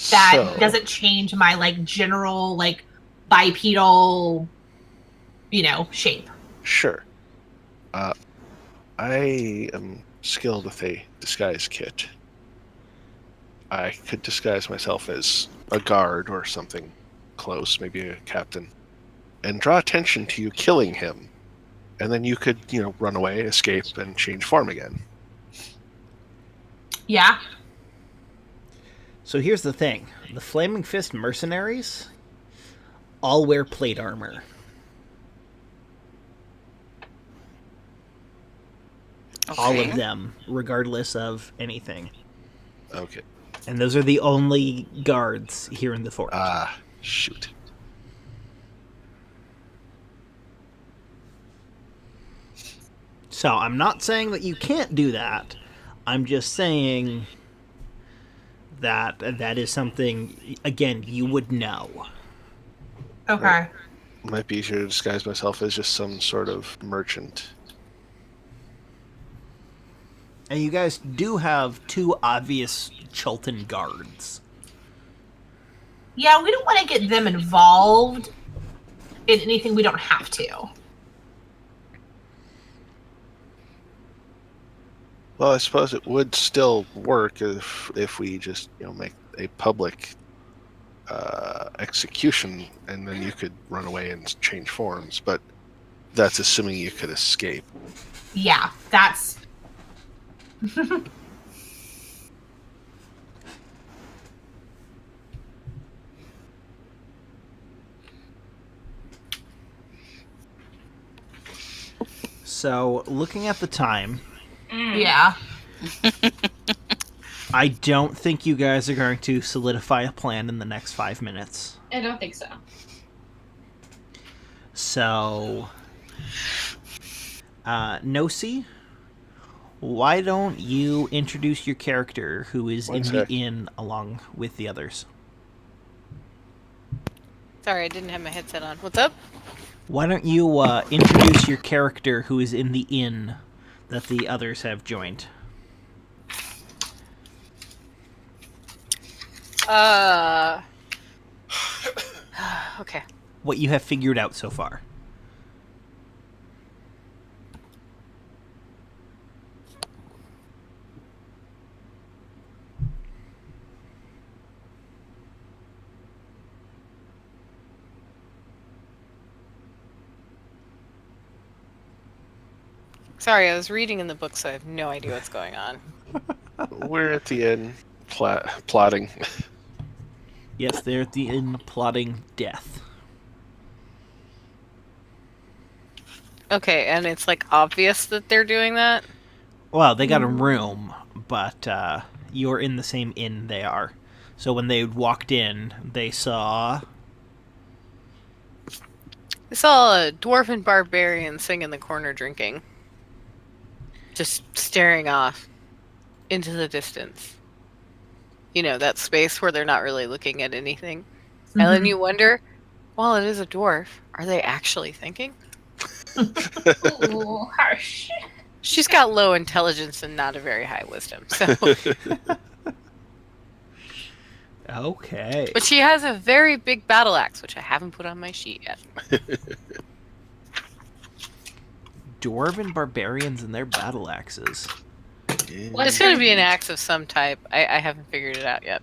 Speaker 2: That
Speaker 6: So-
Speaker 2: doesn't change my like general like bipedal, shape.
Speaker 6: Sure. I am skilled with a disguise kit. I could disguise myself as a guard or something close, maybe a captain, and draw attention to you killing him. And then you could, run away, escape, and change form again.
Speaker 2: Yeah.
Speaker 1: So here's the thing. The Flaming Fist mercenaries all wear plate armor. All of them, regardless of anything.
Speaker 6: Okay.
Speaker 1: And those are the only guards here in the fort.
Speaker 6: Ah, shoot.
Speaker 1: So I'm not saying that you can't do that. I'm just saying that that is something, again, you would know.
Speaker 2: Okay.
Speaker 6: Right. Might be easier to disguise myself as just some sort of merchant.
Speaker 1: And you guys do have two obvious Chultan guards.
Speaker 2: Yeah, we don't want to get them involved in anything we don't have to.
Speaker 6: Well, I suppose it would still work if we just make a public execution, and then you could run away and change forms. But that's assuming you could escape.
Speaker 2: Yeah, that's.
Speaker 1: So, looking at the time,
Speaker 2: Yeah.
Speaker 1: I don't think you guys are going to solidify a plan in the next 5 minutes.
Speaker 4: I don't think so.
Speaker 1: So, Nosi, why don't you introduce your character who is
Speaker 6: One
Speaker 1: in
Speaker 6: sec.
Speaker 1: the inn along with the others?
Speaker 3: Sorry, I didn't have my headset on. What's up?
Speaker 1: Why don't you introduce your character who is in the inn that the others have joined?
Speaker 3: Okay.
Speaker 1: What you have figured out so far.
Speaker 3: Sorry, I was reading in the book, so I have no idea what's going on.
Speaker 6: We're at the end plotting.
Speaker 1: Yes, they're at the inn plotting death.
Speaker 3: Okay, and it's like obvious that they're doing that?
Speaker 1: Well, they got a room, but you're in the same inn they are. So when they walked in, they saw...
Speaker 3: I saw a dwarven barbarian sitting in the corner drinking. Just staring off into the distance. You know, that space where they're not really looking at anything.
Speaker 2: Mm-hmm.
Speaker 3: And then you wonder, well, it is a dwarf. Are they actually thinking?
Speaker 4: Ooh, harsh.
Speaker 3: She's got low intelligence and not a very high wisdom. So,
Speaker 1: Okay.
Speaker 3: but she has a very big battle axe, which I haven't put on my sheet yet.
Speaker 1: Dwarven barbarians and their battle axes.
Speaker 3: Well, it's going to be an axe of some type. I haven't figured it out yet.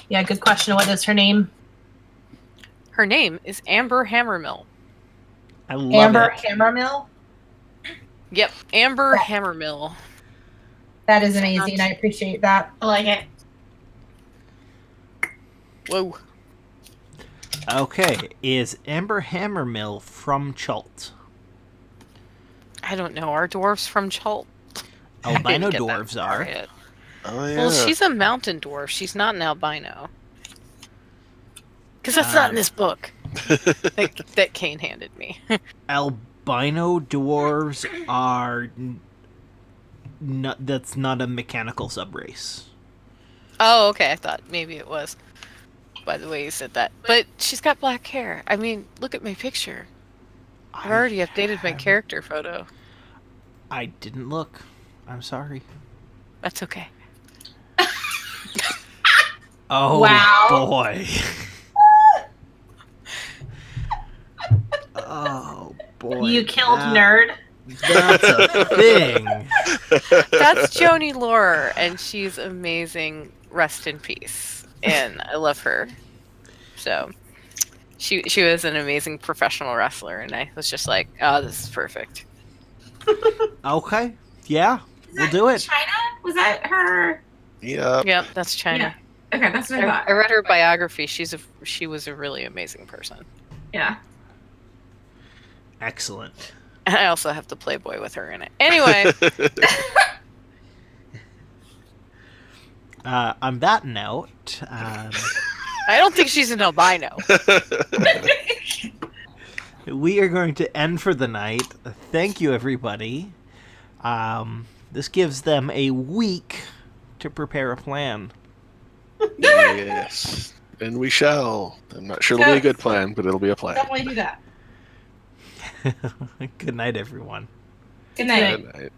Speaker 2: Yeah, good question. What is her name?
Speaker 3: Her name is Amber Hammermill.
Speaker 1: I love
Speaker 2: Amber
Speaker 1: it.
Speaker 2: Hammermill?
Speaker 3: Yep, Amber
Speaker 2: Yeah.
Speaker 3: Hammermill.
Speaker 2: That is amazing. I appreciate that.
Speaker 4: I like it.
Speaker 3: Whoa.
Speaker 1: Okay, is Amber Hammermill from Chult?
Speaker 3: I don't know. Are dwarves from Chult?
Speaker 1: albino
Speaker 3: Didn't get that
Speaker 1: dwarves
Speaker 3: far
Speaker 1: are.
Speaker 3: yet.
Speaker 6: Oh yeah.
Speaker 3: Well, she's a mountain dwarf. She's not an albino. Because that's not in this book that Kane handed me.
Speaker 1: Albino dwarves are that's not a mechanical subrace.
Speaker 3: Oh, okay. I thought maybe it was. By the way you said that. But she's got black hair. I mean, look at my picture. I've already updated my character photo.
Speaker 1: I didn't look. I'm sorry.
Speaker 3: That's okay.
Speaker 1: Oh,
Speaker 2: Wow.
Speaker 1: boy. Oh, boy.
Speaker 2: You killed nerd.
Speaker 1: That's a thing.
Speaker 3: That's Joni Laurer, and she's amazing. Rest in peace. And I love her. So, she was an amazing professional wrestler, and I was just like, oh, this is perfect.
Speaker 1: Okay. Yeah, we'll do it.
Speaker 4: China? Was that her?
Speaker 6: Yeah.
Speaker 3: Yep, that's China.
Speaker 4: Yeah. Okay, that's what I
Speaker 3: I
Speaker 4: thought.
Speaker 3: read her biography. She was a really amazing person.
Speaker 4: Yeah.
Speaker 1: Excellent.
Speaker 3: And I also have the Playboy with her in it. Anyway,
Speaker 1: On that note,
Speaker 3: I don't think she's an albino.
Speaker 1: we are going to end for the night. Thank you, everybody. This gives them a week to prepare a plan.
Speaker 6: Yes. And we shall. I'm not sure it'll be a good plan, but it'll be a plan.
Speaker 4: Definitely do that.
Speaker 1: Good night, everyone.
Speaker 4: Good night.
Speaker 6: Good night.